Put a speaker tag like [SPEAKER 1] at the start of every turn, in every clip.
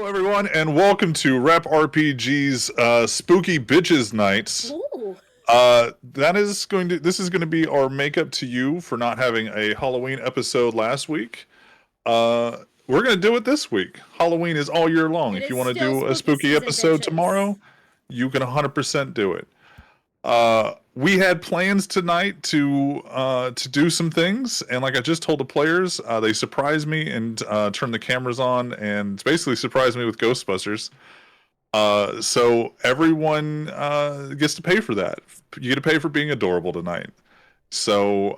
[SPEAKER 1] Hello, everyone, and welcome to Rep RPG's Spooky Bitches Nights.
[SPEAKER 2] Ooh.
[SPEAKER 1] This is going to be our makeup to you for not having a Halloween episode last week. We're going to do it this week. Halloween is all year long.
[SPEAKER 2] It
[SPEAKER 1] If you
[SPEAKER 2] is
[SPEAKER 1] want to
[SPEAKER 2] still
[SPEAKER 1] do a
[SPEAKER 2] spooky
[SPEAKER 1] spooky
[SPEAKER 2] season,
[SPEAKER 1] episode
[SPEAKER 2] bitches.
[SPEAKER 1] tomorrow, you can 100% do it. We had plans tonight to do some things, and like I just told the players, they surprised me and turned the cameras on, and basically surprised me with Ghostbusters. So everyone gets to pay for that. You get to pay for being adorable tonight. So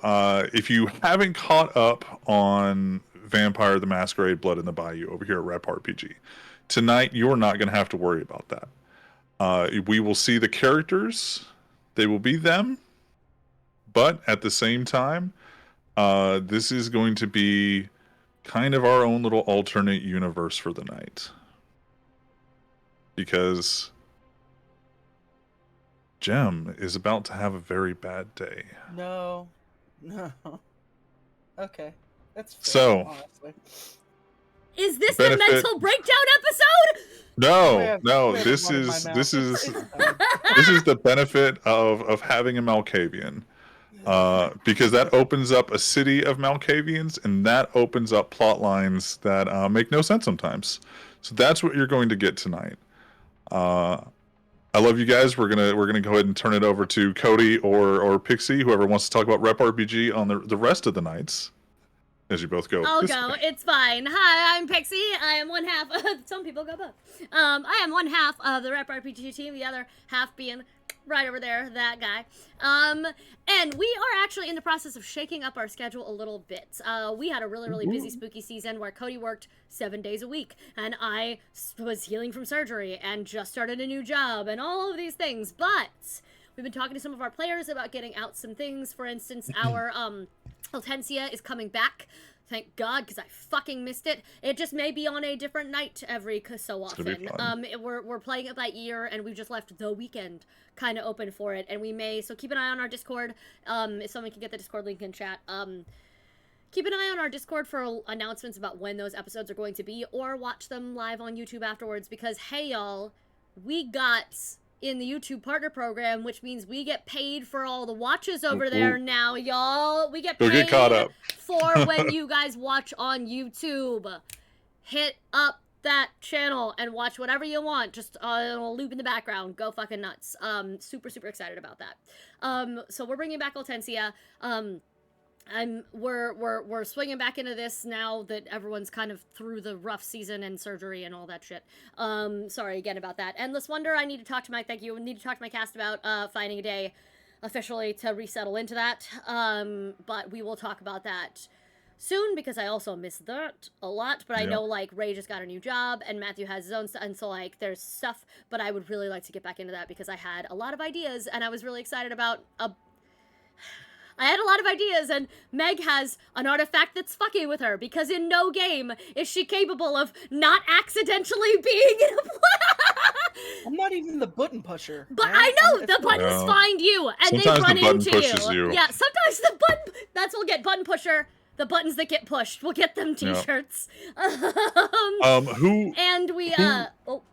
[SPEAKER 1] if you haven't caught up on Vampire the Masquerade: Blood in the Bayou over here at Rep RPG, tonight you're not going to have to worry about that. We will see the characters. They will be them. But at the same time, this is going to be kind of our own little alternate universe for the night. Because Jem is about to have a very bad day.
[SPEAKER 3] No. Okay, that's fair,
[SPEAKER 1] So,
[SPEAKER 3] honestly.
[SPEAKER 2] Is this
[SPEAKER 1] benefit-
[SPEAKER 2] the mental breakdown episode?
[SPEAKER 1] No.
[SPEAKER 3] Wait,
[SPEAKER 1] This
[SPEAKER 3] one in my
[SPEAKER 1] is
[SPEAKER 3] mouth.
[SPEAKER 1] this is
[SPEAKER 3] It's
[SPEAKER 1] this is the benefit of having a Malkavian. Because that opens up a city of Malkavians, and that opens up plot lines that make no sense sometimes. So that's what you're going to get tonight. I love you guys. We're gonna go ahead and turn it over to Cody or Pixie, whoever wants to talk about Rep RPG on the rest of the nights. As you both go.
[SPEAKER 2] I'll
[SPEAKER 1] this
[SPEAKER 2] go.
[SPEAKER 1] way.
[SPEAKER 2] It's fine. Hi, I'm Pixie. I am one half. Some people go both. I am one half of the Rep RPG team. The other half being right over there, that guy. And we are actually in the process of shaking up our schedule a little bit. We had a really busy spooky season where Cody worked 7 days a week, and I was healing from surgery and just started a new job and all of these things. But we've been talking to some of our players about getting out some things. For instance, our Hortensia is coming back. Thank God, because I fucking missed it. It just may be on a different night every so often. We're playing it by ear, and we've just left the weekend kind of open for it. And we may, so keep an eye on our Discord. If someone can get the Discord link in chat. Keep an eye on our Discord for announcements about when those episodes are going to be, or watch them live on YouTube afterwards. Because hey, y'all, we got in the YouTube partner program, which means we get paid for all the watches over there now, y'all. We get paid
[SPEAKER 1] Get caught up.
[SPEAKER 2] for when you guys watch on YouTube. Hit up that channel and watch whatever you want. Just a loop in the background. Go fucking nuts. Super excited about that. So we're bringing back Hortensia. We're swinging back into this now that everyone's kind of through the rough season and surgery and all that shit. Sorry again about that. Endless Wonder, I need to talk to my cast about finding a day officially to resettle into that. But we will talk about that soon, because I also miss that a lot. But I know, like, Ray just got a new job and Matthew has his own stuff, and so, like, there's stuff, but I would really like to get back into that because I had a lot of ideas and I was really excited about and Meg has an artifact that's fucking with her, because in no game is she capable of not accidentally being in a
[SPEAKER 3] I'm not even the button pusher.
[SPEAKER 2] But
[SPEAKER 3] man.
[SPEAKER 2] I know the buttons find you, and
[SPEAKER 1] Sometimes
[SPEAKER 2] they run
[SPEAKER 1] the button
[SPEAKER 2] into
[SPEAKER 1] pushes you.
[SPEAKER 2] Yeah, sometimes the button. That's what we'll get. Button pusher. The buttons that get pushed. We'll get them T-shirts.
[SPEAKER 1] Who?
[SPEAKER 2] And we oh,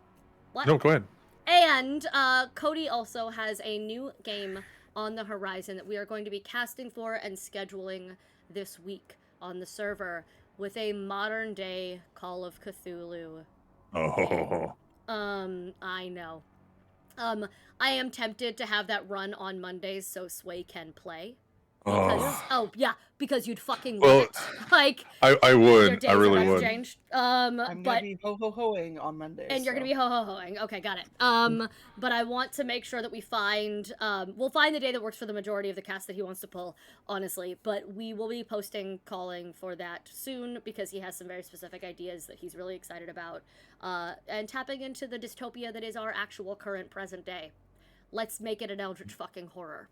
[SPEAKER 2] what?
[SPEAKER 1] No, go ahead.
[SPEAKER 2] And Cody also has a new game on the horizon that we are going to be casting for and scheduling this week on the server, with a modern day Call of Cthulhu.
[SPEAKER 1] Oh.
[SPEAKER 2] I know. I am tempted to have that run on Mondays so Sway can play. Because, because you'd fucking love it. Like,
[SPEAKER 1] I
[SPEAKER 2] your
[SPEAKER 1] would.
[SPEAKER 2] days
[SPEAKER 1] I really
[SPEAKER 2] are
[SPEAKER 1] would.
[SPEAKER 2] changed.
[SPEAKER 3] I'm gonna be ho-ho-hoing on Mondays.
[SPEAKER 2] And you're gonna be ho-ho-hoing. Okay, got it. But I want to make sure that we find, we'll find the day that works for the majority of the cast that he wants to pull, honestly. But we will be calling for that soon, because he has some very specific ideas that he's really excited about. And tapping into the dystopia that is our actual current present day. Let's make it an eldritch fucking horror.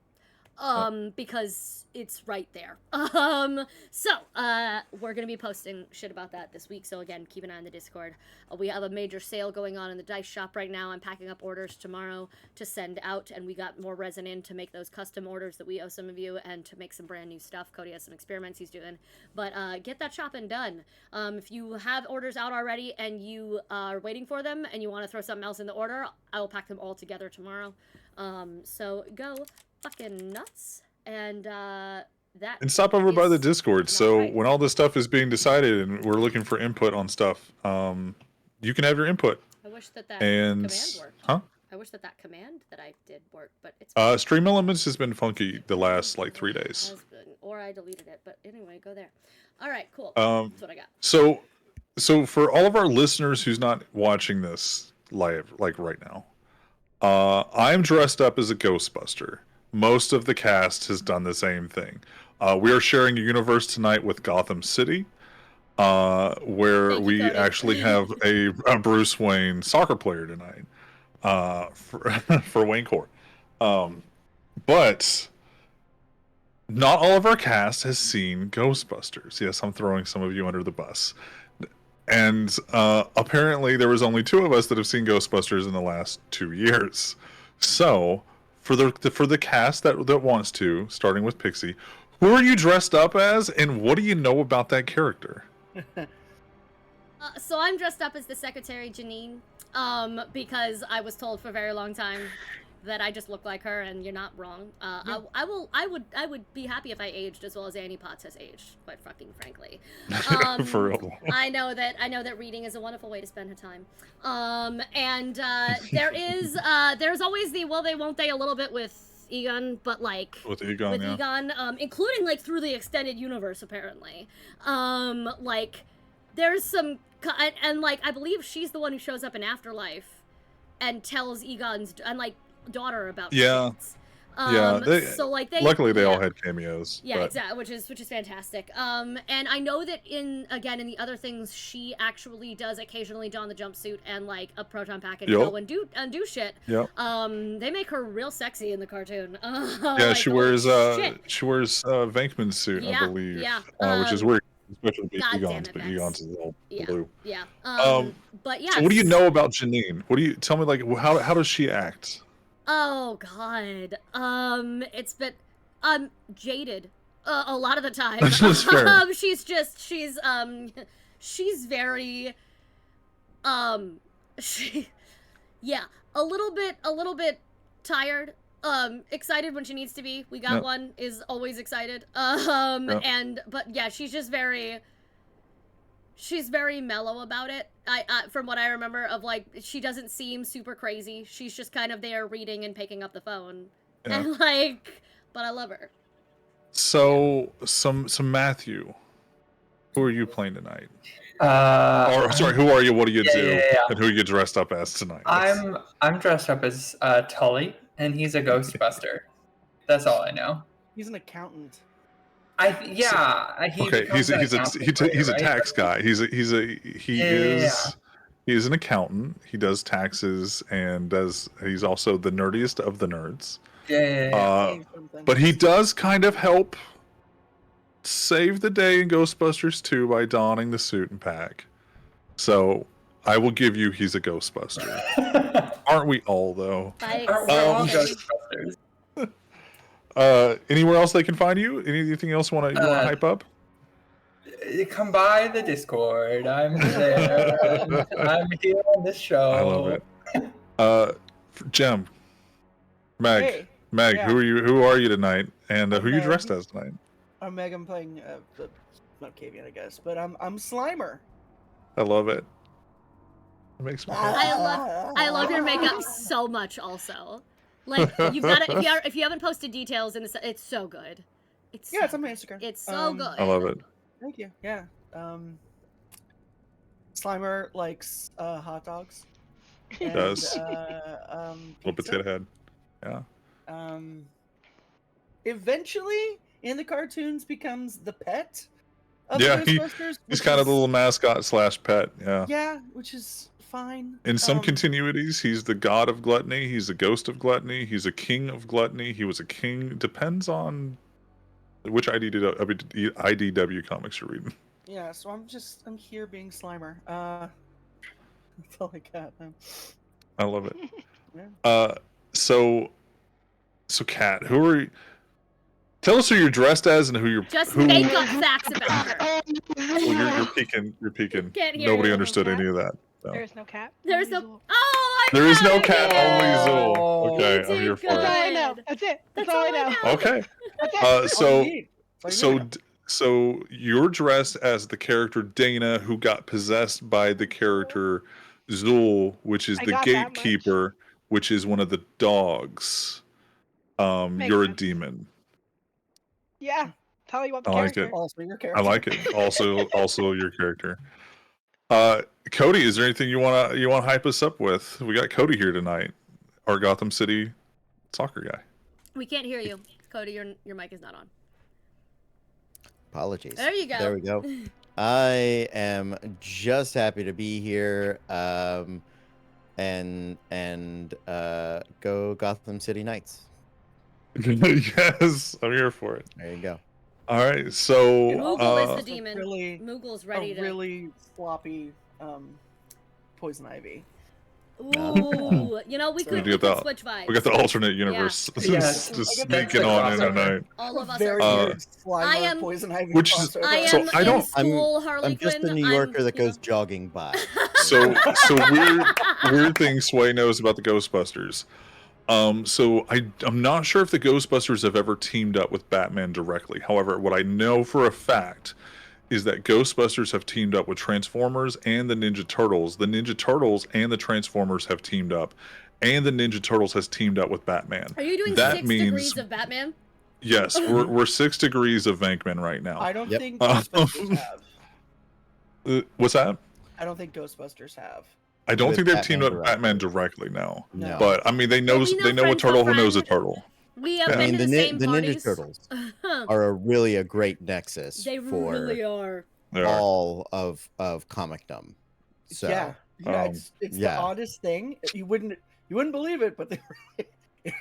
[SPEAKER 2] because it's right there. So we're gonna be posting shit about that this week. So again, keep an eye on the Discord. We have a major sale going on in the dice shop right now. I'm packing up orders tomorrow to send out, and we got more resin in to make those custom orders that we owe some of you, and to make some brand new stuff. Cody has some experiments he's doing, but get that shopping done. If you have orders out already and you are waiting for them and you want to throw something else in the order, I will pack them all together tomorrow. So go fucking nuts, and that.
[SPEAKER 1] And stop over by the Discord. So
[SPEAKER 2] right.
[SPEAKER 1] when all this stuff is being decided and we're looking for input on stuff, you can have your input.
[SPEAKER 2] I wish that
[SPEAKER 1] And
[SPEAKER 2] command worked.
[SPEAKER 1] huh?
[SPEAKER 2] I wish that command that I did work, but it's
[SPEAKER 1] Stream Elements has been funky the last like 3 days.
[SPEAKER 2] has been, or I deleted it. But anyway, go there. All right, cool. That's what I got.
[SPEAKER 1] So for all of our listeners who's not watching this live, like right now, I'm dressed up as a Ghostbuster. Most of the cast has done the same thing. We are sharing a universe tonight with Gotham City, where we actually have a Bruce Wayne soccer player tonight, for Wayne Gore. But not all of our cast has seen Ghostbusters. Yes, I'm throwing some of you under the bus. And apparently there was only 2 of us that have seen Ghostbusters in the last 2 years. So for the cast that wants to, starting with Pixie, who are you dressed up as, and what do you know about that character?
[SPEAKER 2] So I'm dressed up as the Secretary Janine, because I was told for a very long time that I just look like her, and you're not wrong. I would be happy if I aged as well as Annie Potts has aged, quite fucking frankly.
[SPEAKER 1] For real.
[SPEAKER 2] I know that reading is a wonderful way to spend her time. And there's always the will they won't they a little bit with Egon, but like
[SPEAKER 1] with Egon,
[SPEAKER 2] including like through the extended universe apparently. Like there's some and like I believe she's the one who shows up in Afterlife and tells Egon's and like daughter about shits. So like
[SPEAKER 1] luckily they all had cameos.
[SPEAKER 2] Yeah, exactly, which is fantastic. And I know that in the other things, she actually does occasionally don the jumpsuit and like a proton pack and go and do shit.
[SPEAKER 1] Yep.
[SPEAKER 2] They make her real sexy in the cartoon.
[SPEAKER 1] Yeah,
[SPEAKER 2] like,
[SPEAKER 1] she wears Venkman's suit, I believe.
[SPEAKER 2] Yeah.
[SPEAKER 1] Which is weird, especially Egon's, but Egon's is all blue.
[SPEAKER 2] Yeah. But yeah.
[SPEAKER 1] So what do you know about Janine? Tell me, like, how does she act?
[SPEAKER 2] Oh God. It's been jaded a lot of the time.
[SPEAKER 1] That's fair.
[SPEAKER 2] She's very a little bit tired. Excited when she needs to be. We got one is always excited. But yeah, she's very mellow about it. From what I remember of like, she doesn't seem super crazy. She's just kind of there reading and picking up the phone. Yeah. And like, but I love her.
[SPEAKER 1] So some Matthew, who are you playing tonight? Who are you? What do you do? And who are you dressed up as tonight?
[SPEAKER 4] I'm dressed up as Tully, and he's a Ghostbuster. That's all I know.
[SPEAKER 3] He's an accountant.
[SPEAKER 1] He's a tax guy. He's an accountant. He does taxes and he's also the nerdiest of the nerds. But he does kind of help save the day in Ghostbusters 2 by donning the suit and pack. So I will give you he's a Ghostbuster. Aren't we all though?
[SPEAKER 4] Ghostbusters.
[SPEAKER 1] Anywhere else they can find you? Anything else you want to hype up?
[SPEAKER 4] Come by the Discord. I'm there. I'm here on this show.
[SPEAKER 1] I love it. Jem, Meg,
[SPEAKER 3] Yeah.
[SPEAKER 1] Who are you tonight? And who are you dressed as tonight?
[SPEAKER 3] I'm Meg. I'm playing not Kavian, I guess, but I'm Slimer.
[SPEAKER 1] I love it. It makes me happy.
[SPEAKER 2] I love your makeup so much. Also. Like you've got it. If you haven't posted details in this, it's so good. It's
[SPEAKER 3] on my Instagram.
[SPEAKER 2] It's so good.
[SPEAKER 1] I love it.
[SPEAKER 3] Thank you. Yeah. Slimer likes hot dogs.
[SPEAKER 1] He does. Little potato head. Yeah.
[SPEAKER 3] Eventually, in the cartoons, becomes the pet of
[SPEAKER 1] Ghostbusters. He's kind of the little mascot / pet. Yeah.
[SPEAKER 3] Yeah, which is fine.
[SPEAKER 1] In some continuities, he's the god of gluttony. He's the ghost of gluttony. He's a king of gluttony. He was a king. Depends on which IDW comics you're reading.
[SPEAKER 3] Yeah, so I'm here being Slimer. That's all I got.
[SPEAKER 1] I love it.
[SPEAKER 3] Yeah.
[SPEAKER 1] So Kat, who are you? Tell us who you're dressed as and
[SPEAKER 2] Just
[SPEAKER 1] who.
[SPEAKER 2] make up facts about her.
[SPEAKER 1] Well, you're peeking. You're peeking.
[SPEAKER 2] Can't hear
[SPEAKER 1] Nobody
[SPEAKER 2] you.
[SPEAKER 1] understood any of that. So.
[SPEAKER 5] There's no cat.
[SPEAKER 2] There's
[SPEAKER 5] only
[SPEAKER 2] no.
[SPEAKER 5] Zool.
[SPEAKER 2] Oh, I'm
[SPEAKER 1] There is
[SPEAKER 2] proud
[SPEAKER 1] no
[SPEAKER 2] of
[SPEAKER 1] cat,
[SPEAKER 2] you.
[SPEAKER 1] only Zool.
[SPEAKER 4] Oh.
[SPEAKER 1] Okay,
[SPEAKER 2] You
[SPEAKER 1] I'm here
[SPEAKER 2] did
[SPEAKER 1] for
[SPEAKER 5] That's
[SPEAKER 1] it.
[SPEAKER 5] all I know.
[SPEAKER 2] good.
[SPEAKER 5] That's it.
[SPEAKER 2] That's
[SPEAKER 5] That's all I
[SPEAKER 2] all I
[SPEAKER 5] know.
[SPEAKER 2] know.
[SPEAKER 1] Okay.
[SPEAKER 5] That's it.
[SPEAKER 3] All you
[SPEAKER 1] So
[SPEAKER 3] need. That's all you need.
[SPEAKER 1] so you're dressed as the character Dana, who got possessed by the character Zool, which is
[SPEAKER 5] I
[SPEAKER 1] the
[SPEAKER 5] got that much.
[SPEAKER 1] gatekeeper, which is one of the dogs.
[SPEAKER 5] Makes
[SPEAKER 1] You're a
[SPEAKER 5] sense.
[SPEAKER 1] demon.
[SPEAKER 5] Yeah. Tell you what the
[SPEAKER 1] I like
[SPEAKER 5] character.
[SPEAKER 1] it.
[SPEAKER 3] Also your
[SPEAKER 1] I
[SPEAKER 3] character.
[SPEAKER 1] like it. Also your character. Cody, is there anything you wanna hype us up with? We got Cody here tonight, our Gotham City soccer guy.
[SPEAKER 2] We can't hear you, Cody. Your mic is not on.
[SPEAKER 6] Apologies.
[SPEAKER 2] There you go.
[SPEAKER 6] There we go. I am just happy to be here. And go Gotham City Knights.
[SPEAKER 1] Yes, I'm here for it.
[SPEAKER 6] There you go.
[SPEAKER 1] All right, so
[SPEAKER 2] Moogle is the
[SPEAKER 3] It's a
[SPEAKER 2] demon.
[SPEAKER 3] really-
[SPEAKER 2] Moogle's ready
[SPEAKER 3] a
[SPEAKER 2] to.
[SPEAKER 3] really sloppy poison ivy.
[SPEAKER 2] Ooh, you know we
[SPEAKER 3] So-
[SPEAKER 2] could,
[SPEAKER 1] We
[SPEAKER 2] we
[SPEAKER 1] got
[SPEAKER 2] could
[SPEAKER 1] the-
[SPEAKER 2] switch vibes.
[SPEAKER 1] we got the alternate universe
[SPEAKER 4] Yes.
[SPEAKER 1] just
[SPEAKER 3] I got
[SPEAKER 1] sneaking
[SPEAKER 4] the
[SPEAKER 1] on in
[SPEAKER 4] crossover.
[SPEAKER 1] tonight.
[SPEAKER 2] All of us
[SPEAKER 3] Very
[SPEAKER 2] are.
[SPEAKER 3] weird Slimer
[SPEAKER 2] I am-
[SPEAKER 3] poison ivy
[SPEAKER 1] which is-
[SPEAKER 3] crossover.
[SPEAKER 2] I am
[SPEAKER 1] So I
[SPEAKER 2] in
[SPEAKER 1] don't-
[SPEAKER 2] school Harley
[SPEAKER 6] I'm just
[SPEAKER 2] Quinn.
[SPEAKER 6] a New Yorker that
[SPEAKER 2] you know.
[SPEAKER 6] goes jogging by.
[SPEAKER 1] So weird thing Sway knows about the Ghostbusters. So I'm not sure if the Ghostbusters have ever teamed up with Batman directly. However, what I know for a fact is that Ghostbusters have teamed up with Transformers and the Ninja Turtles. The Ninja Turtles and the Transformers have teamed up, and the Ninja Turtles has teamed up with Batman.
[SPEAKER 2] Are you doing
[SPEAKER 1] That
[SPEAKER 2] 6
[SPEAKER 1] means-
[SPEAKER 2] degrees of Batman?
[SPEAKER 1] Yes, we're 6 degrees of Venkman right now.
[SPEAKER 3] I don't
[SPEAKER 6] Yep.
[SPEAKER 3] think Ghostbusters have.
[SPEAKER 1] What's that?
[SPEAKER 3] I don't think Ghostbusters have.
[SPEAKER 1] I don't
[SPEAKER 6] With
[SPEAKER 1] think they've
[SPEAKER 6] Batman
[SPEAKER 1] teamed up with
[SPEAKER 6] directly.
[SPEAKER 1] Batman directly now.
[SPEAKER 6] No.
[SPEAKER 1] But I mean, they know
[SPEAKER 2] Well, we know
[SPEAKER 1] they know a
[SPEAKER 2] friend
[SPEAKER 1] turtle
[SPEAKER 2] for
[SPEAKER 1] who knows a
[SPEAKER 2] friend.
[SPEAKER 1] turtle.
[SPEAKER 2] We have
[SPEAKER 1] Yeah.
[SPEAKER 6] I
[SPEAKER 2] been
[SPEAKER 6] mean,
[SPEAKER 2] to
[SPEAKER 6] the,
[SPEAKER 2] the same
[SPEAKER 6] the
[SPEAKER 2] parties.
[SPEAKER 6] Ninja Turtles are really a great nexus
[SPEAKER 2] They
[SPEAKER 6] for
[SPEAKER 2] really are.
[SPEAKER 1] They are.
[SPEAKER 6] all of comicdom. So
[SPEAKER 3] yeah, it's
[SPEAKER 6] yeah.
[SPEAKER 3] the oddest thing. You wouldn't believe it, but they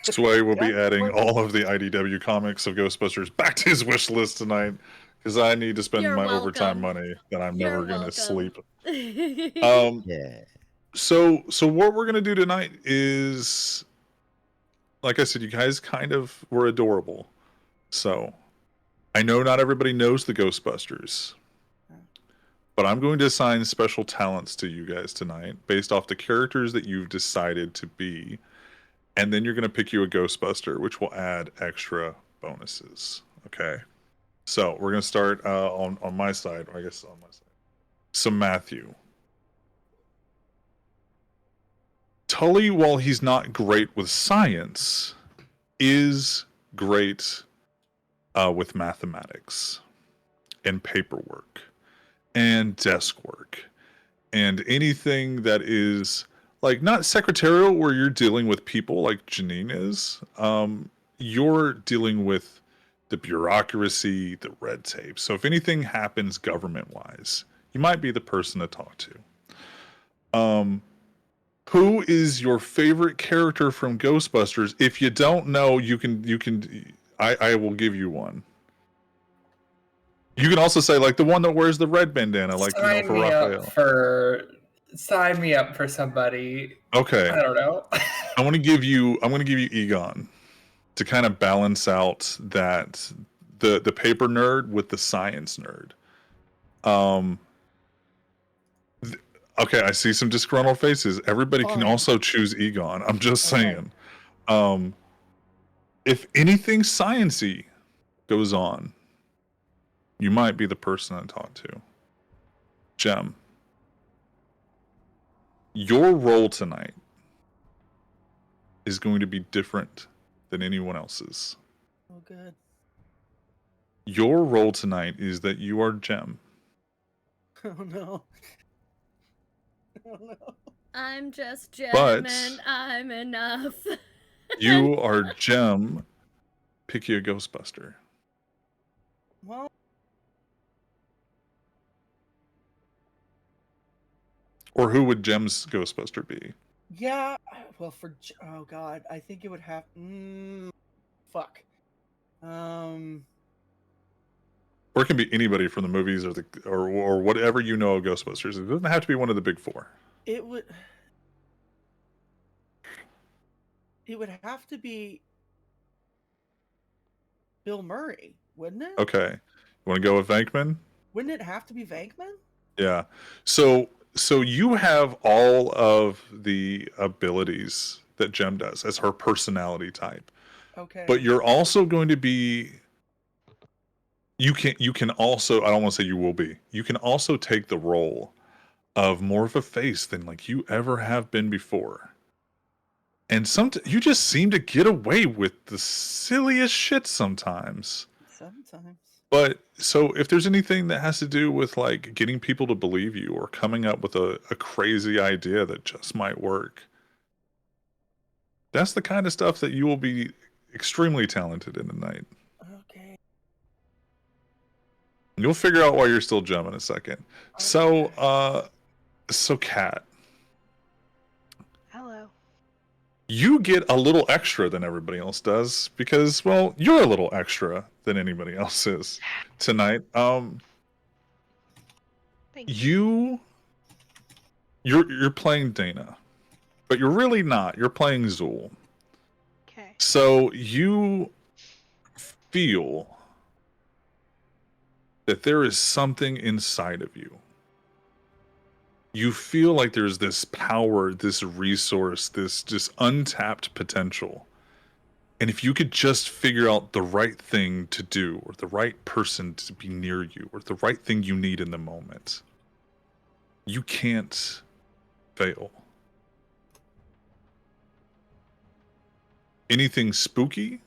[SPEAKER 1] Sway will be
[SPEAKER 3] Yeah,
[SPEAKER 1] adding
[SPEAKER 3] of
[SPEAKER 1] all of the IDW comics of Ghostbusters back to his wish list tonight because I need to spend
[SPEAKER 2] You're
[SPEAKER 1] my
[SPEAKER 2] welcome.
[SPEAKER 1] overtime money that I'm
[SPEAKER 2] You're
[SPEAKER 1] never gonna
[SPEAKER 2] welcome.
[SPEAKER 1] sleep.
[SPEAKER 2] You're
[SPEAKER 6] yeah.
[SPEAKER 1] So what we're gonna do tonight is, like I said, you guys kind of were adorable. So I know not everybody knows the Ghostbusters, but I'm going to assign special talents to you guys tonight based off the characters that you've decided to be, and then you're going to pick you a Ghostbuster, which will add extra bonuses. Okay, so we're going to start on my side, or I guess on my side. So Matthew. Tully, while he's not great with science, is great with mathematics and paperwork and desk work and anything that is like not secretarial where you're dealing with people like Janine is. You're dealing with the bureaucracy, the red tape. So if anything happens government-wise, you might be the person to talk to. Who is your favorite character from Ghostbusters? If you don't know, I will give you one. You can also say like the one that wears the red bandana, like for Raphael.
[SPEAKER 4] Sign me up for somebody.
[SPEAKER 1] Okay.
[SPEAKER 4] I don't know.
[SPEAKER 1] I'm gonna give you Egon to kind of balance out that the paper nerd with the science nerd. Okay, I see some disgruntled faces. Everybody can
[SPEAKER 3] Fine.
[SPEAKER 1] also choose Egon. I'm just
[SPEAKER 3] Okay.
[SPEAKER 1] saying. If anything science-y goes on, you might be the person to talk to. Jem, your role tonight is going to be different than anyone else's.
[SPEAKER 3] Oh, good.
[SPEAKER 1] Your role tonight is that you are Jem.
[SPEAKER 3] Oh no. Oh no.
[SPEAKER 2] I'm just Jem
[SPEAKER 1] But-
[SPEAKER 2] and I'm enough.
[SPEAKER 1] You are Jem. Pick you a Ghostbuster.
[SPEAKER 3] Well,
[SPEAKER 1] Or who would Jem's Ghostbuster be?
[SPEAKER 3] Yeah, well, oh god, I think it would have. Fuck.
[SPEAKER 1] Or it can be anybody from the movies or whatever you know of Ghostbusters. It doesn't have to be one of the big four.
[SPEAKER 3] It would. It would have to be Bill Murray, wouldn't it?
[SPEAKER 1] Okay. You want to go with Venkman?
[SPEAKER 3] Wouldn't it have to be Venkman?
[SPEAKER 1] Yeah. So you have all of the abilities that Jem does as her personality type.
[SPEAKER 3] Okay.
[SPEAKER 1] But you're also going to be you can also, I don't want to say you will be. You can also take the role of more of a face than like you ever have been before. And you just seem to get away with the silliest shit sometimes.
[SPEAKER 3] Sometimes.
[SPEAKER 1] But so if there's anything that has to do with like getting people to believe you or coming up with a crazy idea that just might work, that's the kind of stuff that you will be extremely talented in tonight.
[SPEAKER 3] Okay.
[SPEAKER 1] You'll figure out why you're still Jem in a second. So Kat,
[SPEAKER 5] Hello.
[SPEAKER 1] you get a little extra than everybody else does because, well, you're a little extra than anybody else is tonight.
[SPEAKER 5] Thank you.
[SPEAKER 1] You're playing Dana, but you're really not. You're playing Zool.
[SPEAKER 5] Okay.
[SPEAKER 1] So you feel that there is something inside of you. You feel like there's this power, this resource, this just untapped potential. And if you could just figure out the right thing to do, or the right person to be near you, or the right thing you need in the moment, you can't fail. Anything spooky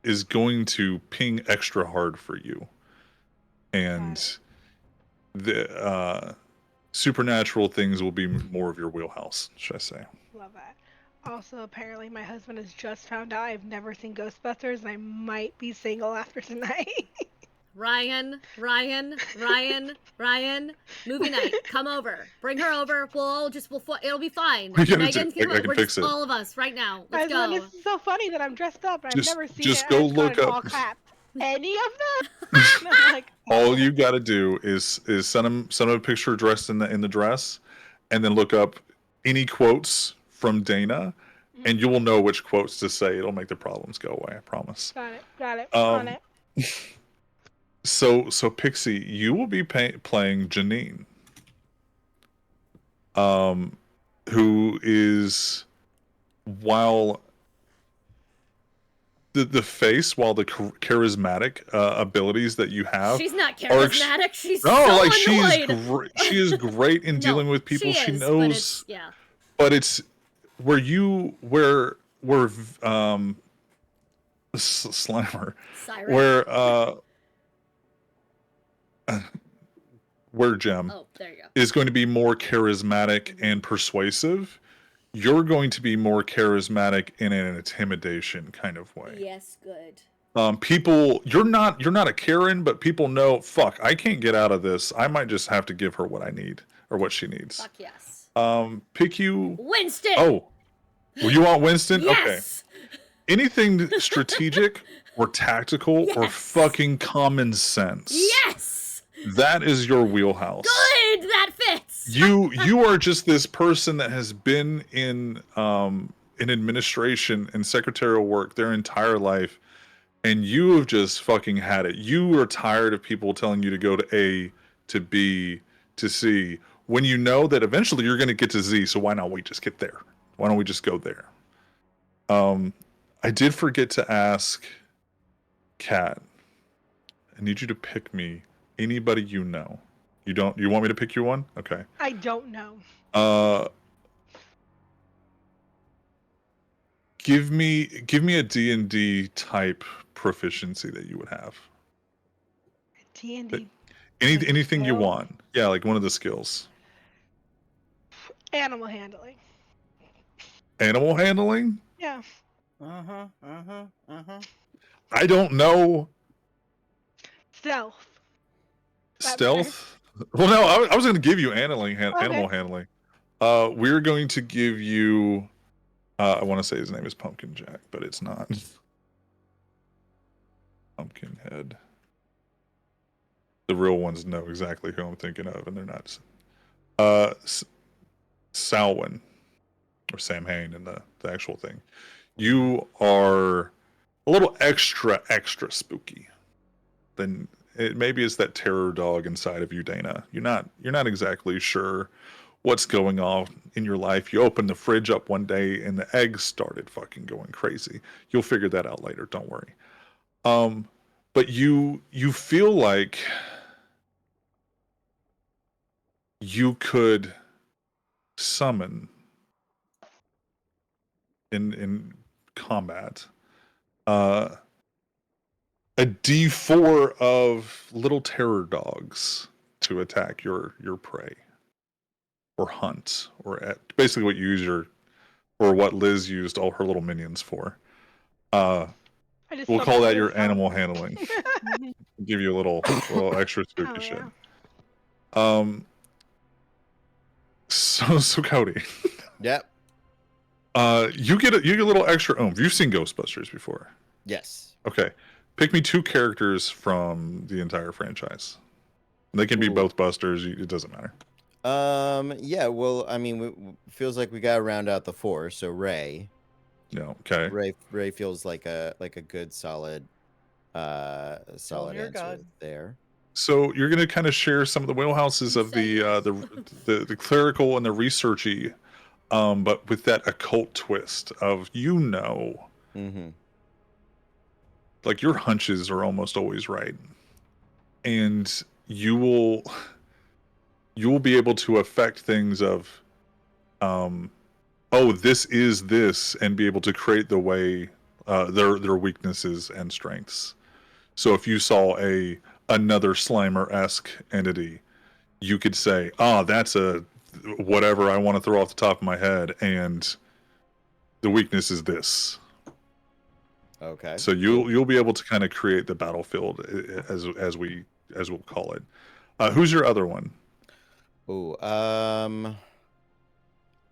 [SPEAKER 1] is going to ping extra hard for you. And the supernatural things will be more of your wheelhouse, should I say.
[SPEAKER 5] Love that. Also, apparently my husband has just found out I've never seen Ghostbusters and I might be single after tonight.
[SPEAKER 2] Ryan, movie night. Come over. Bring her over. It'll be fine.
[SPEAKER 1] What are you gonna
[SPEAKER 2] Megan,
[SPEAKER 1] do? I can fix it.
[SPEAKER 2] all of us right now. Let's
[SPEAKER 5] Guys,
[SPEAKER 2] go.
[SPEAKER 5] This is so funny that I'm dressed up and I've never seen
[SPEAKER 1] just
[SPEAKER 5] it.
[SPEAKER 1] go
[SPEAKER 5] And it's got
[SPEAKER 1] look
[SPEAKER 5] in
[SPEAKER 1] up-
[SPEAKER 5] all caps. Any of them? And I'm like,
[SPEAKER 1] All you got to do is send him a picture dressed in the dress, and then look up any quotes from Dana, and you will know which quotes to say. It'll make the problems go away. I promise.
[SPEAKER 5] Got it. On it.
[SPEAKER 1] So Pixie, you will be playing Janine, who is, while the face, while the charismatic abilities that you have,
[SPEAKER 2] She's not charismatic. She's
[SPEAKER 1] no,
[SPEAKER 2] so
[SPEAKER 1] like
[SPEAKER 2] annoyed.
[SPEAKER 1] she is great in dealing with people. She knows, but it's where Slimer,
[SPEAKER 2] Siren.
[SPEAKER 1] where Jem
[SPEAKER 2] there you go.
[SPEAKER 1] is going to be more charismatic and persuasive. You're going to be more charismatic in an intimidation kind of way.
[SPEAKER 2] Yes, good.
[SPEAKER 1] People, you're not a Karen, but people know, fuck, I can't get out of this. I might just have to give her what I need or what she needs.
[SPEAKER 2] Fuck yes.
[SPEAKER 1] Pick you.
[SPEAKER 2] Winston.
[SPEAKER 1] Oh, well, you want Winston?
[SPEAKER 2] Yes.
[SPEAKER 1] Okay. Anything strategic or tactical or fucking common sense.
[SPEAKER 2] Yes.
[SPEAKER 1] That is your wheelhouse.
[SPEAKER 2] Good. That fits.
[SPEAKER 1] You are just this person that has been in administration and secretarial work their entire life, and you have just fucking had it. You are tired of people telling you to go to A to B to C when you know that eventually you're going to get to Z. So why not we just get there? Why don't we just go there? I did forget to ask Kat. I need you to pick me anybody you know. You want me to pick you one? Okay.
[SPEAKER 5] I don't know.
[SPEAKER 1] Give me a D&D type proficiency that you would have.
[SPEAKER 5] D&D.
[SPEAKER 1] Anything you want. Yeah, like one of the skills.
[SPEAKER 5] Animal handling.
[SPEAKER 1] Animal handling?
[SPEAKER 5] Yeah.
[SPEAKER 1] I don't know.
[SPEAKER 5] Stealth.
[SPEAKER 1] Stealth? Well, no, I was going to give you animal
[SPEAKER 5] Okay.
[SPEAKER 1] handling. We're going to give you. I want to say his name is Pumpkin Jack, but it's not. Pumpkinhead. The real ones know exactly who I'm thinking of, and they're not. Salwyn or Sam Hain in the actual thing. You are a little extra spooky. Then maybe it's that terror dog inside of you, Dana. You're not exactly sure what's going on in your life. You open the fridge up one day and the eggs started fucking going crazy. You'll figure that out later. Don't worry. But you feel like you could summon in combat a D4 of little terror dogs to attack your prey or hunt or basically what you use or what Liz used all her little minions for.
[SPEAKER 5] I just
[SPEAKER 1] We'll
[SPEAKER 5] saw
[SPEAKER 1] call that
[SPEAKER 5] Liz
[SPEAKER 1] your
[SPEAKER 5] sound.
[SPEAKER 1] animal handling. Give you a little extra spooky
[SPEAKER 5] Oh,
[SPEAKER 1] shit.
[SPEAKER 5] yeah.
[SPEAKER 1] So Cody,
[SPEAKER 6] Yep.
[SPEAKER 1] you get a little extra oomph. You've seen Ghostbusters before.
[SPEAKER 6] Yes.
[SPEAKER 1] Okay. Pick me 2 characters from the entire franchise. They can be
[SPEAKER 6] Ooh.
[SPEAKER 1] both Busters. It doesn't matter.
[SPEAKER 6] Yeah. Well, I mean, feels like we gotta round out the 4. So Ray.
[SPEAKER 1] No. Okay.
[SPEAKER 6] Ray feels like a good solid
[SPEAKER 3] Tell him you're
[SPEAKER 6] answer
[SPEAKER 3] God.
[SPEAKER 6] there.
[SPEAKER 1] So you're going to kind of share some of the wheelhouses
[SPEAKER 2] You
[SPEAKER 1] of
[SPEAKER 2] said yes.
[SPEAKER 1] the clerical and the researchy, but with that occult twist of
[SPEAKER 6] Mm-hmm.
[SPEAKER 1] like your hunches are almost always right, and you will be able to affect things of, oh, this is this, and be able to create the way their weaknesses and strengths. So if you saw another Slimer-esque entity, you could say, that's a whatever I want to throw off the top of my head, and the weakness is this.
[SPEAKER 6] Okay.
[SPEAKER 1] So you'll be able to kind of create the battlefield as we'll call it. Who's your other one?
[SPEAKER 6] Oh,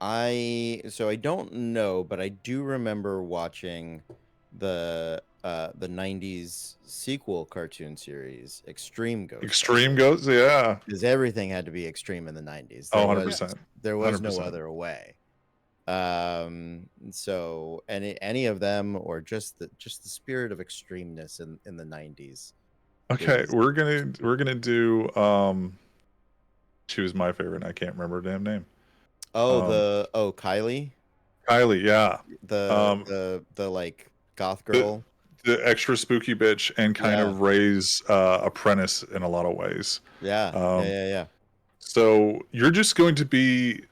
[SPEAKER 6] I don't know, but I do remember watching the 90s sequel cartoon series Extreme Ghost.
[SPEAKER 1] Extreme Ghosts, yeah.
[SPEAKER 6] Because everything had to be extreme in the 90s.
[SPEAKER 1] Oh, 100%.
[SPEAKER 6] There was no
[SPEAKER 1] 100%.
[SPEAKER 6] other way. So any of them, or just the spirit of extremeness in the 90s.
[SPEAKER 1] Okay,
[SPEAKER 6] is-
[SPEAKER 1] we're gonna do she was my favorite and I can't remember her damn name.
[SPEAKER 6] Kylie,
[SPEAKER 1] Kylie, yeah.
[SPEAKER 6] the like goth girl.
[SPEAKER 1] The extra spooky bitch and kind of Ray's apprentice in a lot of ways.
[SPEAKER 6] Yeah. Yeah.
[SPEAKER 1] So you're just going to be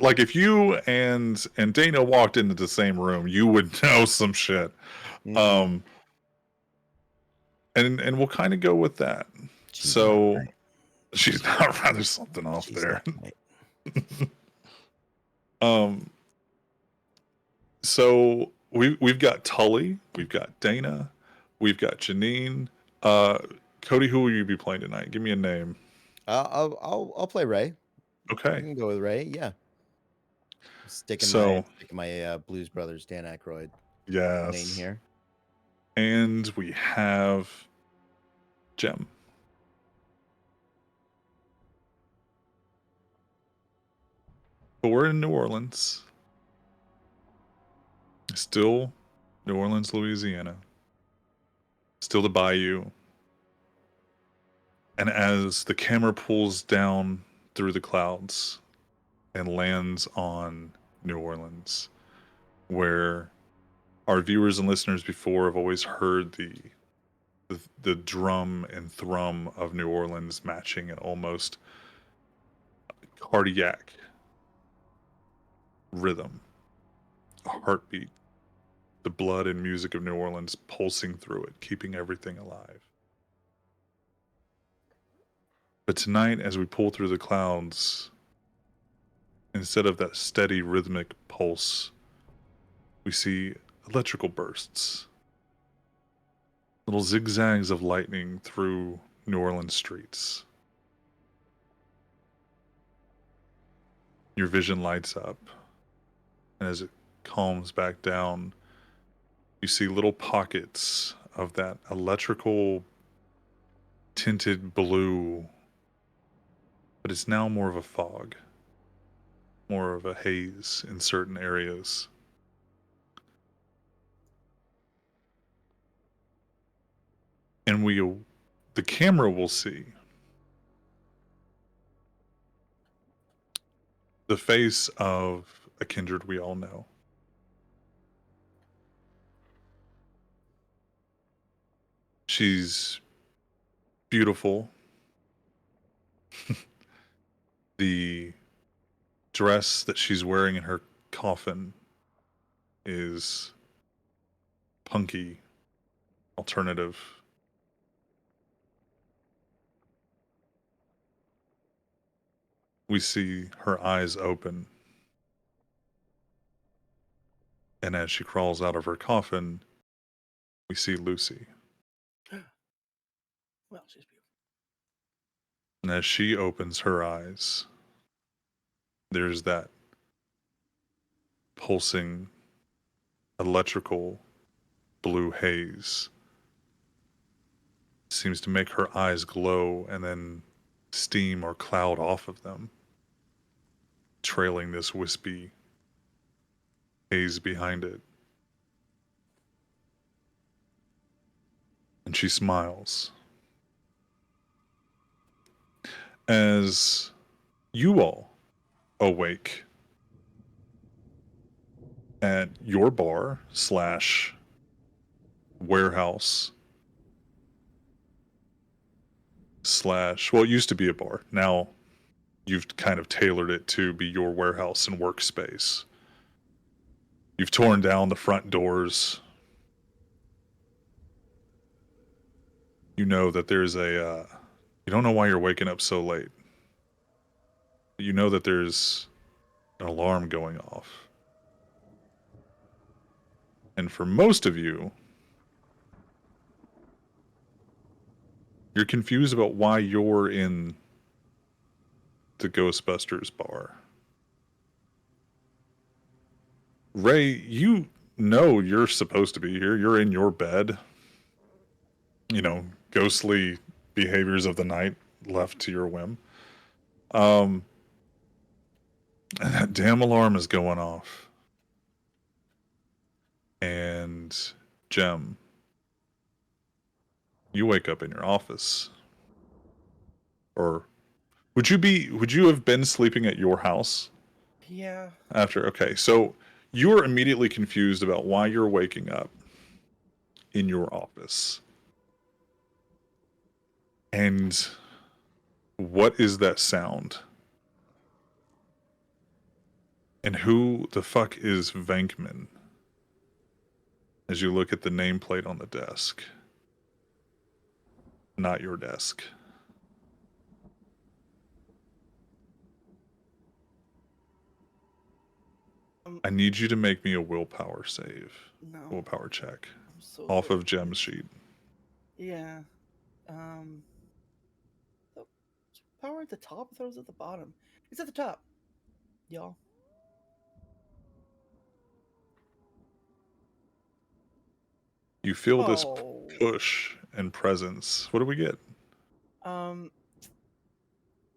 [SPEAKER 1] like, if you and Dana walked into the same room, you would know some shit.
[SPEAKER 6] Mhm.
[SPEAKER 1] And we'll kind of go with that.
[SPEAKER 6] She's not right.
[SPEAKER 1] She's not rather something off
[SPEAKER 6] She's
[SPEAKER 1] there.
[SPEAKER 6] not right.
[SPEAKER 1] So we've got Tully, we've got Dana, we've got Janine. Cody, who will you be playing tonight? Give me a name.
[SPEAKER 6] I'll play Ray. I
[SPEAKER 1] Okay.
[SPEAKER 6] can go with Ray. Yeah. Sticking my Blues Brothers Dan Aykroyd name
[SPEAKER 1] Yes.
[SPEAKER 6] here.
[SPEAKER 1] And we have Jem. But we're in New Orleans. Still New Orleans, Louisiana. Still the Bayou. And as the camera pulls down through the clouds and lands on New Orleans, where our viewers and listeners before have always heard the drum and thrum of New Orleans matching an almost cardiac rhythm, a heartbeat, the blood and music of New Orleans pulsing through it, keeping everything alive. But tonight, as we pull through the clouds, instead of that steady rhythmic pulse, we see electrical bursts, little zigzags of lightning through New Orleans streets. Your vision lights up, and as it calms back down, you see little pockets of that electrical tinted blue, but it's now more of a fog, more of a haze in certain areas. And the camera will see the face of a kindred we all know. She's beautiful. The dress that she's wearing in her coffin is punky, alternative. We see her eyes open, and as she crawls out of her coffin, we see Lucy.
[SPEAKER 3] Well, she's beautiful.
[SPEAKER 1] And as she opens her eyes, there's that pulsing electrical blue haze. Seems to make her eyes glow and then steam or cloud off of them, trailing this wispy haze behind it. And she smiles. As you all awake at your bar slash warehouse slash, well, it used to be a bar. Now you've kind of tailored it to be your warehouse and workspace. You've torn down the front doors. You know that there's you don't know why you're waking up so late. You know that there's an alarm going off. And for most of you, you're confused about why you're in the Ghostbusters bar. Ray, you know you're supposed to be here. You're in your bed. You know, ghostly behaviors of the night left to your whim. And that damn alarm is going off. And Jem, you wake up in your office. Or would you have been sleeping at your house?
[SPEAKER 3] Yeah.
[SPEAKER 1] Okay, so you're immediately confused about why you're waking up in your office. And what is that sound? And who the fuck is Venkman? As you look at the nameplate on the desk. Not your desk. I need you to make me a willpower save.
[SPEAKER 3] No.
[SPEAKER 1] Willpower check.
[SPEAKER 3] I'm so
[SPEAKER 1] Off
[SPEAKER 3] good.
[SPEAKER 1] of Jem's sheet.
[SPEAKER 3] Yeah. The power at the top? I thought it was at the bottom. It's at the top, y'all.
[SPEAKER 1] You feel this
[SPEAKER 3] Oh.
[SPEAKER 1] push and presence. What do we get?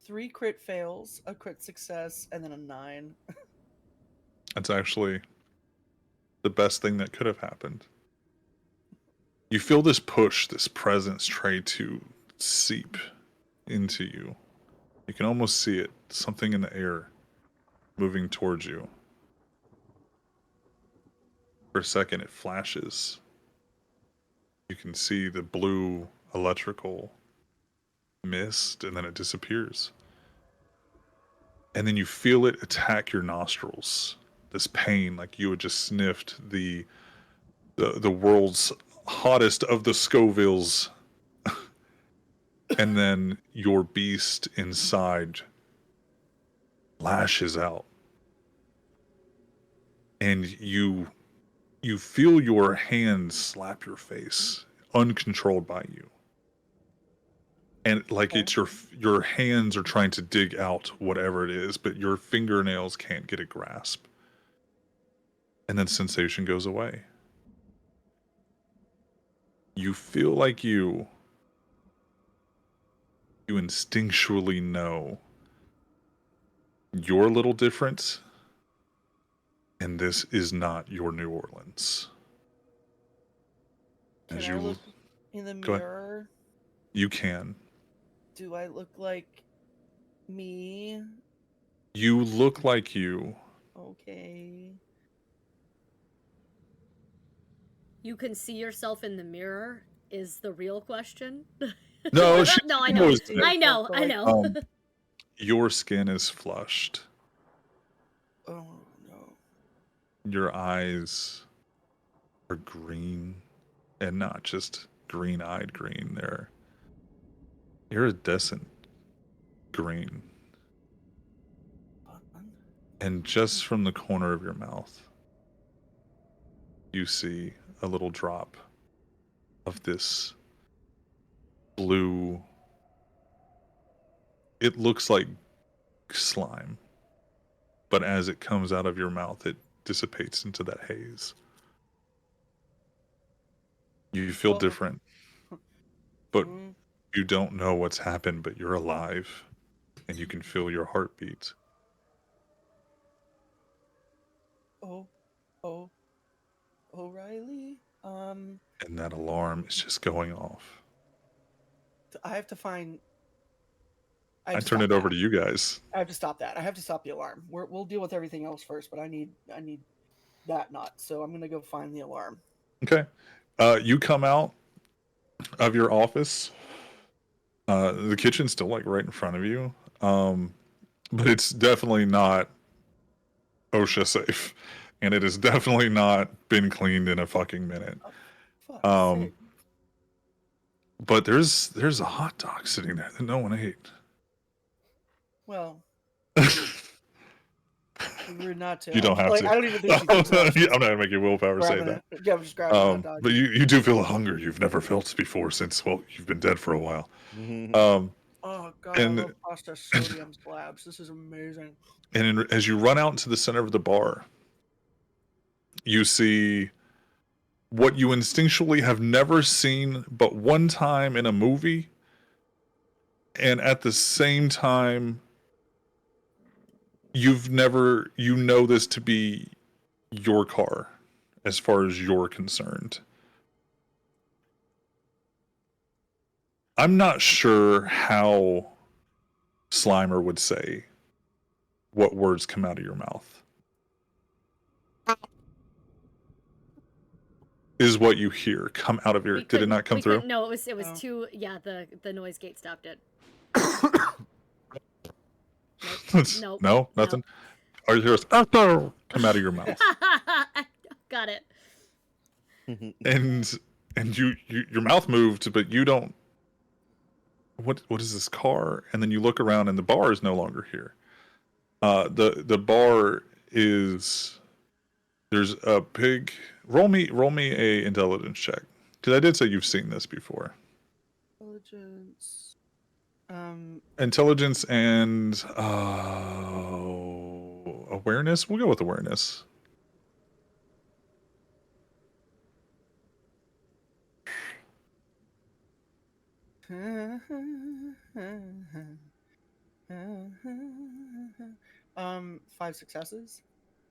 [SPEAKER 3] 3 crit fails, a crit success, and then a 9.
[SPEAKER 1] That's actually the best thing that could have happened. You feel this push, this presence try to seep into you. You can almost see it, something in the air moving towards you. For a second, it flashes. You can see the blue electrical mist, and then it disappears. And then you feel it attack your nostrils. This pain, like you had just sniffed the world's hottest of the Scovilles. And then your beast inside lashes out. And you feel your hand slap your face, uncontrolled by you. and like
[SPEAKER 3] Okay.
[SPEAKER 1] it's your hands are trying to dig out whatever it is, but your fingernails can't get a grasp. And then sensation goes away. You feel like you instinctually know you're a little different, and this is not your New Orleans.
[SPEAKER 3] Can
[SPEAKER 1] As
[SPEAKER 3] I
[SPEAKER 1] you
[SPEAKER 3] look in the
[SPEAKER 1] go ahead.
[SPEAKER 3] mirror?
[SPEAKER 1] You can.
[SPEAKER 3] Do I look like me?
[SPEAKER 1] You look like you.
[SPEAKER 3] Okay.
[SPEAKER 2] You can see yourself in the mirror is the real question.
[SPEAKER 1] No, she
[SPEAKER 2] No, I know.
[SPEAKER 1] knows
[SPEAKER 3] See
[SPEAKER 1] that.
[SPEAKER 2] I know.
[SPEAKER 3] yourself,
[SPEAKER 2] I
[SPEAKER 3] like,
[SPEAKER 2] know.
[SPEAKER 1] Your skin is flushed.
[SPEAKER 3] Oh no.
[SPEAKER 1] Your eyes are green, and not just green-eyed green. They're iridescent green. And just from the corner of your mouth, you see a little drop of this blue. It looks like slime, but as it comes out of your mouth, it dissipates into that haze. You feel
[SPEAKER 3] Oh.
[SPEAKER 1] different, but
[SPEAKER 3] Mm.
[SPEAKER 1] you don't know what's happened, but you're alive, and you can feel your heartbeat.
[SPEAKER 3] Oh. Oh. O'Reilly.
[SPEAKER 1] And that alarm is just going off.
[SPEAKER 3] I have to find.
[SPEAKER 1] I turn it over to you guys.
[SPEAKER 3] I have to stop that. I have to stop the alarm. We'll deal with everything else first, but I need that not. So I'm gonna go find the alarm.
[SPEAKER 1] Okay. You come out of your office. The kitchen's still like right in front of you. But it's definitely not OSHA safe. And it has definitely not been cleaned in a fucking minute.
[SPEAKER 3] Fuck.
[SPEAKER 1] Um, but there's a hot dog sitting there that no one ate.
[SPEAKER 3] Well, we're not to.
[SPEAKER 1] You don't have
[SPEAKER 3] like,
[SPEAKER 1] to.
[SPEAKER 3] I don't even think she thinks about
[SPEAKER 1] I'm not gonna make you willpower say that.
[SPEAKER 3] Yeah, I'm just grabbing a hot dog.
[SPEAKER 1] But you do feel a hunger you've never felt before since, well, you've been dead for a while.
[SPEAKER 3] Oh god,
[SPEAKER 1] and-
[SPEAKER 3] I love pasta sodium slabs. This is amazing.
[SPEAKER 1] And as you run out into the center of the bar, you see what you instinctually have never seen but one time in a movie, and at the same time, you know this to be your car, as far as you're concerned. I'm not sure how Slimer would say what words come out of your mouth. Is what you hear come out of your. Did it not come through?
[SPEAKER 2] No, it was
[SPEAKER 3] No.
[SPEAKER 2] too. Yeah, the noise gate stopped it. Nope.
[SPEAKER 1] No, nothing. Or you hear us come out of your mouth,
[SPEAKER 2] Got it.
[SPEAKER 1] and you your mouth moved, but you don't. What is this car? And then you look around, and the bar is no longer here. The bar is. There's a pig. Roll me a intelligence check, because I did say you've seen this before.
[SPEAKER 3] Intelligence.
[SPEAKER 1] Intelligence and awareness. We'll go with awareness.
[SPEAKER 3] Five successes.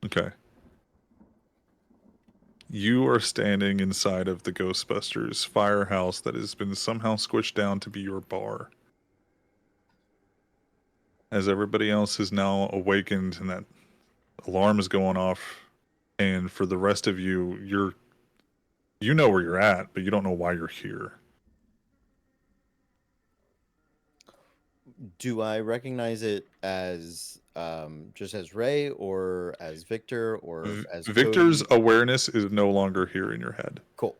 [SPEAKER 1] Okay. You are standing inside of the Ghostbusters firehouse that has been somehow squished down to be your bar. As everybody else is now awakened and that alarm is going off, and for the rest of you, you know where you're at, but you don't know why you're here.
[SPEAKER 6] Do I recognize it as just as Ray, or as Victor, or as
[SPEAKER 1] Victor's
[SPEAKER 6] Cody?
[SPEAKER 1] awareness is no longer here in your head.
[SPEAKER 6] Cool.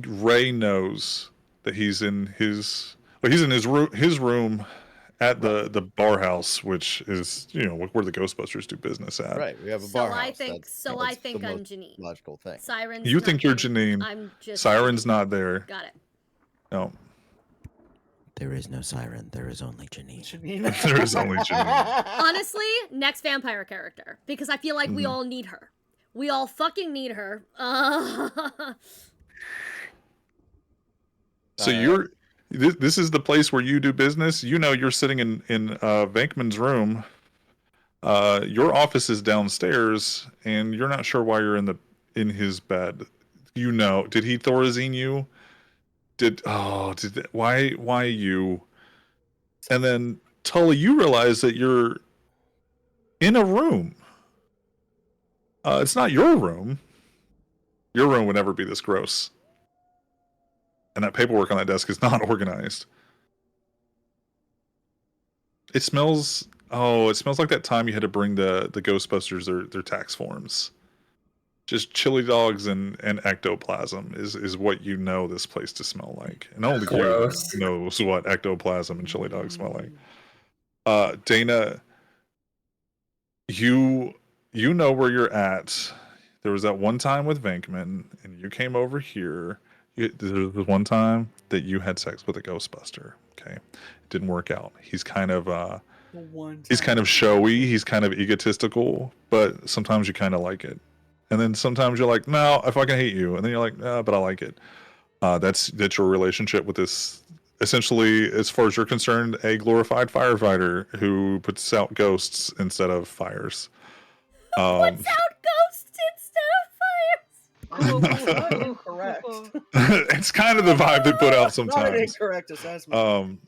[SPEAKER 1] Ray knows that he's in his room at the bar house, which is where the Ghostbusters do business at.
[SPEAKER 6] Right, we have a
[SPEAKER 2] So
[SPEAKER 6] bar
[SPEAKER 2] I
[SPEAKER 6] house.
[SPEAKER 2] think.
[SPEAKER 6] That's
[SPEAKER 2] So I
[SPEAKER 6] the
[SPEAKER 2] think I'm
[SPEAKER 6] most
[SPEAKER 2] Janine.
[SPEAKER 6] logical thing.
[SPEAKER 2] Siren's.
[SPEAKER 1] You think you're
[SPEAKER 2] nothing.
[SPEAKER 1] Janine.
[SPEAKER 2] I'm just.
[SPEAKER 1] Siren's
[SPEAKER 2] Janine.
[SPEAKER 1] not there.
[SPEAKER 2] Got it.
[SPEAKER 1] No.
[SPEAKER 6] There is no siren. There is only Janine.
[SPEAKER 3] Janine.
[SPEAKER 1] There is only Janine.
[SPEAKER 2] Honestly, next vampire character, because I feel like we
[SPEAKER 1] Mhm.
[SPEAKER 2] all need her. We all fucking need her.
[SPEAKER 1] So you're this is the place where you do business. You know, you're sitting in Venkman's room. Your office is downstairs, and you're not sure why you're in his bed. You know, did he Thorazine you? Why you? And then Tully, you realize that you're in a room. It's not your room. Your room would never be this gross. And that paperwork on that desk is not organized. It smells. Oh, it smells like that time you had to bring the Ghostbusters their tax forms. Just chili dogs and ectoplasm is what you know this place to smell like, and only
[SPEAKER 4] Gross.
[SPEAKER 1] you knows what ectoplasm and chili dogs smell like. Dana, you know where you're at. There was that one time with Venkman, and you came over here. There was one time that you had sex with a Ghostbuster. Okay, it didn't work out. He's kind of he's kind of showy. He's kind of egotistical, but sometimes you kind of like it. And then sometimes you're like, no, I fucking hate you. And then you're like, but I like it. That's your relationship with this. Essentially, as far as you're concerned, a glorified firefighter who puts out ghosts instead of fires.
[SPEAKER 2] Puts out ghosts instead of fires.
[SPEAKER 3] Not incorrect.
[SPEAKER 1] It's kind of the vibe they put out
[SPEAKER 3] Not an
[SPEAKER 1] sometimes.
[SPEAKER 3] incorrect assessment.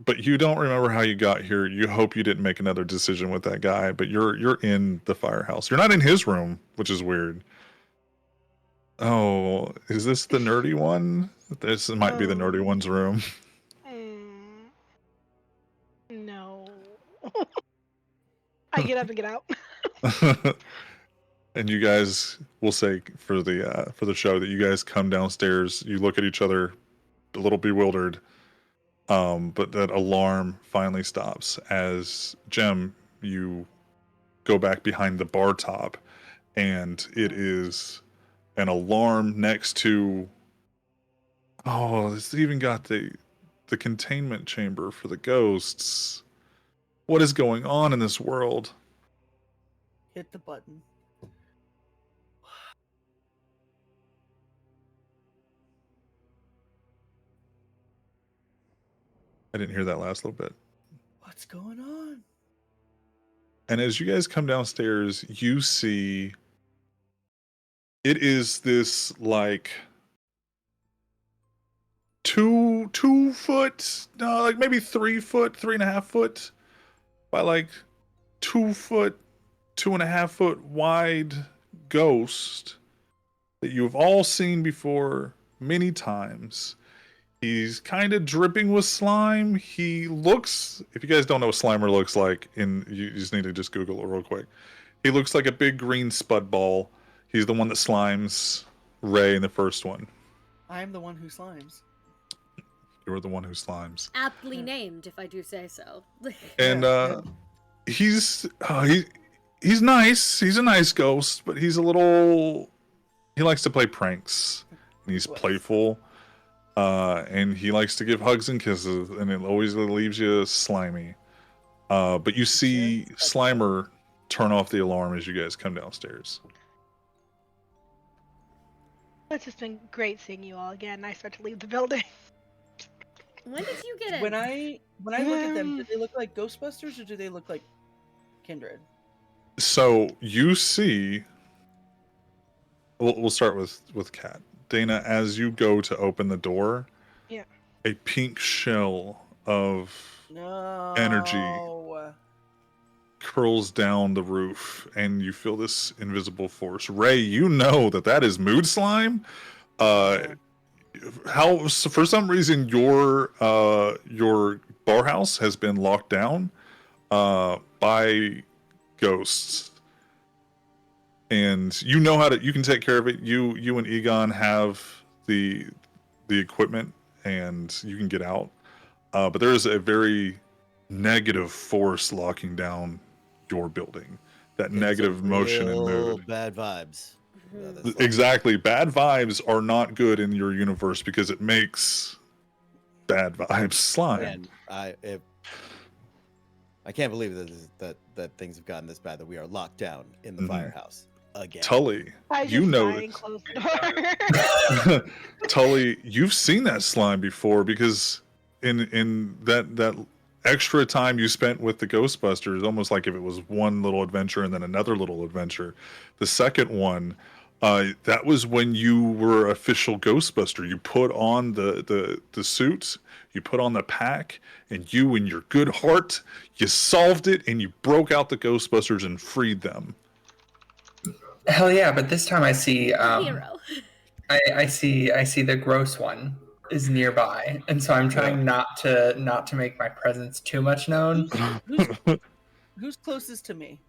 [SPEAKER 1] But you don't remember how you got here. You hope you didn't make another decision with that guy, but you're in the firehouse. You're not in his room, which is weird. Oh, is this the nerdy one? This might be the nerdy one's room.
[SPEAKER 5] No. I get up and get out.
[SPEAKER 1] And you guys will say for the show that you guys come downstairs, you look at each other a little bewildered. But that alarm finally stops as Jem, you go back behind the bar top, and it is an alarm next to. Oh, it's even got the containment chamber for the ghosts. What is going on in this world?
[SPEAKER 3] Hit the button.
[SPEAKER 1] I didn't hear that last little bit.
[SPEAKER 3] What's going on?
[SPEAKER 1] And as you guys come downstairs, you see it is this like 2 foot, no, like maybe 3 foot, 3.5 foot by like 2 foot, 2.5 foot wide ghost that you've all seen before many times. He's kind of dripping with slime. He looks, if you guys don't know what Slimer looks like, you just need to just Google it real quick. He looks like a big green spud ball. He's the one that slimes Ray in the first one.
[SPEAKER 3] I'm the one who slimes.
[SPEAKER 1] You're the one who slimes.
[SPEAKER 2] Aptly named, if I do say so.
[SPEAKER 1] And
[SPEAKER 3] Yeah.
[SPEAKER 1] he's nice. He's a nice ghost, but he's a little. He likes to play pranks. And he's playful. And he likes to give hugs and kisses, and it always leaves you slimy. But you see Slimer turn off the alarm as you guys come downstairs.
[SPEAKER 5] It's just been great seeing you all again. I start to leave the building.
[SPEAKER 2] When did you get it?
[SPEAKER 3] When I look at them, do they look like Ghostbusters or do they look like Kindred?
[SPEAKER 1] So you see. We'll start with Kat. Dana, as you go to open the door,
[SPEAKER 5] Yeah.
[SPEAKER 1] a pink shell of
[SPEAKER 3] No.
[SPEAKER 1] energy curls down the roof, and you feel this invisible force. Ray, you know that is mood slime. How for some reason your bar house has been locked down by ghosts. And you know you can take care of it. You and Egon have the equipment, and you can get out. But there is a very negative force locking down your building. That negative motion and mood.
[SPEAKER 6] Bad vibes. Yeah, that's
[SPEAKER 1] Exactly. Bad vibes are not good in your universe because it makes bad vibes slime.
[SPEAKER 6] And I can't believe that things have gotten this bad that we are locked down in the
[SPEAKER 1] Mhm.
[SPEAKER 6] firehouse again.
[SPEAKER 1] Tully,
[SPEAKER 5] I
[SPEAKER 1] you
[SPEAKER 5] just
[SPEAKER 1] know
[SPEAKER 5] sigh and close the door.
[SPEAKER 1] Tully, you've seen that slime before because in that extra time you spent with the Ghostbusters, almost like if it was one little adventure and then another little adventure. The second one, that was when you were official Ghostbuster. You put on the suits, you put on the pack, and you, in your good heart, you solved it and you broke out the Ghostbusters and freed them.
[SPEAKER 4] Hell yeah! But this time I see
[SPEAKER 2] Hero.
[SPEAKER 4] I see the gross one is nearby, and so I'm trying not to make my presence too much known.
[SPEAKER 3] Who's closest to me?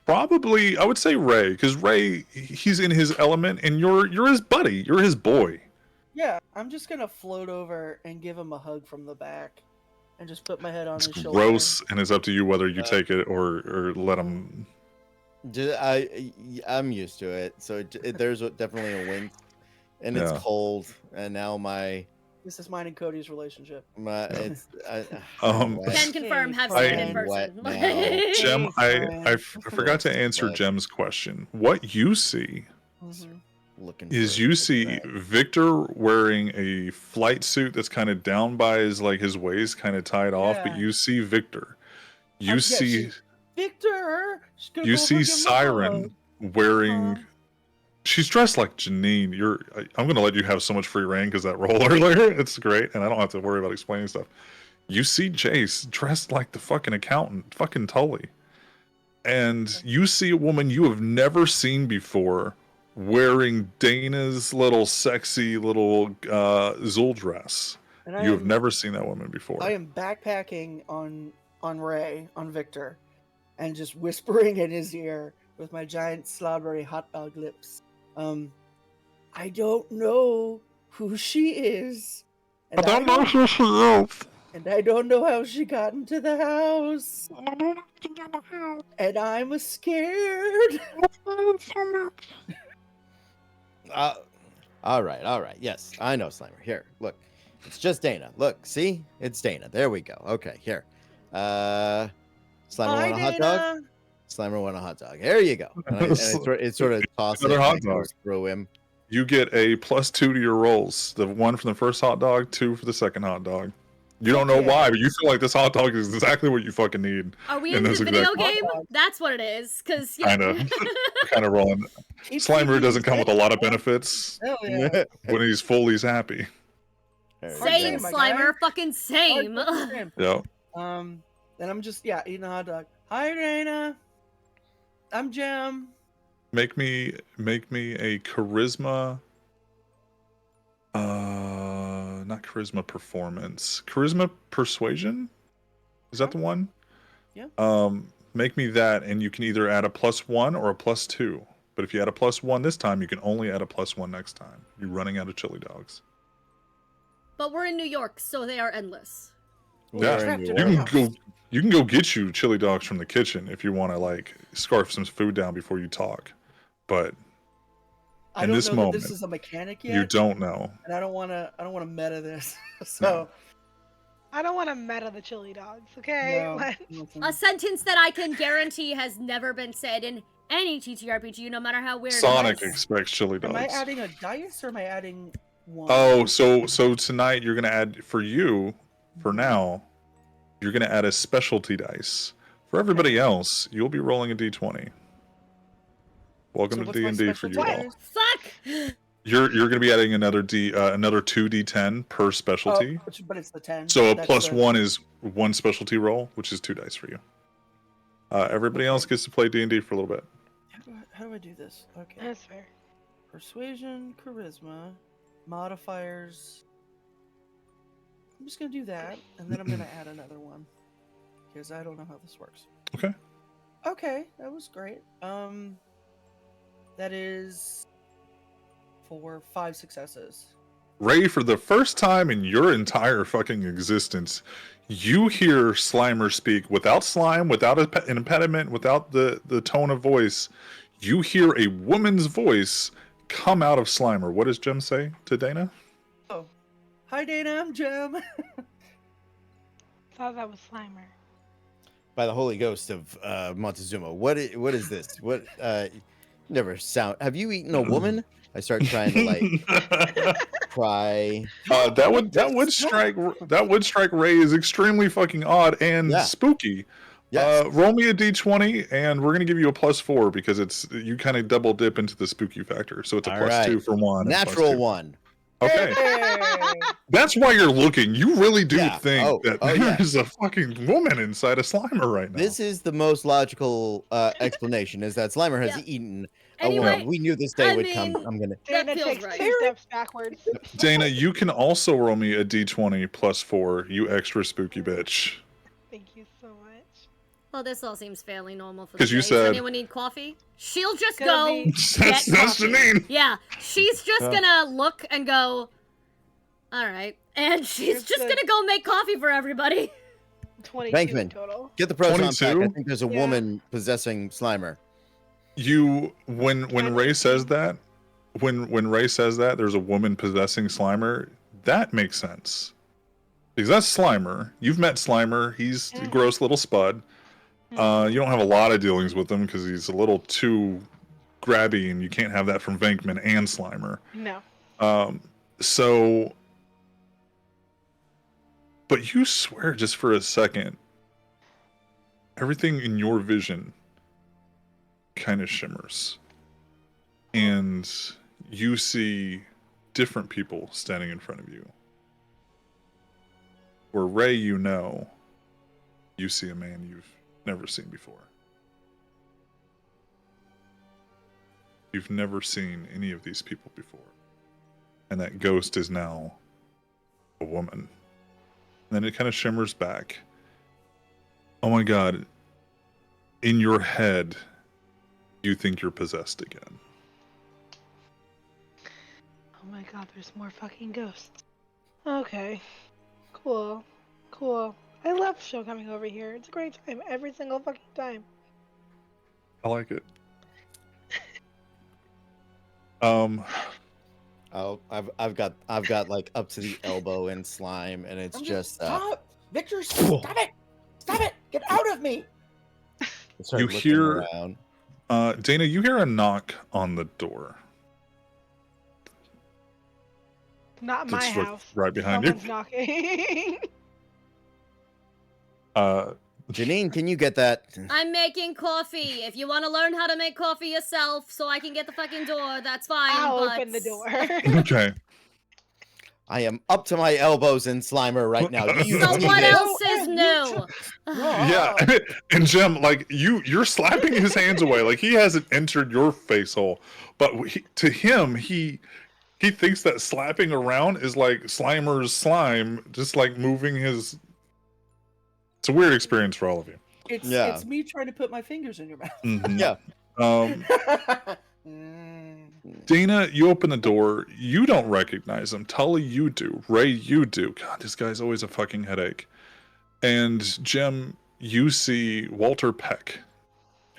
[SPEAKER 1] Probably I would say Ray, because Ray, he's in his element, and you're his buddy, you're his boy.
[SPEAKER 3] Yeah, I'm just gonna float over and give him a hug from the back, and just put my head on
[SPEAKER 1] It's
[SPEAKER 3] his shoulder.
[SPEAKER 1] gross, and it's up to you whether you take it or let him.
[SPEAKER 6] I'm used to it, so there's definitely a wind, and it's
[SPEAKER 1] Yeah.
[SPEAKER 6] cold, and now
[SPEAKER 3] This is mine and Cody's relationship.
[SPEAKER 6] it's
[SPEAKER 2] Can confirm, have
[SPEAKER 1] I-
[SPEAKER 2] seen it in
[SPEAKER 6] Wet
[SPEAKER 2] person.
[SPEAKER 6] now.
[SPEAKER 1] Gem,
[SPEAKER 3] Hey,
[SPEAKER 1] I
[SPEAKER 3] friend.
[SPEAKER 1] forgot to answer
[SPEAKER 6] But-
[SPEAKER 1] Gem's question. What you see
[SPEAKER 3] Mhm.
[SPEAKER 6] looking
[SPEAKER 1] is
[SPEAKER 6] for
[SPEAKER 1] you
[SPEAKER 6] a
[SPEAKER 1] see
[SPEAKER 6] friend.
[SPEAKER 1] Victor wearing a flight suit that's kind of down by his waist, kind of tied off, but
[SPEAKER 3] Yeah.
[SPEAKER 1] you see Victor. You
[SPEAKER 3] Yeah,
[SPEAKER 1] see
[SPEAKER 3] Victor. She's gonna
[SPEAKER 1] you
[SPEAKER 3] go
[SPEAKER 1] see
[SPEAKER 3] over and give him a
[SPEAKER 1] Siren
[SPEAKER 3] hug.
[SPEAKER 1] wearing.
[SPEAKER 3] Uh-huh.
[SPEAKER 1] She's dressed like Janine. I'm gonna let you have so much free reign because that role earlier, it's great, and I don't have to worry about explaining stuff. You see Jace dressed like the fucking accountant, fucking Tully, and you see a woman you have never seen before wearing Dana's little sexy little Zul dress.
[SPEAKER 3] And
[SPEAKER 1] You have never seen that woman before.
[SPEAKER 3] I am backpacking on Ray, on Victor, and just whispering in his ear with my giant slobbery hot dog lips. I don't know who she is. And
[SPEAKER 1] I don't know who she is.
[SPEAKER 3] And I don't know how she got into the house. And I'm scared.
[SPEAKER 6] All right. Yes, I know, Slimer. Here, look. It's just Dana. Look, see? It's Dana. There we go. Okay, here. Slimer
[SPEAKER 3] Hi,
[SPEAKER 6] want a hot dog?
[SPEAKER 3] Dana.
[SPEAKER 6] Slimer want a hot dog. There you go. And it sort of tosses
[SPEAKER 1] Another
[SPEAKER 6] it
[SPEAKER 1] hot
[SPEAKER 6] and goes
[SPEAKER 1] dog.
[SPEAKER 6] through him.
[SPEAKER 1] You get a +2 to your rolls. The one from the first hot dog, 2 for the second hot dog. You don't know
[SPEAKER 3] Yeah.
[SPEAKER 1] why, but you feel like this hot dog is exactly what you fucking need.
[SPEAKER 2] Are we
[SPEAKER 1] And
[SPEAKER 2] in
[SPEAKER 1] that's
[SPEAKER 2] the video
[SPEAKER 1] exactly-
[SPEAKER 2] game?
[SPEAKER 3] Hot dog.
[SPEAKER 2] That's what it is. Because
[SPEAKER 1] Kind of, kind of rolling.
[SPEAKER 3] It's
[SPEAKER 1] Slimer
[SPEAKER 3] even
[SPEAKER 1] doesn't come with a lot of
[SPEAKER 3] better.
[SPEAKER 1] benefits.
[SPEAKER 3] Hell yeah.
[SPEAKER 1] When he's full, he's happy.
[SPEAKER 6] There you
[SPEAKER 2] same
[SPEAKER 6] go.
[SPEAKER 3] my
[SPEAKER 2] Slimer,
[SPEAKER 3] guy.
[SPEAKER 2] fucking same.
[SPEAKER 3] Hard
[SPEAKER 1] Yeah.
[SPEAKER 3] And I'm just eating a hot dog. Hi, Dana. I'm Jem.
[SPEAKER 1] Make me a charisma. Not charisma performance. Charisma persuasion. Is that the one?
[SPEAKER 3] Yeah.
[SPEAKER 1] Make me that, and you can either add a +1 or a +2. But if you add a +1 this time, you can only add a +1 next time. You're running out of chili dogs.
[SPEAKER 2] But we're in New York, so they are endless.
[SPEAKER 1] Yeah.
[SPEAKER 6] We're in New
[SPEAKER 3] You
[SPEAKER 1] You
[SPEAKER 6] Orleans.
[SPEAKER 1] can go. You can go get you chili dogs from the kitchen if you want to like scarf some food down before you talk. But
[SPEAKER 3] I
[SPEAKER 1] In
[SPEAKER 3] don't
[SPEAKER 1] this
[SPEAKER 3] know that
[SPEAKER 1] moment,
[SPEAKER 3] this is a mechanic yet.
[SPEAKER 1] you don't know.
[SPEAKER 3] And I don't want to meta this. So
[SPEAKER 5] I don't want to meta the chili dogs, okay?
[SPEAKER 3] no,
[SPEAKER 5] Let's-
[SPEAKER 3] nothing.
[SPEAKER 2] A sentence that I can guarantee has never been said in any TTRPG, no matter how weird
[SPEAKER 1] Sonic
[SPEAKER 2] it is.
[SPEAKER 1] expects chili
[SPEAKER 3] Am I
[SPEAKER 1] dogs.
[SPEAKER 3] adding a dice or am I adding one?
[SPEAKER 1] Oh, so tonight you're gonna add for you, for now, you're gonna add a specialty dice. For everybody else, you'll be rolling a d20. Welcome
[SPEAKER 3] So
[SPEAKER 1] to
[SPEAKER 3] what's my
[SPEAKER 1] D&D for you
[SPEAKER 3] specialty
[SPEAKER 1] all.
[SPEAKER 3] dice?
[SPEAKER 2] Fuck!
[SPEAKER 1] You're gonna be adding another 2d10 per specialty.
[SPEAKER 3] Oh, but it's the 10.
[SPEAKER 1] So a
[SPEAKER 3] That's
[SPEAKER 1] +1 is one specialty roll, which is 2 dice for you. Everybody else gets to play D&D for a little bit.
[SPEAKER 3] How do I do this? Okay.
[SPEAKER 5] That's fair.
[SPEAKER 3] Persuasion, charisma, modifiers. I'm just gonna do that, and then I'm gonna add another one because I don't know how this works.
[SPEAKER 1] Okay.
[SPEAKER 3] Okay, that was great. That is for 5 successes.
[SPEAKER 1] Ray, for the first time in your entire fucking existence, you hear Slimer speak without slime, without an impediment, without the tone of voice. You hear a woman's voice come out of Slimer. What does Jem say to Dana?
[SPEAKER 3] Oh, Hi, Dana. I'm Jim.
[SPEAKER 5] Thought that was Slimer.
[SPEAKER 6] By the holy ghost of Montezuma, what is this? What never sound? Have you eaten a woman? I start trying to like cry.
[SPEAKER 1] That would strike Ray as extremely fucking odd and
[SPEAKER 6] Yeah.
[SPEAKER 1] spooky.
[SPEAKER 6] Yes.
[SPEAKER 1] Roll me a d20, and we're gonna give you a +4 because it's you kind of double dip into the spooky factor, so it's a
[SPEAKER 6] All
[SPEAKER 1] +2
[SPEAKER 6] right.
[SPEAKER 1] for one. and
[SPEAKER 6] Natural
[SPEAKER 1] +2.
[SPEAKER 6] one.
[SPEAKER 1] Okay,
[SPEAKER 3] Hey!
[SPEAKER 1] that's why you're looking. You really do
[SPEAKER 6] Yeah.
[SPEAKER 1] think that
[SPEAKER 6] Yeah.
[SPEAKER 1] there's a fucking woman inside a Slimer right now.
[SPEAKER 6] This is the most logical explanation: is that Slimer has
[SPEAKER 2] Yeah.
[SPEAKER 6] eaten a
[SPEAKER 2] Anyway,
[SPEAKER 6] woman. We knew this day
[SPEAKER 2] I
[SPEAKER 6] would come.
[SPEAKER 2] mean-
[SPEAKER 6] I'm gonna.
[SPEAKER 2] That
[SPEAKER 5] Dana
[SPEAKER 2] feels
[SPEAKER 5] takes
[SPEAKER 2] right.
[SPEAKER 5] 2 steps backwards.
[SPEAKER 1] Dana, you can also roll me a d20 +4. You extra spooky bitch.
[SPEAKER 5] Thank you so much.
[SPEAKER 2] Well, this all seems fairly normal for the
[SPEAKER 1] 'Cause you
[SPEAKER 2] day. Does
[SPEAKER 1] said-
[SPEAKER 2] anyone need coffee? She'll just
[SPEAKER 5] Gonna
[SPEAKER 2] go.
[SPEAKER 5] be-
[SPEAKER 1] That's
[SPEAKER 2] get coffee.
[SPEAKER 1] Janine.
[SPEAKER 2] Yeah, she's just
[SPEAKER 6] Yeah.
[SPEAKER 2] gonna look and go, all right. And she's
[SPEAKER 5] It's
[SPEAKER 2] just
[SPEAKER 5] good.
[SPEAKER 2] gonna go make coffee for everybody.
[SPEAKER 5] 22
[SPEAKER 6] Bankman.
[SPEAKER 5] total.
[SPEAKER 6] Get the proton pack.
[SPEAKER 1] 22?
[SPEAKER 6] I think there's a
[SPEAKER 5] Yeah.
[SPEAKER 6] woman possessing Slimer.
[SPEAKER 1] When Ray says that, when Ray says that there's a woman possessing Slimer, that makes sense. Because that's Slimer. You've met Slimer. He's a gross little spud. You don't have a lot of dealings with him because he's a little too grabby, and you can't have that from Venkman and Slimer.
[SPEAKER 5] No.
[SPEAKER 1] So, but you swear just for a second, everything in your vision kind of shimmers. And you see different people standing in front of you. Where Ray, you see a man you've never seen before. You've never seen any of these people before. And that ghost is now a woman. And then it kind of shimmers back. Oh my god. In your head, you think you're possessed again.
[SPEAKER 5] Oh my god, there's more fucking ghosts. Okay. Cool. Cool. I love show coming over here. It's a great time every single fucking time.
[SPEAKER 1] I like it.
[SPEAKER 6] Oh, I've got like up to the elbow in slime, and it's
[SPEAKER 3] I'm
[SPEAKER 6] just
[SPEAKER 3] stop, Victor! Stop it! Stop it! Get out of me!
[SPEAKER 6] I start
[SPEAKER 1] You
[SPEAKER 6] looking
[SPEAKER 1] hear-
[SPEAKER 6] around.
[SPEAKER 1] Dana, you hear a knock on the door.
[SPEAKER 5] Not my
[SPEAKER 1] Just look
[SPEAKER 5] house.
[SPEAKER 1] right behind
[SPEAKER 5] Someone's
[SPEAKER 1] you.
[SPEAKER 5] knocking.
[SPEAKER 6] Janine, can you get that?
[SPEAKER 2] I'm making coffee. If you want to learn how to make coffee yourself so I can get the fucking door, that's fine.
[SPEAKER 5] I'll
[SPEAKER 2] but...
[SPEAKER 5] open the door.
[SPEAKER 1] Okay.
[SPEAKER 6] I am up to my elbows in Slimer right now. Do you
[SPEAKER 2] So
[SPEAKER 6] see
[SPEAKER 2] what
[SPEAKER 6] this?
[SPEAKER 2] else is new?
[SPEAKER 1] Yeah, and Jim, like you're slapping his hands away, like he hasn't entered your face hole. But to him, he thinks that slapping around is like Slimer's slime, just like moving his. It's a weird experience for all of you.
[SPEAKER 3] It's me trying to put my fingers in your mouth.
[SPEAKER 1] Mhm.
[SPEAKER 6] Yeah.
[SPEAKER 1] Dana, you open the door. You don't recognize him. Tully, you do. Ray, you do. God, this guy's always a fucking headache. And Jim, you see Walter Peck,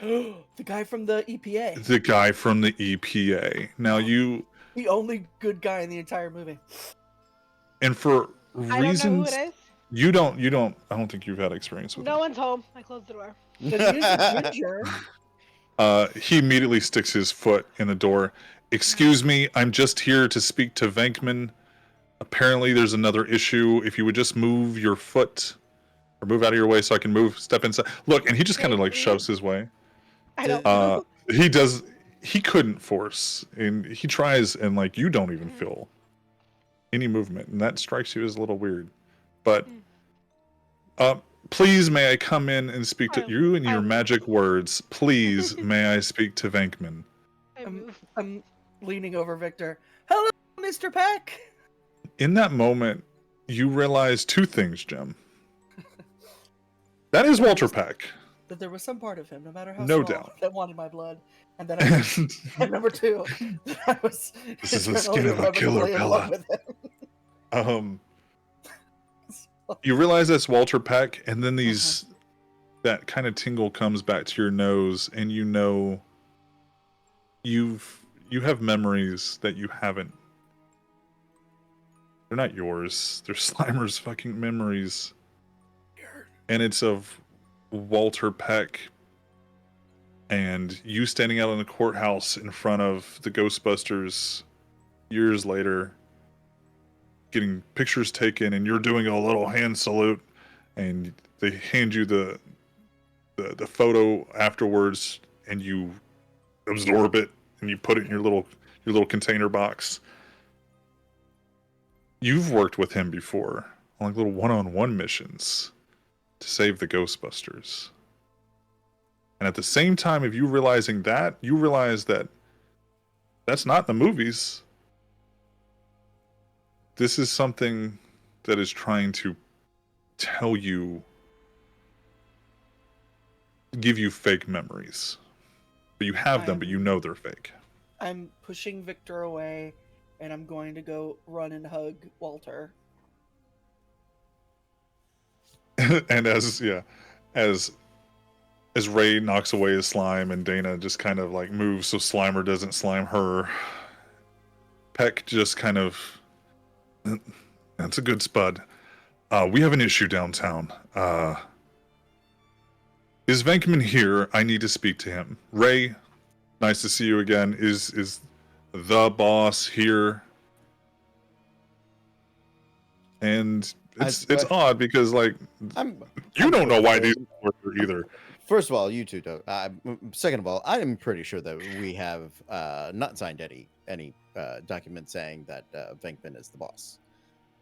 [SPEAKER 3] The guy from the EPA.
[SPEAKER 1] the guy from the EPA. Now
[SPEAKER 3] The only good guy in the entire movie.
[SPEAKER 1] and for
[SPEAKER 5] I don't know
[SPEAKER 1] reasons
[SPEAKER 5] who it is.
[SPEAKER 1] you don't. I don't think you've had experience with
[SPEAKER 5] No
[SPEAKER 1] him.
[SPEAKER 5] one's home. I closed the door.
[SPEAKER 3] Because he is a ginger.
[SPEAKER 1] He immediately sticks his foot in the door. Excuse me, I'm just here to speak to Venkman. Apparently there's another issue. If you would just move your foot or move out of your way so I can step inside. Look, and he just kind of like shoves his way.
[SPEAKER 5] I don't know.
[SPEAKER 1] He couldn't force, and he tries, and like you don't even feel any movement, and that strikes you as a little weird. But please, may I come in and speak to you in your magic words? Please, may I speak to Venkman?
[SPEAKER 5] I move.
[SPEAKER 3] I'm leaning over Victor. Hello, Mr. Peck.
[SPEAKER 1] In that moment, you realize two things, Jim. That is Walter Peck.
[SPEAKER 3] That there was some part of him, no matter how
[SPEAKER 1] No
[SPEAKER 3] small,
[SPEAKER 1] doubt.
[SPEAKER 3] that wanted my blood. And then I was, and number two, that I was
[SPEAKER 1] This is the skin of a killer,
[SPEAKER 3] irrevocably in love
[SPEAKER 1] Bella.
[SPEAKER 3] with him.
[SPEAKER 1] You realize that's Walter Peck, and then that kind of tingle comes back to your nose, and you know you have memories that you haven't They're not yours. They're Slimer's fucking memories. And it's of Walter Peck and you standing out in the courthouse in front of the Ghostbusters years later, getting pictures taken, and you're doing a little hand salute, and they hand you the photo afterwards, and you absorb it, and you put it in your little container box. You've worked with him before on like little one-on-one missions to save the Ghostbusters. And at the same time of you realizing that, you realize that that's not the movies. This is something that is trying to tell you, give you fake memories. But you have them, but you know they're fake.
[SPEAKER 3] I'm pushing Victor away, and I'm going to go run and hug Walter.
[SPEAKER 1] And as Ray knocks away his slime and Dana just kind of like moves so Slimer doesn't slime her, Peck just kind of, that's a good spud. We have an issue downtown. Is Venkman here? I need to speak to him. Ray, nice to see you again. Is the boss here? And it's odd because like you don't know why these are here either.
[SPEAKER 6] First of all, you two don't. Second of all, I am pretty sure that we have not signed any document saying that Venkman is the boss.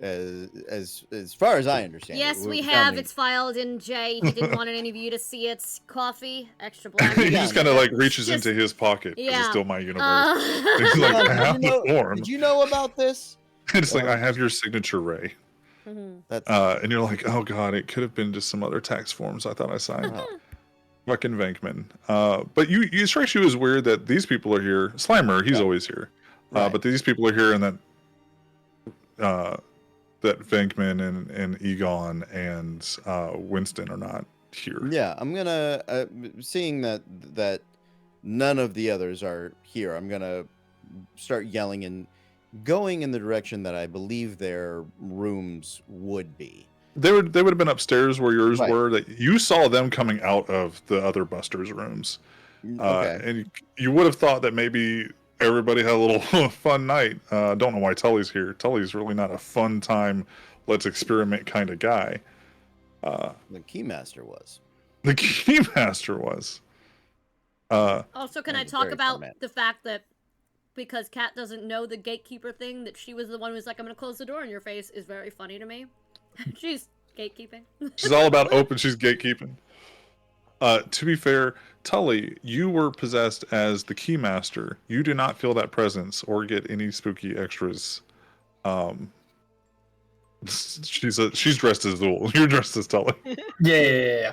[SPEAKER 6] As far as I understand.
[SPEAKER 2] Yes, we have. It's filed in J. He didn't want any of you to see it. Coffee, extra black.
[SPEAKER 1] He just kind of like reaches into his pocket because it's still my universe. He's like, I have the form.
[SPEAKER 6] Did you know about this?
[SPEAKER 1] It's like, I have your signature, Ray.
[SPEAKER 6] That's
[SPEAKER 1] and you're like, oh god, it could have been just some other tax forms I thought I signed. Fucking Venkman. But it strikes you as weird that these people are here. Slimer, he's always here.
[SPEAKER 6] Right.
[SPEAKER 1] But these people are here, and that Venkman and Egon and Winston are not here.
[SPEAKER 6] Yeah, I'm gonna seeing that none of the others are here. I'm gonna start yelling and going in the direction that I believe their rooms would be.
[SPEAKER 1] They would have been upstairs where yours were. That you saw them coming out of the other Busters rooms, and you would have thought that maybe everybody had a little fun night. Don't know why Tully's here. Tully's really not a fun time, let's experiment kind of guy.
[SPEAKER 6] The Keymaster was.
[SPEAKER 1] The Keymaster was.
[SPEAKER 2] Also, can I talk about the fact that because Kat doesn't know the gatekeeper thing, that she was the one who's like, I'm going to close the door in your face, is very funny to me. She's gatekeeping.
[SPEAKER 1] She's all about open. She's gatekeeping. To be fair, Tully, you were possessed as the Keymaster. You do not feel that presence or get any spooky extras. She's dressed as Zool. You're dressed as Tully.
[SPEAKER 4] Yeah.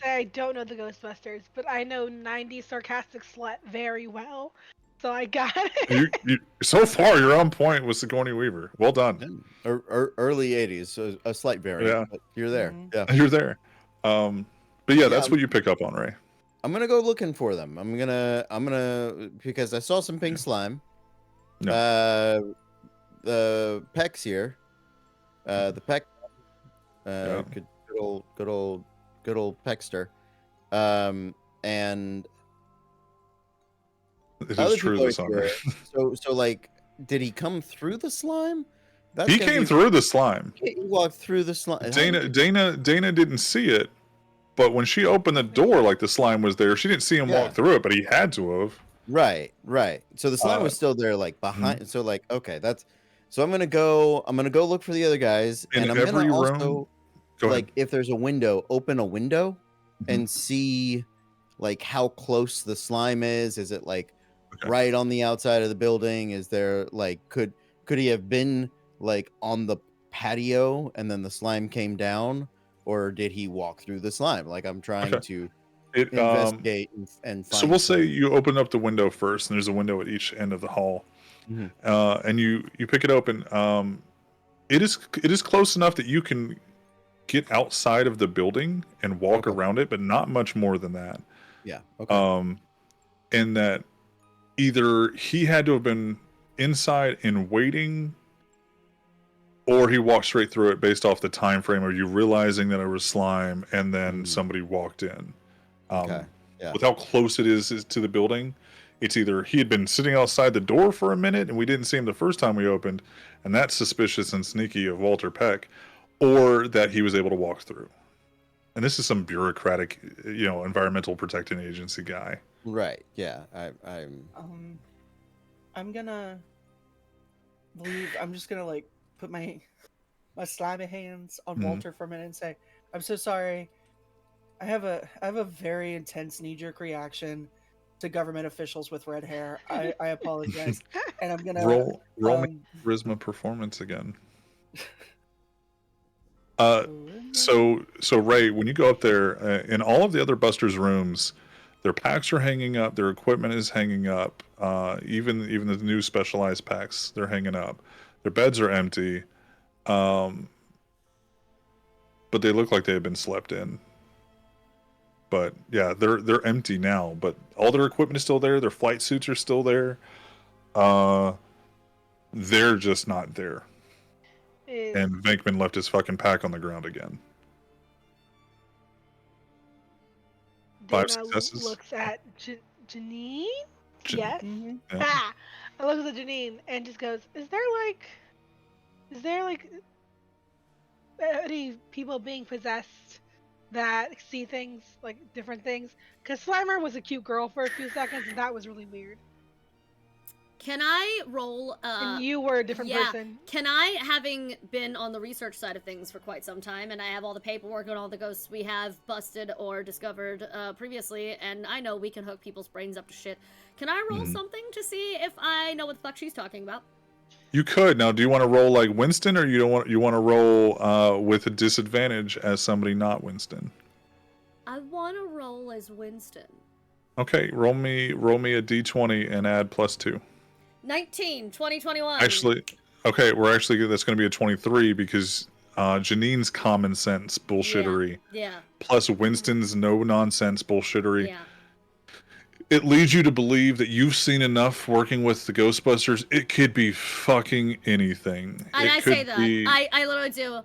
[SPEAKER 5] I don't know the Ghostbusters, but I know 90s sarcastic slut very well. So I got it.
[SPEAKER 1] You so far, you're on point with Sigourney Weaver. Well done.
[SPEAKER 6] Early 80s, so a slight variant.
[SPEAKER 1] Yeah.
[SPEAKER 6] But you're there. Yeah.
[SPEAKER 1] You're there. But yeah, that's what you pick up on, Ray.
[SPEAKER 6] I'm gonna go looking for them. I'm gonna because I saw some pink slime.
[SPEAKER 1] No.
[SPEAKER 6] The Peck's here. The Peck. Good old Peckster. And
[SPEAKER 1] it is true this summer.
[SPEAKER 6] So like, did he come through the slime?
[SPEAKER 1] He came through the slime.
[SPEAKER 6] He walked through the slime.
[SPEAKER 1] Dana didn't see it, but when she opened the door, like the slime was there. She didn't see him walk through it, but he had to have.
[SPEAKER 6] Right. So the slime was still there, like behind. So like, okay, that's. So I'm gonna go look for the other guys, and I'm gonna also like if there's a window, open a window, and see like how close the slime is. Is it like right on the outside of the building? Is there like could he have been like on the patio and then the slime came down, or did he walk through the slime? Like I'm trying to investigate and find.
[SPEAKER 1] So we'll say you open up the window first, and there's a window at each end of the hall, and you pick it open. It is close enough that you can get outside of the building and walk around it, but not much more than that.
[SPEAKER 6] Yeah. Okay.
[SPEAKER 1] And that either he had to have been inside and waiting or he walked straight through it based off the time frame of you realizing that it was slime and then somebody walked in.
[SPEAKER 6] Okay. Yeah.
[SPEAKER 1] With how close it is to the building, it's either he had been sitting outside the door for a minute and we didn't see him the first time we opened, and that's suspicious and sneaky of Walter Peck, or that he was able to walk through. And this is some bureaucratic, environmental protecting agency guy.
[SPEAKER 6] Right. Yeah.
[SPEAKER 3] I'm gonna leave. I'm just gonna like put my slimy hands on Walter for a minute and say, "I'm so sorry. I have a very intense knee-jerk reaction to government officials with red hair. I apologize." And I'm gonna
[SPEAKER 1] roll me charisma performance again. So Ray, when you go up there, in all of the other Busters rooms, their packs are hanging up, their equipment is hanging up, even the new specialized packs, they're hanging up. Their beds are empty, but they look like they have been slept in. But yeah, they're empty now, but all their equipment is still there, their flight suits are still there. They're just not there. And Venkman left his fucking pack on the ground again. 5 successes.
[SPEAKER 5] Looks at Janine. Yes.
[SPEAKER 3] Mm-hmm.
[SPEAKER 1] Yeah.
[SPEAKER 5] Ha! I look at Janine and just goes, Is there any people being possessed that see things, like different things? Because Slimer was a cute girl for a few seconds, and that was really weird.
[SPEAKER 2] Can I roll?
[SPEAKER 5] And you were a different person.
[SPEAKER 2] Can I, having been on the research side of things for quite some time, and I have all the paperwork on all the ghosts we have busted or discovered previously, and I know we can hook people's brains up to shit. Can I roll something to see if I know what the fuck she's talking about?
[SPEAKER 1] You could. Now, do you want to roll like Winston, or you want to roll with a disadvantage as somebody not Winston?
[SPEAKER 2] I want to roll as Winston.
[SPEAKER 1] Okay, roll me a d20 and add +2.
[SPEAKER 2] 19, 2021.
[SPEAKER 1] Actually, okay, that's going to be a 23 because Janine's common sense bullshittery, plus Winston's no nonsense bullshittery.
[SPEAKER 2] Yeah.
[SPEAKER 1] It leads you to believe that you've seen enough working with the Ghostbusters. It could be fucking anything.
[SPEAKER 2] And
[SPEAKER 1] I
[SPEAKER 2] say that. I literally do.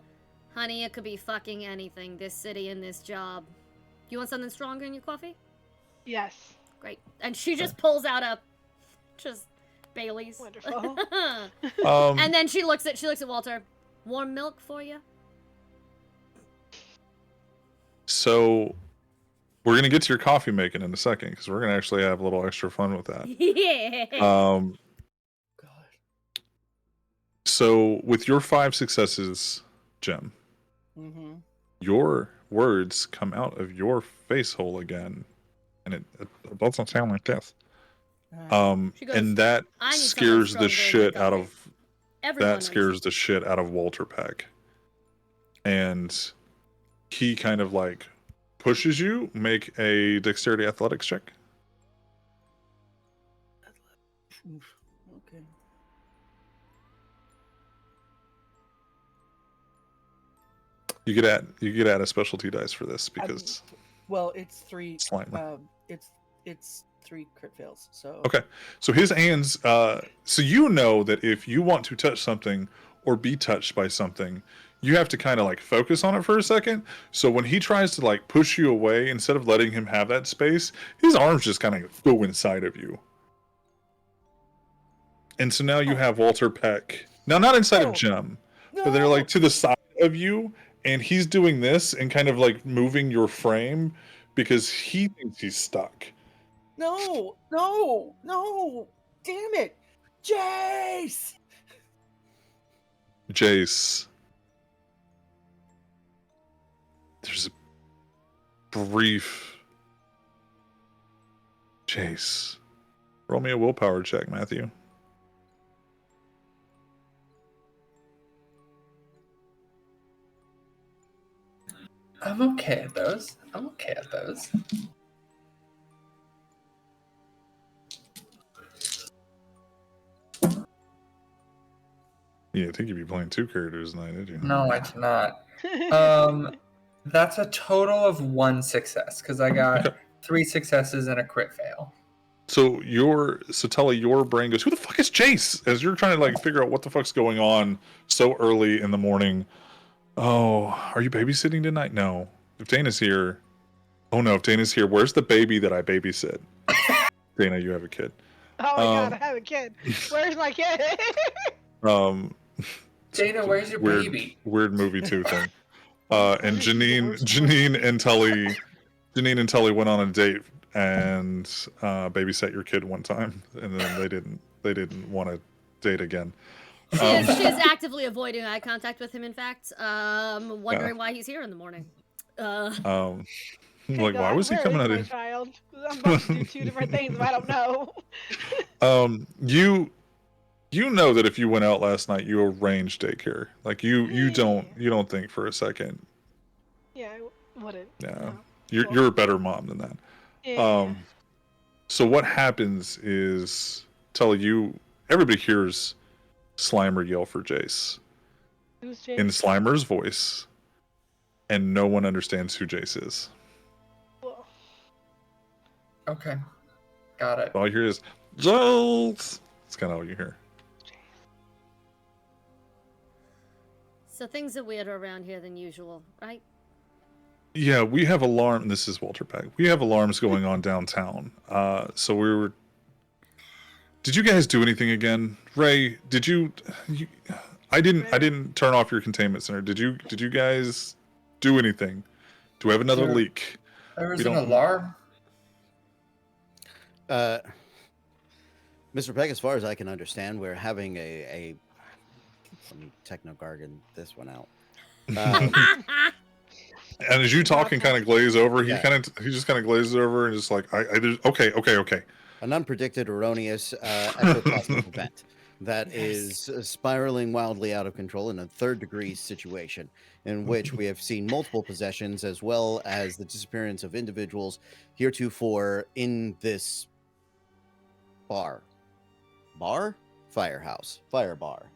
[SPEAKER 2] Honey, it could be fucking anything. This city and this job. You want something stronger in your coffee?
[SPEAKER 5] Yes.
[SPEAKER 2] Great. And she just pulls out just Bailey's.
[SPEAKER 5] Wonderful.
[SPEAKER 2] And then she looks at Walter. Warm milk for you?
[SPEAKER 1] So we're going to get to your coffee making in a second because we're going to actually have a little extra fun with that.
[SPEAKER 2] Yeah.
[SPEAKER 3] God.
[SPEAKER 1] So with your 5 successes, Jim, your words come out of your face hole again. And it doesn't sound like this. Goes, and that scares the shit out of the shit out of Walter Peck. And he kind of like pushes you. Make a dexterity athletics check.
[SPEAKER 3] Okay.
[SPEAKER 1] You get add a specialty dice for this because
[SPEAKER 3] it's 3 it's 3 crit fails. So
[SPEAKER 1] okay. So his hands so you know that if you want to touch something or be touched by something, you have to kind of like focus on it for a second. So when he tries to like push you away, instead of letting him have that space, his arms just kind of go inside of you. And so now you have Walter Peck. Now not inside of Jim, but they're like to the side of you, and he's doing this and kind of like moving your frame because he thinks he's stuck.
[SPEAKER 3] No! Damn it!
[SPEAKER 1] Jace. There's a brief... Jace. Roll me a willpower check, Matthew.
[SPEAKER 4] I'm okay at those.
[SPEAKER 1] Yeah, I think you'd be playing 2 characters tonight, did you?
[SPEAKER 4] No, I did not. That's a total of 1 success because I got 3 successes and a crit fail.
[SPEAKER 1] So Tully, your brain goes, who the fuck is Jace? As you're trying to like figure out what the fuck's going on so early in the morning. Oh, are you babysitting tonight? No. If Dana's here, oh no, if Dana's here, where's the baby that I babysit? Dana, you have a kid.
[SPEAKER 5] Oh my god, I have a kid. Where's my kid?
[SPEAKER 4] Dana, where's your baby?
[SPEAKER 1] Weird movie too thing. And Janine and Tully went on a date and babysat your kid one time, and then they didn't want to date again.
[SPEAKER 2] She is actively avoiding eye contact with him. In fact, wondering why he's here in the morning.
[SPEAKER 1] Like,
[SPEAKER 5] God,
[SPEAKER 1] why was he coming out
[SPEAKER 5] my
[SPEAKER 1] of?
[SPEAKER 5] child? I'm about to do 2 different things, but I don't know.
[SPEAKER 1] You know that if you went out last night, you arranged daycare. Like you don't think for a second.
[SPEAKER 5] Yeah, I wouldn't.
[SPEAKER 1] Yeah,
[SPEAKER 5] No.
[SPEAKER 1] you're a better mom than that.
[SPEAKER 5] Yeah.
[SPEAKER 1] So what happens is, everybody hears Slimer yell for Jace
[SPEAKER 5] Who's Jace?
[SPEAKER 1] in Slimer's voice, and no one understands who Jace is.
[SPEAKER 5] Well,
[SPEAKER 4] Okay, got it.
[SPEAKER 1] All you hear is Jace. It's kind of all you hear.
[SPEAKER 2] So things are weirder around here than usual, right?
[SPEAKER 1] Yeah, we have alarm. This is Walter Peck. We have alarms going on downtown. So we were. Did you guys do anything again, Ray? Did you? I didn't turn off your containment center. Did you guys do anything? Do we have another leak?
[SPEAKER 4] There was an alarm.
[SPEAKER 6] Mr. Peck, as far as I can understand, we're having some techno gargan this one out.
[SPEAKER 1] And as you talk and kind of glaze over, he just kind of glazes over and just like, okay.
[SPEAKER 6] An unpredicted, erroneous, ectoplasmic event that is spiraling wildly out of control in a third-degree situation, in which we have seen multiple possessions as well as the disappearance of individuals heretofore in this firehouse bar.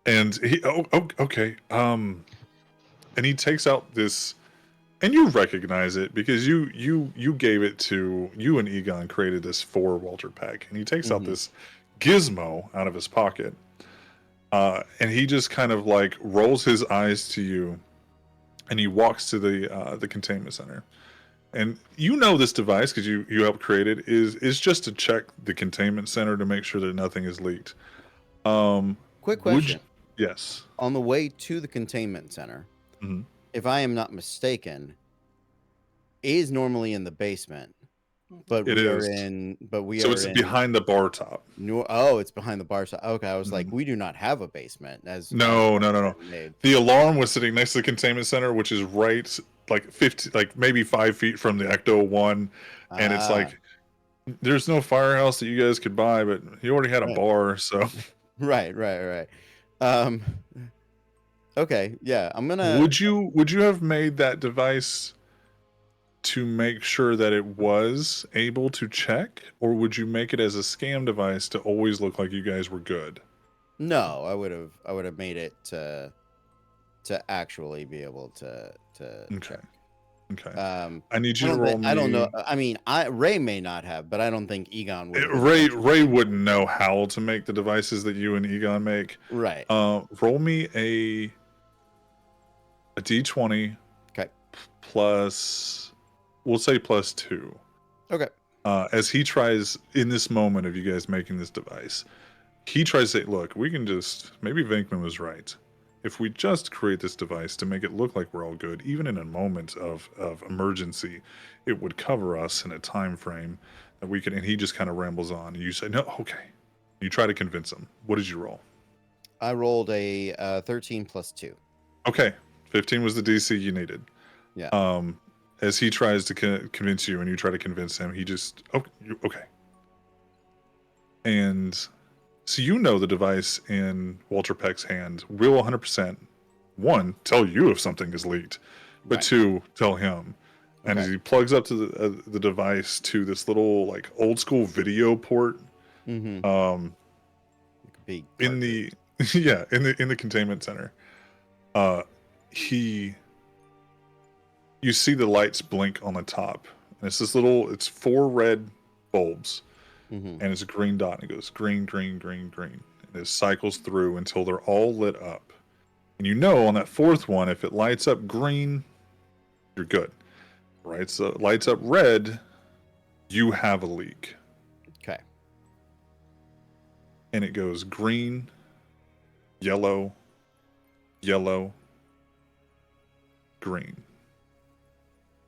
[SPEAKER 1] And he, okay. And he takes out this, and you recognize it because you gave it to, you and Egon created this for Walter Peck, and he takes out this gizmo out of his pocket, and he just kind of like rolls his eyes to you, and he walks to the containment center, and you know this device because you helped create it is just to check the containment center to make sure that nothing is leaked.
[SPEAKER 6] Quick question.
[SPEAKER 1] Yes.
[SPEAKER 6] On the way to the containment center, if I am not mistaken, is normally in the basement, but
[SPEAKER 1] it's behind the bar top.
[SPEAKER 6] It's behind the bar top. Okay, I was like, we do not have a basement.
[SPEAKER 1] No. The alarm was sitting next to the containment center, which is right like 50, like maybe 5 feet from the Ecto one, and it's like there's no firehouse that you guys could buy, but you already had a bar, so.
[SPEAKER 6] Right. Okay, yeah, I'm gonna.
[SPEAKER 1] Would you have made that device to make sure that it was able to check, or would you make it as a scam device to always look like you guys were good?
[SPEAKER 6] No, I would have made it to actually be able to check.
[SPEAKER 1] Okay. I need you to roll me.
[SPEAKER 6] I don't know. I mean, Ray may not have, but I don't think Egon would.
[SPEAKER 1] Ray wouldn't know how to make the devices that you and Egon make.
[SPEAKER 6] Right.
[SPEAKER 1] Roll me a D20.
[SPEAKER 6] Okay.
[SPEAKER 1] Plus, we'll say +2.
[SPEAKER 6] Okay.
[SPEAKER 1] As he tries in this moment of you guys making this device, he tries to say, "Look, we can just maybe Venkman was right. If we just create this device to make it look like we're all good, even in a moment of emergency, it would cover us in a time frame that we can." And he just kind of rambles on. And you say, "No, okay." You try to convince him. What did you roll?
[SPEAKER 6] I rolled a 13 + 2.
[SPEAKER 1] Okay, 15 was the DC you needed.
[SPEAKER 6] Yeah.
[SPEAKER 1] As he tries to convince you, and you try to convince him, he just okay. And so you know the device in Walter Peck's hand will 100%, one, tell you if something is leaked, but two, tell him. And as he plugs up to the device to this little like old school video port, in the in the containment center, you see the lights blink on the top, And it's this little, it's 4 red bulbs,
[SPEAKER 6] Mm-hmm.
[SPEAKER 1] and it's a green dot, and it goes green, green, green, green. And it cycles through until they're all lit up. And you know on that 4th one, if it lights up green, you're good. Right? So it lights up red, you have a leak.
[SPEAKER 6] Okay.
[SPEAKER 1] And it goes green, yellow, yellow, green.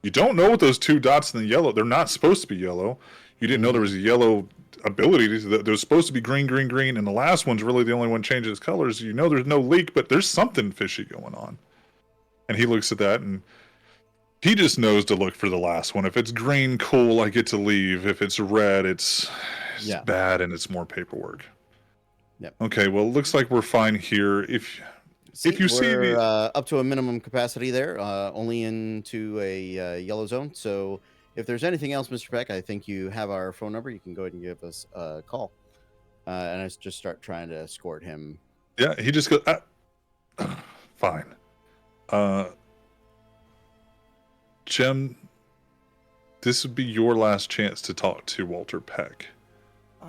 [SPEAKER 1] You don't know what those 2 dots in the yellow, they're not supposed to be yellow. You didn't know there was a yellow ability. There's supposed to be green, green, green, and the last one's really the only one changes colors. You know there's no leak, but there's something fishy going on. And he looks at that, and he just knows to look for the last one. If it's green, cool, I get to leave. If it's red, it's bad, and it's more paperwork.
[SPEAKER 6] Yep.
[SPEAKER 1] Okay, well, it looks like we're fine here. If you see
[SPEAKER 6] we're up to a minimum capacity there, only into a yellow zone. So if there's anything else, Mr. Peck, I think you have our phone number. You can go ahead and give us a call. And I just start trying to escort him.
[SPEAKER 1] Yeah, he just goes, fine. Jim, this would be your last chance to talk to Walter Peck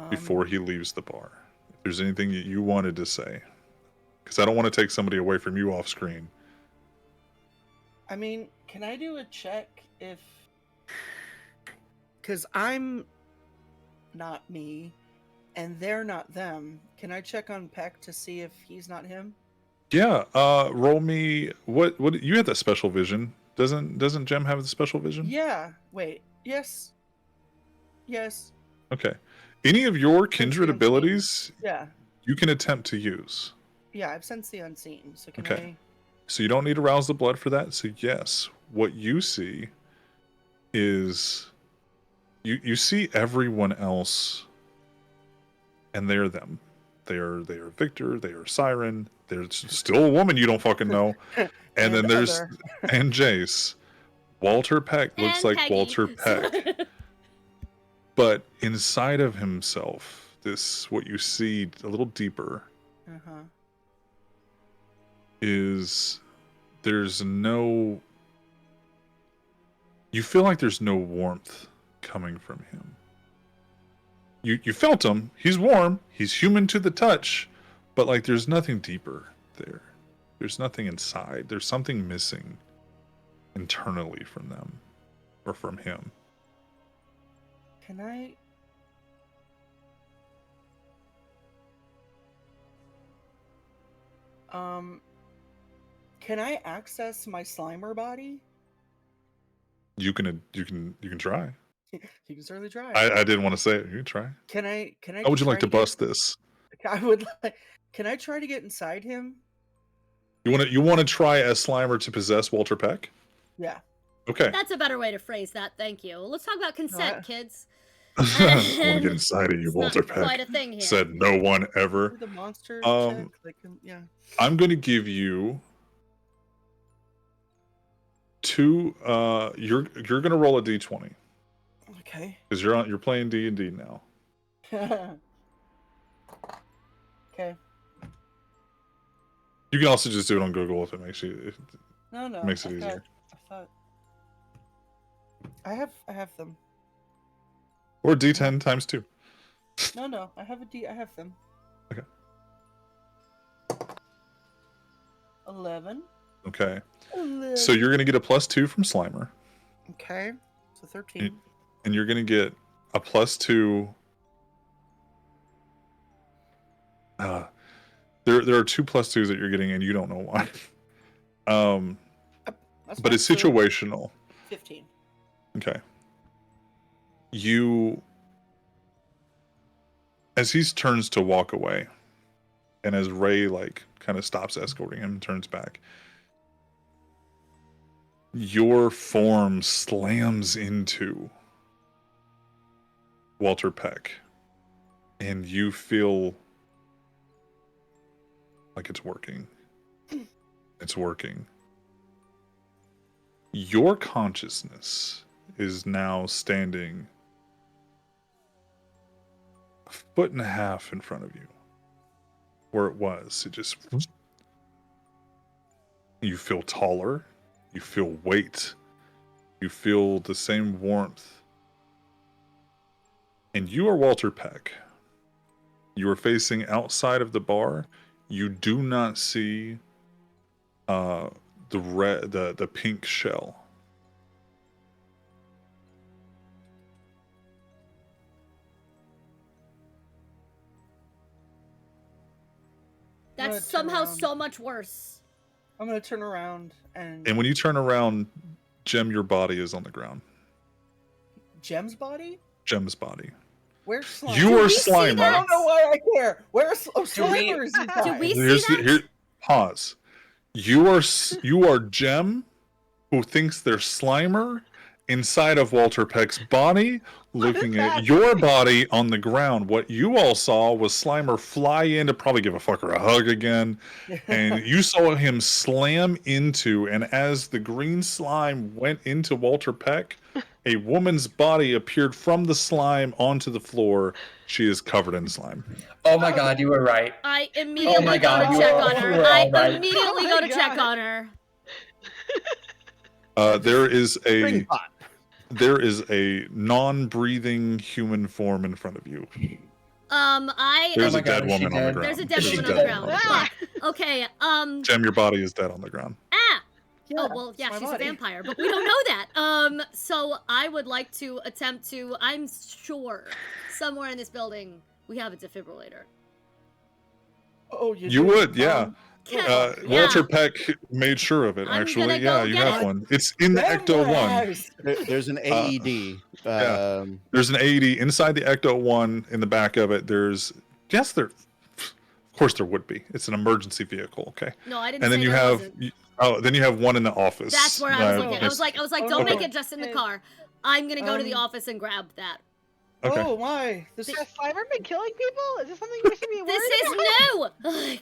[SPEAKER 1] before he leaves the bar. If there's anything that you wanted to say. Because I don't want to take somebody away from you off screen.
[SPEAKER 3] I mean, can I do a check if... Because I'm not me, and they're not them. Can I check on Peck to see if he's not him?
[SPEAKER 1] Yeah, roll me... What you had that special vision. Doesn't Jem have the special vision?
[SPEAKER 3] Yeah. Wait. Yes. Yes.
[SPEAKER 1] Okay. Any of your kindred abilities, you can attempt to use.
[SPEAKER 3] Yeah, I've sensed the unseen. So can
[SPEAKER 1] Okay. So you don't need to rouse the blood for that. So yes, what you see is you see everyone else, and they're them. They are Victor. They are Siren. There's still a woman you don't fucking know, and then there's and Jace. Walter Peck looks
[SPEAKER 2] And
[SPEAKER 1] like
[SPEAKER 2] Peggy.
[SPEAKER 1] Walter Peck, but inside of himself, what you see a little deeper. Is there's no, you feel like there's no warmth coming from him. You felt him, he's warm, he's human to the touch, but like there's nothing deeper there. There's nothing inside. There's something missing internally from them or from him.
[SPEAKER 3] Can I... Can I access my Slimer body?
[SPEAKER 1] You can try.
[SPEAKER 3] You can certainly try.
[SPEAKER 1] I didn't want to say it. You can try.
[SPEAKER 3] Can I?
[SPEAKER 1] How would you like to bust this?
[SPEAKER 3] I would like. Can I try to get inside him?
[SPEAKER 1] You want to try as Slimer to possess Walter Peck?
[SPEAKER 3] Yeah.
[SPEAKER 1] Okay.
[SPEAKER 2] That's a better way to phrase that. Thank you. Let's talk about consent, kids.
[SPEAKER 1] I want to get inside of you, Walter Peck.
[SPEAKER 2] Quite a thing here.
[SPEAKER 1] Said no one ever.
[SPEAKER 3] The monster check, yeah.
[SPEAKER 1] I'm going to give you 2. You're going to roll a d20.
[SPEAKER 3] Okay.
[SPEAKER 1] Because you're playing D&D now.
[SPEAKER 3] Okay.
[SPEAKER 1] You can also just do it on Google if it makes you.
[SPEAKER 3] No.
[SPEAKER 1] Makes it easier.
[SPEAKER 3] I have them.
[SPEAKER 1] Or D10 times 2.
[SPEAKER 3] No. I have them.
[SPEAKER 1] Okay.
[SPEAKER 3] 11.
[SPEAKER 1] Okay.
[SPEAKER 3] 11.
[SPEAKER 1] So you're going to get a +2 from Slimer.
[SPEAKER 3] Okay. So 13.
[SPEAKER 1] And you're going to get a +2. There are 2 +2s that you're getting, and you don't know why. But it's situational.
[SPEAKER 3] 15.
[SPEAKER 1] Okay. As he turns to walk away, and as Ray kind of stops escorting him and turns back, your form slams into Walter Peck, and you feel like it's working. It's working. Your consciousness is now standing a 1.5 feet in front of you. Where it was, it just... You feel taller. You feel weight. You feel the same warmth. and you are Walter Peck. You are facing outside of the bar. You do not see the pink shell.
[SPEAKER 2] That's somehow so much worse.
[SPEAKER 3] I'm gonna turn around and.
[SPEAKER 1] And when you turn around, Jem, your body is on the ground.
[SPEAKER 3] Jem's body?
[SPEAKER 1] Jem's body.
[SPEAKER 3] Where's Slimer?
[SPEAKER 1] You are Slimer.
[SPEAKER 3] I don't know why I care. Where's Slimer? Is
[SPEAKER 2] Do we see that?
[SPEAKER 1] Pause. You are Jem, who thinks they're Slimer inside of Walter Peck's body, looking at your body on the ground. What you all saw was Slimer fly in to probably give a fucker a hug again, and you saw him slam into, and as the green slime went into Walter Peck, a woman's body appeared from the slime onto the floor. She is covered in slime.
[SPEAKER 4] Oh my god, you were right.
[SPEAKER 2] I immediately go to check on her. I immediately go to check on her.
[SPEAKER 1] There is a non-breathing human form in front of you. There's a dead woman on the ground.
[SPEAKER 2] There's a dead woman on the ground. Fuck. Okay.
[SPEAKER 1] Jem, your body is dead on the ground.
[SPEAKER 2] Ah.
[SPEAKER 3] Yeah,
[SPEAKER 2] oh well, yeah, she's a vampire, but we don't know that. So I would like to attempt to. I'm sure somewhere in this building we have a defibrillator.
[SPEAKER 3] Oh,
[SPEAKER 1] you would, yeah. Walter Peck made sure of it. Actually, yeah, you have one. It's in the Ecto One.
[SPEAKER 6] There's an AED.
[SPEAKER 1] There's an AED inside the Ecto One. In the back of it, there's of course there would be. It's an emergency vehicle. Okay.
[SPEAKER 2] No, I didn't.
[SPEAKER 1] And then you have. Then you have one in the office.
[SPEAKER 2] That's where I was looking. I was like, don't make it just in the car. I'm gonna go to the office and grab that.
[SPEAKER 1] Okay.
[SPEAKER 3] Oh my!
[SPEAKER 5] Has Slimer been killing people? Is this something we should be worried
[SPEAKER 2] about? This is new.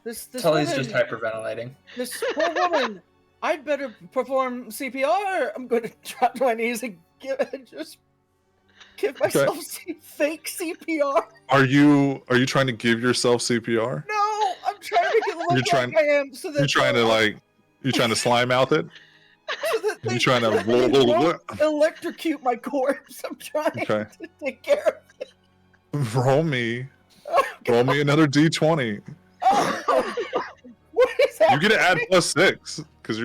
[SPEAKER 3] This
[SPEAKER 4] Tully's
[SPEAKER 3] woman,
[SPEAKER 4] just hyperventilating.
[SPEAKER 3] This poor woman. I'd better perform CPR. I'm going to drop to my knees and just give myself fake CPR.
[SPEAKER 1] Are you trying to give yourself CPR?
[SPEAKER 3] No, I'm trying to make it look like I am. So that
[SPEAKER 1] you're trying to slime mouth it.
[SPEAKER 3] So that
[SPEAKER 1] you're trying to
[SPEAKER 3] electrocute my corpse. I'm trying to take care of it.
[SPEAKER 1] Roll me another D20.
[SPEAKER 3] Oh, what is that?
[SPEAKER 1] You get to add +6 because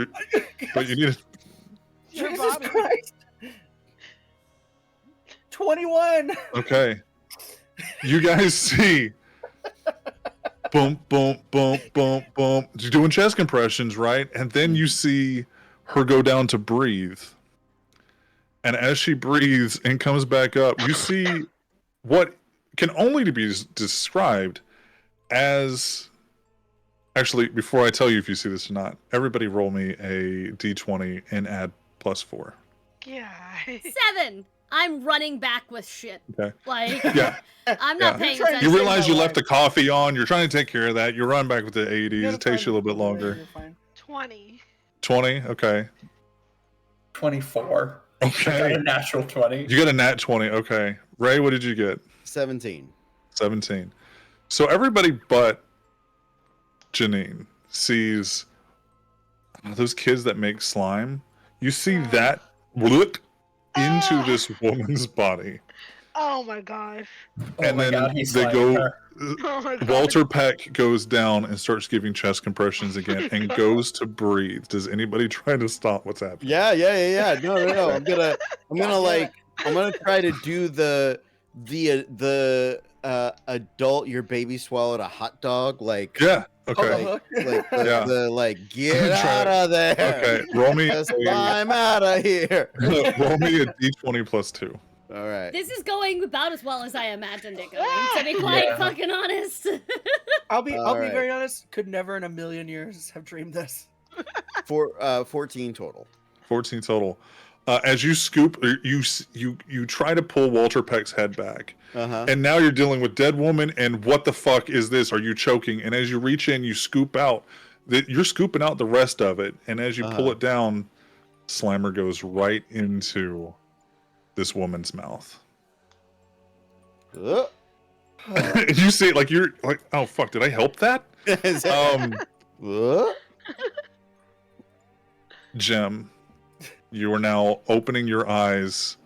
[SPEAKER 1] but you need to.
[SPEAKER 3] Jesus Christ! 21.
[SPEAKER 1] Okay. You guys see. Boom, boom, boom, boom, boom. You're doing chest compressions, right? And then you see her go down to breathe. And as she breathes and comes back up, you see what can only be described as. Actually, before I tell you if you see this or not, everybody roll me a D20 and add +4.
[SPEAKER 5] Yeah.
[SPEAKER 2] 7. I'm running back with shit.
[SPEAKER 1] Okay.
[SPEAKER 2] Like,
[SPEAKER 1] yeah.
[SPEAKER 2] I'm not paying attention.
[SPEAKER 1] You realize you left the coffee on. You're trying to take care of that. You run back with the 80s. It takes you a little bit longer.
[SPEAKER 5] 20.
[SPEAKER 1] 20? Okay.
[SPEAKER 4] 24.
[SPEAKER 1] Okay.
[SPEAKER 4] I got a natural 20.
[SPEAKER 1] You got a nat 20. Okay. Ray, what did you get?
[SPEAKER 6] 17.
[SPEAKER 1] 17. So everybody but Janine sees those kids that make slime. You see that look into this woman's body.
[SPEAKER 5] Oh my gosh.
[SPEAKER 1] And then they go. Walter Peck goes down and starts giving chest compressions again and goes to breathe. Does anybody try to stop what's happening?
[SPEAKER 6] Yeah. No. I'm gonna try to do the adult your baby swallowed a hot dog like.
[SPEAKER 1] Yeah. Okay.
[SPEAKER 6] Get out of there.
[SPEAKER 1] Okay. Roll me.
[SPEAKER 6] I'm out of here.
[SPEAKER 1] Roll me a D20 +2.
[SPEAKER 6] All right.
[SPEAKER 2] This is going about as well as I imagined it going, to be quite fucking honest.
[SPEAKER 3] I'll be very honest. Could never in a million years have dreamed this.
[SPEAKER 6] 14 total.
[SPEAKER 1] 14 total. As you scoop, you try to pull Walter Peck's head back, and now you're dealing with dead woman. And what the fuck is this? Are you choking? And as you reach in, you scoop out. You're scooping out the rest of it. And as you pull it down, Slimer goes right into this woman's mouth. You see it you're like, oh fuck, did I help that? Jem, you are now opening your eyes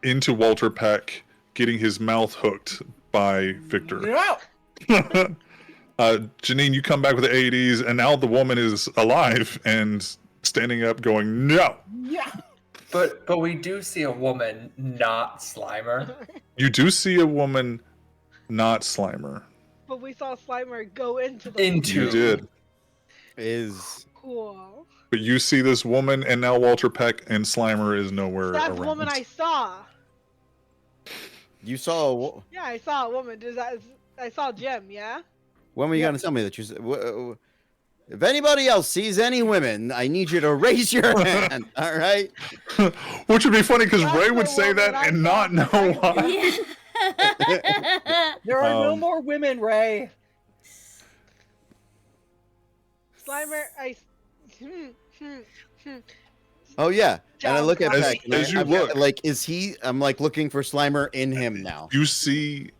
[SPEAKER 1] into Walter Peck, getting his mouth hooked by Victor.
[SPEAKER 3] No!
[SPEAKER 1] Janine, you come back with the AEDs, and now the woman is alive and standing up, going, "No."
[SPEAKER 3] Yeah.
[SPEAKER 4] But we do see a woman, not Slimer.
[SPEAKER 1] You do see a woman, not Slimer.
[SPEAKER 5] But we saw Slimer go into the.
[SPEAKER 1] You did.
[SPEAKER 6] Is
[SPEAKER 5] Cool.
[SPEAKER 1] But you see this woman, and now Walter Peck and Slimer is nowhere
[SPEAKER 5] That's
[SPEAKER 1] around.
[SPEAKER 5] the woman I saw.
[SPEAKER 6] you saw?
[SPEAKER 5] Yeah, I saw a woman. I saw Jim. Yeah.
[SPEAKER 6] When were you gonna tell me that if anybody else sees any women, I need you to raise your hand. All right.
[SPEAKER 1] Which would be funny because
[SPEAKER 5] That's
[SPEAKER 1] Ray
[SPEAKER 5] the
[SPEAKER 1] would say
[SPEAKER 5] woman
[SPEAKER 1] that
[SPEAKER 5] I
[SPEAKER 1] and
[SPEAKER 5] saw.
[SPEAKER 1] not know why.
[SPEAKER 2] Yeah.
[SPEAKER 3] There are no
[SPEAKER 1] Um,
[SPEAKER 3] more women, Ray.
[SPEAKER 5] Slimer,
[SPEAKER 6] Oh yeah, and I look at
[SPEAKER 1] As-
[SPEAKER 6] Peck, and
[SPEAKER 1] as you
[SPEAKER 6] I'm
[SPEAKER 1] look-
[SPEAKER 6] like, is he? I'm like looking for Slimer in him now.
[SPEAKER 1] You see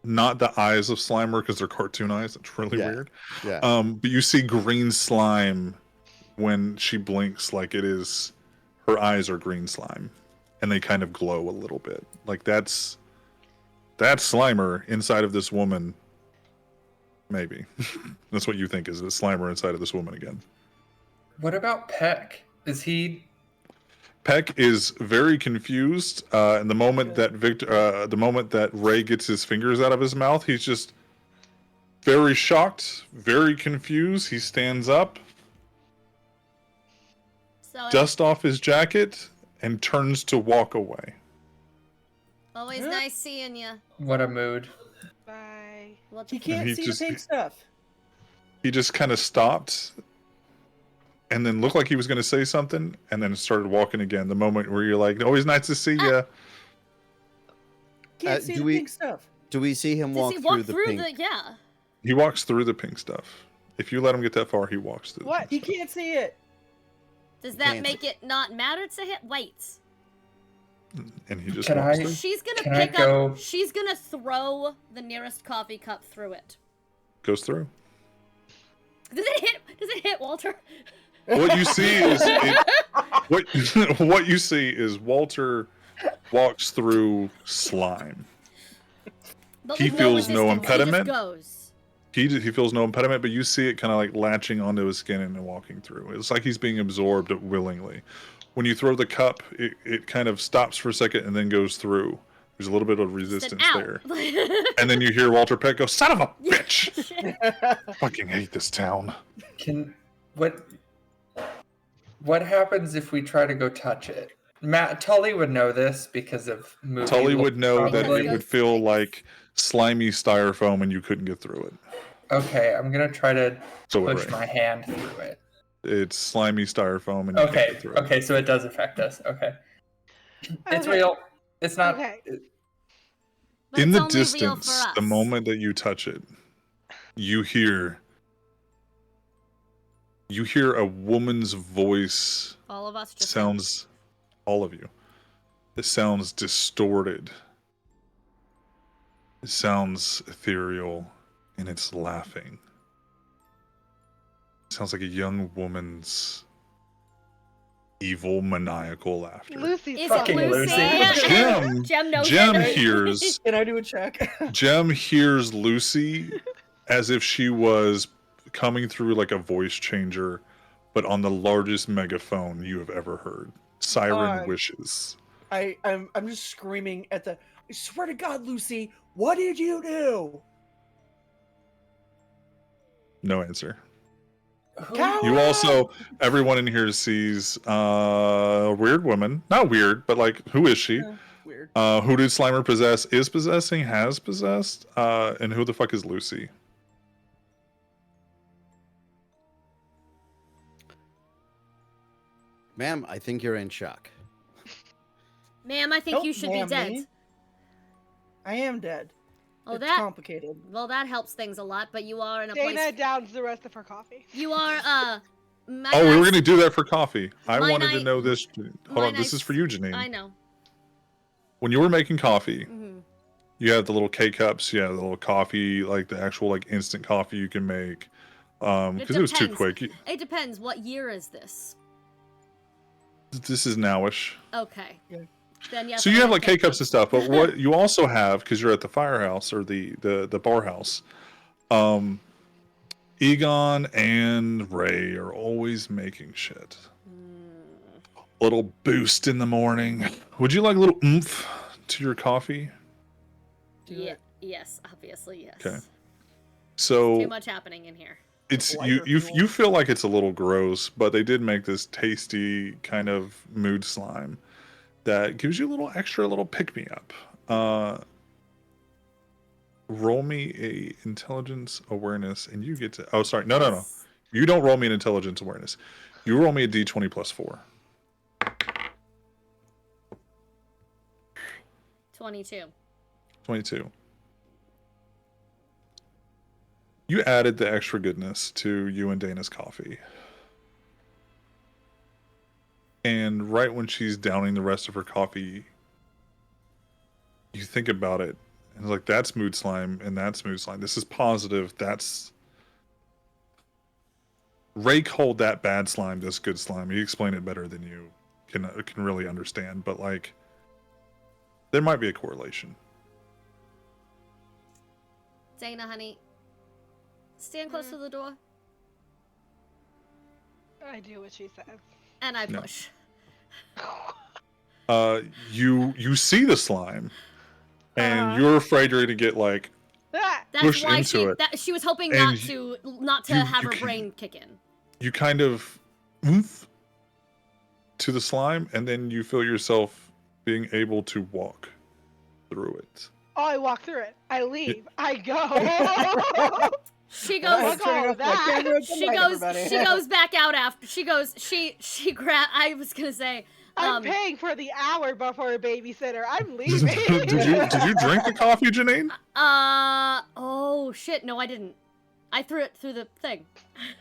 [SPEAKER 1] not the eyes of Slimer because they're cartoon eyes. It's really
[SPEAKER 6] Yeah.
[SPEAKER 1] weird.
[SPEAKER 6] Yeah.
[SPEAKER 1] But you see green slime when she blinks, like it is her eyes are green slime, and they kind of glow a little bit. Like that's Slimer inside of this woman. Maybe that's what you think is the Slimer inside of this woman again.
[SPEAKER 4] What about Peck? Is he?
[SPEAKER 1] Peck is very confused. And the moment that the moment that Ray gets his fingers out of his mouth, he's just very shocked, very confused. He stands up,
[SPEAKER 2] So
[SPEAKER 1] dusts off his jacket, and turns to walk away.
[SPEAKER 2] always nice seeing you.
[SPEAKER 4] What a mood.
[SPEAKER 5] Bye.
[SPEAKER 2] What
[SPEAKER 3] He
[SPEAKER 2] the
[SPEAKER 3] can't
[SPEAKER 1] he
[SPEAKER 3] see
[SPEAKER 1] just-
[SPEAKER 3] the pink stuff.
[SPEAKER 1] He just kind of stopped, and then looked like he was going to say something, and then started walking again. The moment where you're like, "Always nice to see you."
[SPEAKER 3] Can't see
[SPEAKER 6] do
[SPEAKER 3] the
[SPEAKER 6] we-
[SPEAKER 3] pink stuff.
[SPEAKER 6] Do we see him
[SPEAKER 2] Does
[SPEAKER 6] walk
[SPEAKER 2] he
[SPEAKER 6] through
[SPEAKER 2] walk
[SPEAKER 6] the
[SPEAKER 2] through
[SPEAKER 6] pink?
[SPEAKER 2] the yeah?
[SPEAKER 1] He walks through the pink stuff. If you let him get that far, he walks through. the
[SPEAKER 5] What?
[SPEAKER 1] pink
[SPEAKER 3] He
[SPEAKER 1] stuff.
[SPEAKER 3] can't see it.
[SPEAKER 2] Does that
[SPEAKER 6] Can't
[SPEAKER 2] make it not matter to him? Wait.
[SPEAKER 1] And he just
[SPEAKER 4] Can
[SPEAKER 1] walks
[SPEAKER 4] I-
[SPEAKER 1] through.
[SPEAKER 2] She's gonna
[SPEAKER 4] Can I
[SPEAKER 2] pick
[SPEAKER 4] go-
[SPEAKER 2] up. She's gonna throw the nearest coffee cup through it.
[SPEAKER 1] Goes through.
[SPEAKER 2] Does it hit Walter?
[SPEAKER 1] What you see is what you see is Walter walks through slime.
[SPEAKER 2] But
[SPEAKER 1] He
[SPEAKER 2] with
[SPEAKER 1] feels no
[SPEAKER 2] resistance,
[SPEAKER 1] impediment.
[SPEAKER 2] He just goes.
[SPEAKER 1] He feels no impediment, but you see it kind of like latching onto his skin and then walking through. It's like he's being absorbed willingly. When you throw the cup, it kind of stops for a second and then goes through. There's a little bit of
[SPEAKER 2] Said,
[SPEAKER 1] resistance
[SPEAKER 2] "Ow."
[SPEAKER 1] there. And then you hear Walter Peck go, "Son of a bitch! Fucking hate this town."
[SPEAKER 4] What happens if we try to go touch it? Tully would know this because of movie.
[SPEAKER 1] Tully
[SPEAKER 4] lore,
[SPEAKER 1] would know that
[SPEAKER 4] probably.
[SPEAKER 1] it would feel like slimy styrofoam and you couldn't get through it.
[SPEAKER 4] Okay, I'm gonna try to
[SPEAKER 1] So would
[SPEAKER 4] push
[SPEAKER 1] Ray.
[SPEAKER 4] my hand through it.
[SPEAKER 1] It's slimy styrofoam and you can't
[SPEAKER 4] Okay,
[SPEAKER 1] get through it.
[SPEAKER 4] okay, so it does affect us. Okay, it's
[SPEAKER 5] Okay.
[SPEAKER 4] real. It's not.
[SPEAKER 5] Okay.
[SPEAKER 2] But
[SPEAKER 1] In
[SPEAKER 2] it's
[SPEAKER 1] the
[SPEAKER 2] only real
[SPEAKER 1] distance,
[SPEAKER 2] for
[SPEAKER 1] the
[SPEAKER 2] us.
[SPEAKER 1] moment that you touch it, you hear a woman's voice.
[SPEAKER 2] All of us just
[SPEAKER 1] Sounds, all of you. It sounds distorted. It sounds ethereal, and it's laughing. It sounds like a young woman's evil, maniacal laughter.
[SPEAKER 5] Lucy's
[SPEAKER 2] Is
[SPEAKER 4] Fucking
[SPEAKER 2] it Lucy?
[SPEAKER 4] Lucy.
[SPEAKER 1] Jem
[SPEAKER 2] knows
[SPEAKER 1] Jem
[SPEAKER 2] it.
[SPEAKER 1] hears
[SPEAKER 3] Can I do a check?
[SPEAKER 1] Jem hears Lucy as if she was coming through like a voice changer, but on the largest megaphone you have ever heard. Siren wishes.
[SPEAKER 3] I'm just screaming at the. I swear to God, Lucy, what did you do?
[SPEAKER 1] No answer.
[SPEAKER 3] Coward!
[SPEAKER 1] You also, everyone in here sees a weird woman. Not weird, but like, who is she?
[SPEAKER 3] Weird.
[SPEAKER 1] Who did Slimer possess? Is possessing? Has possessed? And who the fuck is Lucy?
[SPEAKER 6] Ma'am, I think you're in shock.
[SPEAKER 2] Ma'am, I think
[SPEAKER 3] Don't
[SPEAKER 2] you should be
[SPEAKER 3] ma'am
[SPEAKER 2] dead.
[SPEAKER 3] me. I am dead.
[SPEAKER 2] Oh,
[SPEAKER 3] It's
[SPEAKER 2] that.
[SPEAKER 3] complicated.
[SPEAKER 2] Well, that helps things a lot. But you are in a
[SPEAKER 5] Dana
[SPEAKER 2] place.
[SPEAKER 5] downs the rest of her coffee.
[SPEAKER 2] You are my
[SPEAKER 1] Oh, we were
[SPEAKER 2] nice-
[SPEAKER 1] going to do that for coffee. I
[SPEAKER 2] My
[SPEAKER 1] wanted to
[SPEAKER 2] night-
[SPEAKER 1] know this. Hold
[SPEAKER 2] my
[SPEAKER 1] on, this
[SPEAKER 2] nice-
[SPEAKER 1] is for you, Janine.
[SPEAKER 2] I know.
[SPEAKER 1] When you were making coffee,
[SPEAKER 2] Hmm.
[SPEAKER 1] you have the little K-cups, you have the little coffee, like the actual like instant coffee you can make. Because it was too
[SPEAKER 2] depends.
[SPEAKER 1] quick.
[SPEAKER 2] It depends. What year is this?
[SPEAKER 1] This is nowish.
[SPEAKER 2] Okay. then yes.
[SPEAKER 1] So
[SPEAKER 2] I
[SPEAKER 1] you have
[SPEAKER 2] would
[SPEAKER 1] like K-cups and stuff, but what you also have, because you're at the firehouse or the bar house, Egon and Ray are always making shit. A little boost in the morning. Would you like a little oomph to your coffee?
[SPEAKER 2] Yeah. Yes, obviously yes.
[SPEAKER 1] Okay. So
[SPEAKER 2] too much happening in here.
[SPEAKER 1] It's
[SPEAKER 3] Lighter
[SPEAKER 1] you
[SPEAKER 3] fuel.
[SPEAKER 1] feel like it's a little gross, but they did make this tasty kind of mood slime that gives you a little extra little pick me up. Roll me a intelligence awareness and you get to oh sorry, no. You don't roll me an intelligence awareness. You roll me a D20 plus 4.
[SPEAKER 2] 22.
[SPEAKER 1] 22. You added the extra goodness to you and Dana's coffee. And right when she's downing the rest of her coffee, you think about it. And it's like, that's mood slime, and that's mood slime. This is positive. That's... Ray called that bad slime, this good slime. He explained it better than you can really understand. But, like, there might be a correlation.
[SPEAKER 2] Dana, honey, stand close to the door.
[SPEAKER 5] I do what she says.
[SPEAKER 2] And I push.
[SPEAKER 1] You see the slime, and you're afraid you're gonna get like
[SPEAKER 5] Ah!
[SPEAKER 2] That's
[SPEAKER 1] pushed
[SPEAKER 2] why
[SPEAKER 1] into
[SPEAKER 2] she was hoping
[SPEAKER 1] And
[SPEAKER 2] not to have her brain kick in.
[SPEAKER 1] you kind of oomph to the slime, and then you feel yourself being able to walk through it.
[SPEAKER 5] Oh, I walk through it. I leave. I go.
[SPEAKER 2] She
[SPEAKER 3] Alright,
[SPEAKER 2] goes.
[SPEAKER 3] turning off my camera. Good
[SPEAKER 2] She
[SPEAKER 3] night,
[SPEAKER 2] goes.
[SPEAKER 3] everybody.
[SPEAKER 2] She goes back out after. She goes. She grab. I was gonna say.
[SPEAKER 5] I'm paying for the hour before a babysitter. I'm leaving.
[SPEAKER 1] did you drink the coffee, Janine?
[SPEAKER 2] Oh shit! No, I didn't. I threw it through the thing.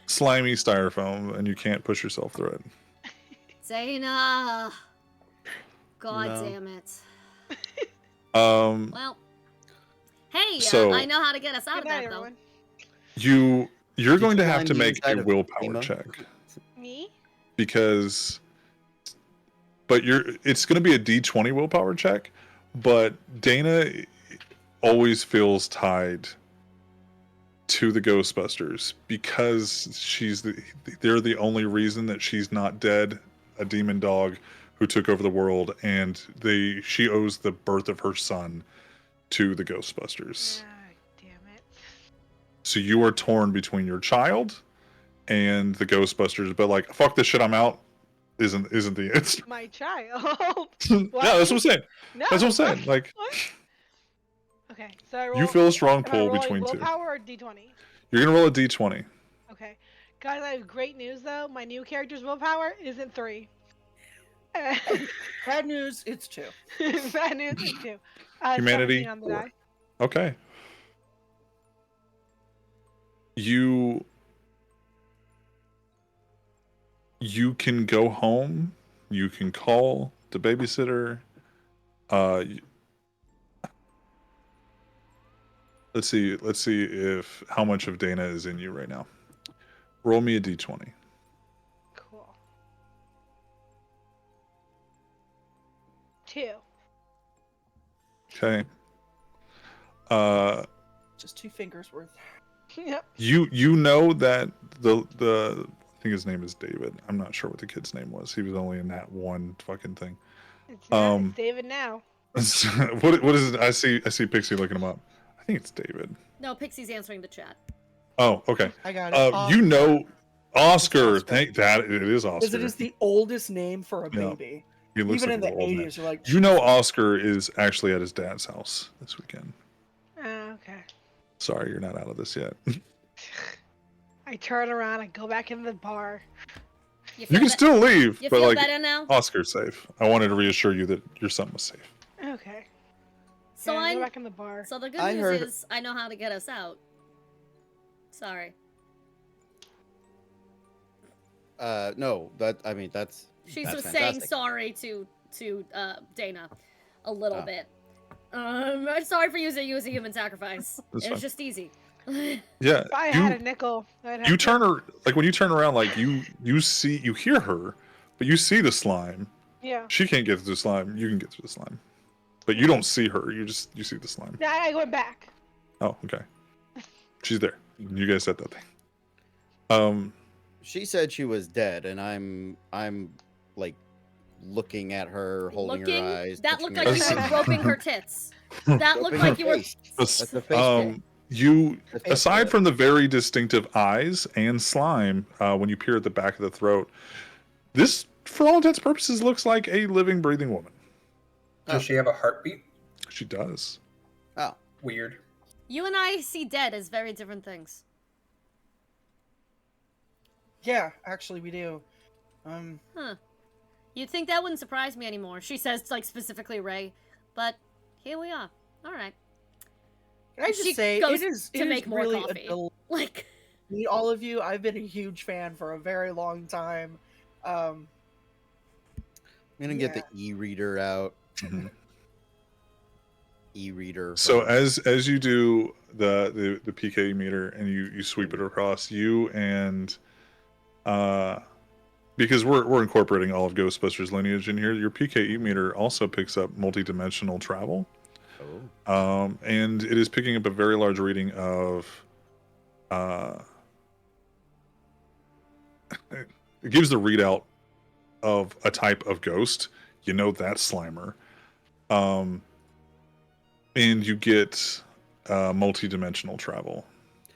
[SPEAKER 1] Slimy styrofoam, and you can't push yourself through it.
[SPEAKER 2] Zayna. God
[SPEAKER 6] No.
[SPEAKER 2] damn it.
[SPEAKER 1] Um,
[SPEAKER 2] Well. Hey,
[SPEAKER 1] So-
[SPEAKER 2] I know how to get us out
[SPEAKER 5] Good
[SPEAKER 2] of
[SPEAKER 5] night,
[SPEAKER 2] that though.
[SPEAKER 5] everyone.
[SPEAKER 1] you're going to have
[SPEAKER 6] find
[SPEAKER 1] to
[SPEAKER 6] the
[SPEAKER 1] make
[SPEAKER 6] inside
[SPEAKER 1] a
[SPEAKER 6] of
[SPEAKER 1] willpower
[SPEAKER 6] Emo?
[SPEAKER 1] check.
[SPEAKER 5] Me?
[SPEAKER 1] Because it's going to be a D20 willpower check, but Dana always feels tied to the Ghostbusters because they're the only reason that she's not dead, a demon dog who took over the world, and she owes the birth of her son to the Ghostbusters.
[SPEAKER 5] Ah, damn it.
[SPEAKER 1] So you are torn between your child and the Ghostbusters, but like, fuck this shit, I'm out isn't the answer.
[SPEAKER 5] My child.
[SPEAKER 1] Yeah, that's what I'm saying.
[SPEAKER 5] No.
[SPEAKER 1] That's what I'm saying. Like,
[SPEAKER 5] What? Okay, so I roll.
[SPEAKER 1] you feel a strong
[SPEAKER 5] am I
[SPEAKER 1] pull
[SPEAKER 5] rolling
[SPEAKER 1] between two.
[SPEAKER 5] willpower or D20?
[SPEAKER 1] You're gonna roll a D20.
[SPEAKER 5] Okay. Guys, I have great news though. My new character's willpower isn't 3.
[SPEAKER 3] Bad news, it's 2.
[SPEAKER 5] Bad news, it's 2.
[SPEAKER 1] Humanity,
[SPEAKER 5] 17 on the
[SPEAKER 1] 4.
[SPEAKER 5] die.
[SPEAKER 1] Okay. You can go home. You can call the babysitter. Let's see if how much of Dana is in you right now. Roll me a D20.
[SPEAKER 5] Cool. 2.
[SPEAKER 1] Okay.
[SPEAKER 3] Just 2 fingers worth.
[SPEAKER 5] Yep.
[SPEAKER 1] You know that the I think his name is David. I'm not sure what the kid's name was. He was only in that one fucking thing.
[SPEAKER 5] It's David now.
[SPEAKER 1] What is it? I see Pixie looking him up. I think it's David.
[SPEAKER 2] No, Pixie's answering the chat.
[SPEAKER 1] Oh, okay.
[SPEAKER 3] I got it.
[SPEAKER 1] You know Oscar.
[SPEAKER 3] Oscar.
[SPEAKER 1] Thank that it is Oscar.
[SPEAKER 3] Because it is the oldest name for a
[SPEAKER 1] Yeah.
[SPEAKER 3] baby.
[SPEAKER 1] He looks
[SPEAKER 3] Even
[SPEAKER 1] like
[SPEAKER 3] in
[SPEAKER 1] a
[SPEAKER 3] the
[SPEAKER 1] little old man.
[SPEAKER 3] 80s, you're like,
[SPEAKER 1] You know Oscar is actually at his dad's house this weekend.
[SPEAKER 5] Oh, okay.
[SPEAKER 1] Sorry, you're not out of this yet.
[SPEAKER 5] I turn around, I go back in the bar.
[SPEAKER 1] You can still leave,
[SPEAKER 2] You
[SPEAKER 1] but
[SPEAKER 2] feel
[SPEAKER 1] like
[SPEAKER 2] better now?
[SPEAKER 1] Oscar's safe. I wanted to reassure you that your son was safe.
[SPEAKER 5] Okay.
[SPEAKER 2] So
[SPEAKER 5] Yeah, I
[SPEAKER 2] I'm.
[SPEAKER 5] go back in the bar.
[SPEAKER 2] So the good
[SPEAKER 6] I
[SPEAKER 2] news
[SPEAKER 6] heard-
[SPEAKER 2] is I know how to get us out. Sorry.
[SPEAKER 6] No, that's
[SPEAKER 2] She
[SPEAKER 6] that's
[SPEAKER 2] was saying
[SPEAKER 6] fantastic.
[SPEAKER 2] sorry to Dana a little
[SPEAKER 6] Ah.
[SPEAKER 2] bit. I'm sorry for using you as a human sacrifice.
[SPEAKER 1] That's
[SPEAKER 2] It was
[SPEAKER 1] fine.
[SPEAKER 2] just easy.
[SPEAKER 1] Yeah,
[SPEAKER 5] If I had a nickel, I'd have
[SPEAKER 1] you
[SPEAKER 5] to-
[SPEAKER 1] turn her like when you turn around, like you hear her, but you see the slime,
[SPEAKER 5] Yeah.
[SPEAKER 1] She can't get through the slime. You can get through the slime, but you don't see her. You see the slime.
[SPEAKER 5] Yeah, I went back.
[SPEAKER 1] Oh, okay. She's there. You guys said that thing.
[SPEAKER 6] She said she was dead, and I'm like looking at her, holding her eyes.
[SPEAKER 2] That looked
[SPEAKER 6] touching
[SPEAKER 2] like
[SPEAKER 6] her
[SPEAKER 2] you were
[SPEAKER 6] face.
[SPEAKER 2] groping her tits. That looked
[SPEAKER 6] Groping
[SPEAKER 2] like
[SPEAKER 6] her
[SPEAKER 2] you were.
[SPEAKER 6] face. That's the face bit.
[SPEAKER 1] You,
[SPEAKER 6] The face
[SPEAKER 1] aside
[SPEAKER 6] bit.
[SPEAKER 1] from the very distinctive eyes and slime, when you peer at the back of the throat, this, for all intents and purposes, looks like a living, breathing woman.
[SPEAKER 4] Does she have a heartbeat?
[SPEAKER 1] She does.
[SPEAKER 6] Oh,
[SPEAKER 4] Weird.
[SPEAKER 2] You and I see dead as very different things.
[SPEAKER 3] Yeah, actually, we do.
[SPEAKER 2] Huh. You'd think that wouldn't surprise me anymore. She says, like, specifically Ray. But here we are. All right.
[SPEAKER 3] Can I just
[SPEAKER 2] She
[SPEAKER 3] say,
[SPEAKER 2] goes
[SPEAKER 3] it is
[SPEAKER 2] to make more
[SPEAKER 3] really
[SPEAKER 2] coffee.
[SPEAKER 3] a delight
[SPEAKER 2] Like,
[SPEAKER 3] to meet all of you. I've been a huge fan for a very long time.
[SPEAKER 6] I'm gonna get the e-reader out.
[SPEAKER 1] Mhm.
[SPEAKER 6] E-reader.
[SPEAKER 1] So as you do the PKE meter and you sweep it across, you and because we're incorporating all of Ghostbusters lineage in here, your PKE meter also picks up multi-dimensional travel.
[SPEAKER 6] Oh.
[SPEAKER 1] And it is picking up a very large reading of it gives the readout of a type of ghost. You know that's Slimer. And you get multi-dimensional travel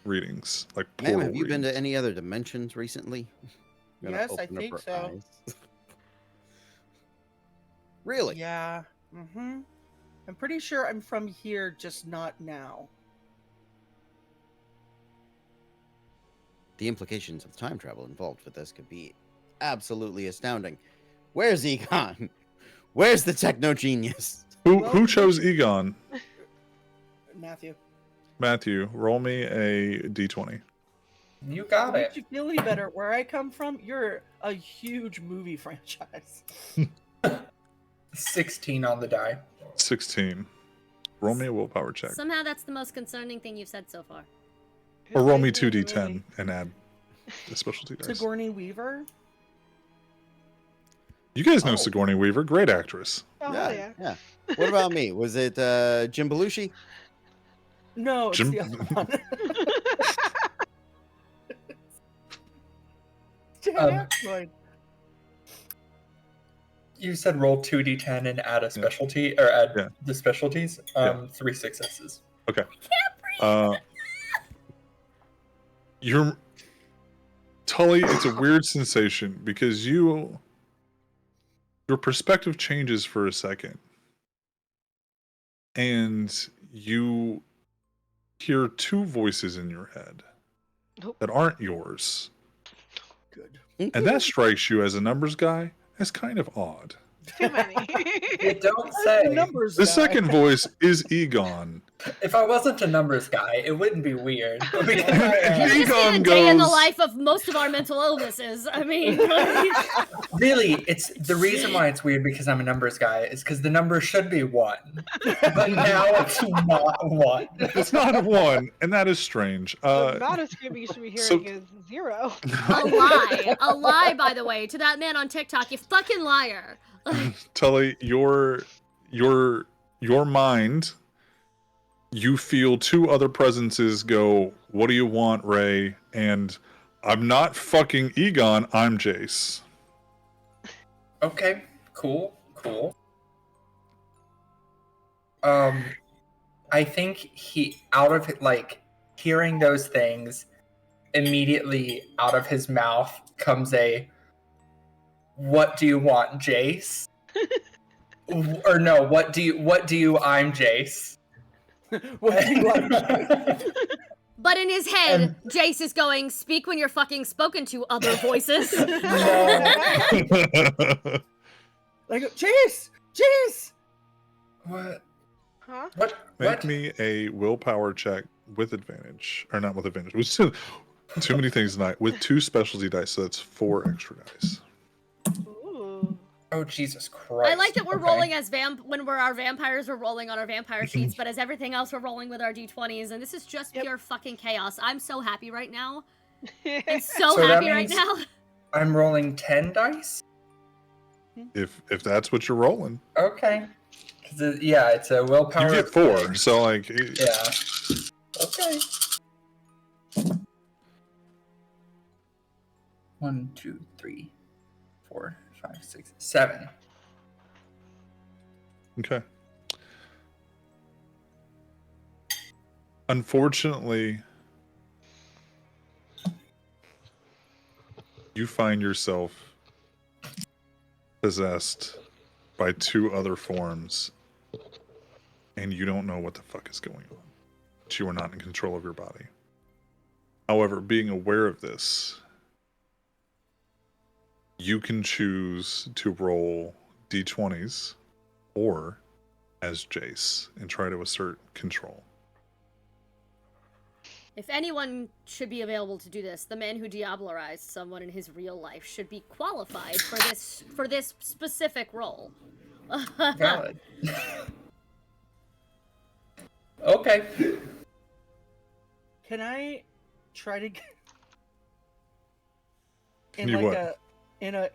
[SPEAKER 1] readings, like portal
[SPEAKER 6] Ma'am, have you been to
[SPEAKER 1] readings.
[SPEAKER 6] any other dimensions recently? Gonna
[SPEAKER 3] Yes, I
[SPEAKER 6] open up
[SPEAKER 3] think
[SPEAKER 6] her
[SPEAKER 3] so.
[SPEAKER 6] eyes. Really?
[SPEAKER 3] Yeah. I'm pretty sure I'm from here, just not now.
[SPEAKER 6] The implications of time travel involved with this could be absolutely astounding. Where's Egon? Where's the techno genius?
[SPEAKER 1] Who chose Egon?
[SPEAKER 3] Matthew.
[SPEAKER 1] Matthew, roll me a d20.
[SPEAKER 4] You got
[SPEAKER 3] To
[SPEAKER 4] it.
[SPEAKER 3] make you feel any better, where I come from, you're a huge movie franchise.
[SPEAKER 4] 16 on the die.
[SPEAKER 1] 16. Roll me a willpower check.
[SPEAKER 2] somehow that's the most concerning thing you've said so far.
[SPEAKER 1] Or roll me 2d10 and add the specialty dice.
[SPEAKER 3] Sigourney Weaver.
[SPEAKER 1] You guys know
[SPEAKER 6] Oh.
[SPEAKER 1] Sigourney Weaver, great actress.
[SPEAKER 5] Oh, hell yeah.
[SPEAKER 6] Yeah. What about me? Was it Jim Belushi?
[SPEAKER 3] No, it's
[SPEAKER 1] Jim-
[SPEAKER 3] the other one. Dan Aykroyd.
[SPEAKER 4] You said roll 2d10 and add a specialty, or add
[SPEAKER 1] Yeah.
[SPEAKER 4] the specialties. 3 successes.
[SPEAKER 1] You're Tully, it's a weird sensation because your perspective changes for a second. And you hear two voices in your head
[SPEAKER 5] Nope.
[SPEAKER 1] that aren't yours.
[SPEAKER 3] Good.
[SPEAKER 1] And that strikes you as a numbers guy as kind of odd.
[SPEAKER 5] Too many.
[SPEAKER 4] You don't
[SPEAKER 3] I'm
[SPEAKER 4] say.
[SPEAKER 3] a numbers
[SPEAKER 1] The
[SPEAKER 3] guy.
[SPEAKER 1] second voice is Egon.
[SPEAKER 4] If I wasn't a numbers guy, it wouldn't be weird. But because I am,
[SPEAKER 2] You're just
[SPEAKER 1] Egon
[SPEAKER 2] in a day in the
[SPEAKER 1] goes-
[SPEAKER 2] life of most of our mental illnesses. I mean, like,
[SPEAKER 4] really, it's the reason why it's weird because I'm a numbers guy is because the number should be 1, but now it's not 1.
[SPEAKER 1] It's not a one, and that is strange.
[SPEAKER 5] The amount of screaming you should be hearing is 0.
[SPEAKER 2] a lie, by the way, to that man on TikTok. You fucking liar.
[SPEAKER 1] Tully, your mind, you feel two other presences go, "What do you want, Ray?" And I'm not fucking Egon, I'm Jace.
[SPEAKER 4] Okay, cool. I think he out of it, like hearing those things, immediately out of his mouth comes a, "What do you want, Jace?" Or no, what do you? I'm Jace.
[SPEAKER 3] What do you want?
[SPEAKER 2] But in his head, Jace is going, "Speak when you're fucking spoken to, other voices."
[SPEAKER 3] Like, Jace! Jace!
[SPEAKER 4] What?
[SPEAKER 5] Huh?
[SPEAKER 4] What?
[SPEAKER 1] Make
[SPEAKER 4] What?
[SPEAKER 1] me a willpower check with advantage. Or not with advantage. With too many things tonight. With 2 specialty dice, so that's 4 extra dice.
[SPEAKER 5] Ooh.
[SPEAKER 4] Oh Jesus Christ!
[SPEAKER 2] I like that we're
[SPEAKER 4] Okay.
[SPEAKER 2] rolling as when we're our vampires, we're rolling on our vampire sheets, but as everything else, we're rolling with our d20s, and this is just
[SPEAKER 5] Yep.
[SPEAKER 2] pure fucking chaos. I'm so happy right now. I'm
[SPEAKER 5] Yeah.
[SPEAKER 2] so
[SPEAKER 4] So that
[SPEAKER 2] happy right
[SPEAKER 4] means-
[SPEAKER 2] now.
[SPEAKER 4] I'm rolling 10 dice.
[SPEAKER 1] if that's what you're rolling.
[SPEAKER 4] Okay. Yeah, it's a willpower.
[SPEAKER 1] You get 4, so like.
[SPEAKER 4] Yeah. Okay. 1, 2, 3, 4, 5, 6, 7.
[SPEAKER 1] Okay. Unfortunately, you find yourself possessed by 2 other forms, and you don't know what the fuck is going on. But you are not in control of your body. However, being aware of this, you can choose to roll d20s or as Jace and try to assert control.
[SPEAKER 2] If anyone should be available to do this, the man who diablerized someone in his real life should be qualified for this specific role.
[SPEAKER 4] Valid. Okay.
[SPEAKER 3] Can I try to get
[SPEAKER 1] Can you what?
[SPEAKER 3] in a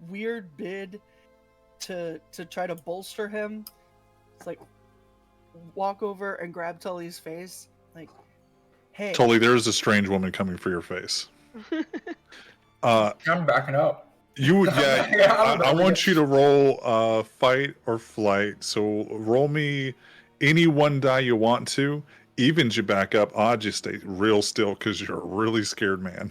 [SPEAKER 3] weird bid to try to bolster him? It's like walk over and grab Tully's face, like, hey,
[SPEAKER 1] Tully, there's a strange woman coming for your face.
[SPEAKER 4] I'm backing up.
[SPEAKER 1] I want you to roll fight or flight. So roll me any one die you want to. Evens you back up. Odd you stay real still because you're a really scared man.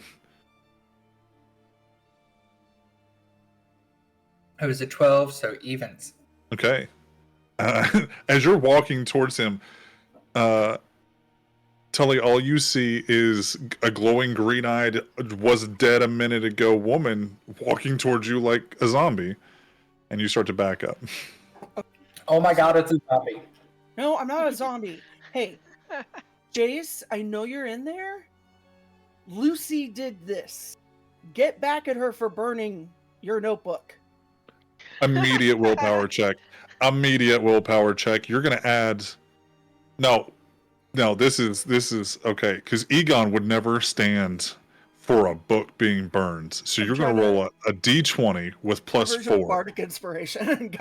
[SPEAKER 4] It was a 12, so evens.
[SPEAKER 1] Okay. As you're walking towards him, Tully, all you see is a glowing green-eyed, was dead a minute ago woman walking towards you like a zombie, and you start to back up.
[SPEAKER 4] Oh my god, it's a zombie.
[SPEAKER 3] no, I'm not a zombie. Hey, Jace, I know you're in there. Lucy did this. Get back at her for burning your notebook.
[SPEAKER 1] Immediate willpower check. Immediate willpower check. You're gonna add. No, this is okay. Because Egon would never stand for a book being burned. So you're gonna roll a d20 with plus 4.
[SPEAKER 3] Bardic inspiration.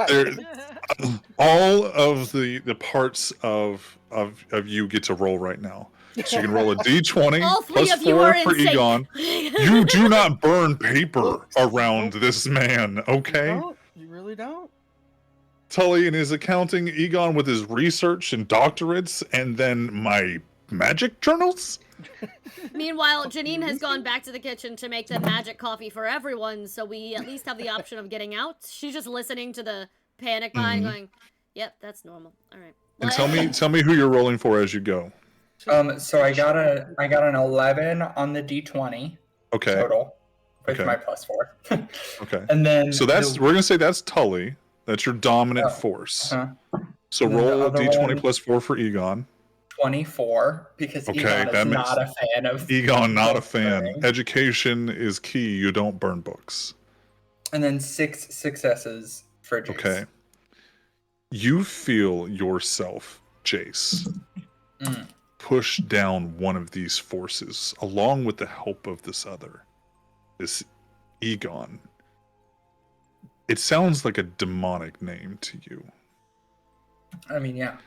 [SPEAKER 1] All of the parts of you get to roll right now. So you can roll a d20
[SPEAKER 2] All 3
[SPEAKER 1] plus
[SPEAKER 2] of you
[SPEAKER 1] 4
[SPEAKER 2] are
[SPEAKER 1] for
[SPEAKER 2] insane.
[SPEAKER 1] Egon. You do not burn paper around this man, okay?
[SPEAKER 3] No, you really don't.
[SPEAKER 1] Tully and his accounting, Egon with his research and doctorates, and then my magic journals?
[SPEAKER 2] Meanwhile, Janine has gone back to the kitchen to make the magic coffee for everyone, so we at least have the option of getting out. She's just listening to the panic buying, going, "Yep, that's normal. All right."
[SPEAKER 1] And tell me who you're rolling for as you go.
[SPEAKER 4] So I got an 11 on the d20.
[SPEAKER 1] Okay.
[SPEAKER 4] Total with my plus 4.
[SPEAKER 1] Okay.
[SPEAKER 4] And then
[SPEAKER 1] so we're gonna say that's Tully. That's your dominant force. So roll a d20 plus 4 for Egon.
[SPEAKER 4] 24, because Egon is not a fan of
[SPEAKER 1] Egon, not a fan. Education is key. You don't burn books.
[SPEAKER 4] And then 6 successes for Jace.
[SPEAKER 1] Okay. You feel yourself, Jace, push down one of these forces, along with the help of this other, this Egon. It sounds like a demonic name to you.
[SPEAKER 4] I mean, yeah.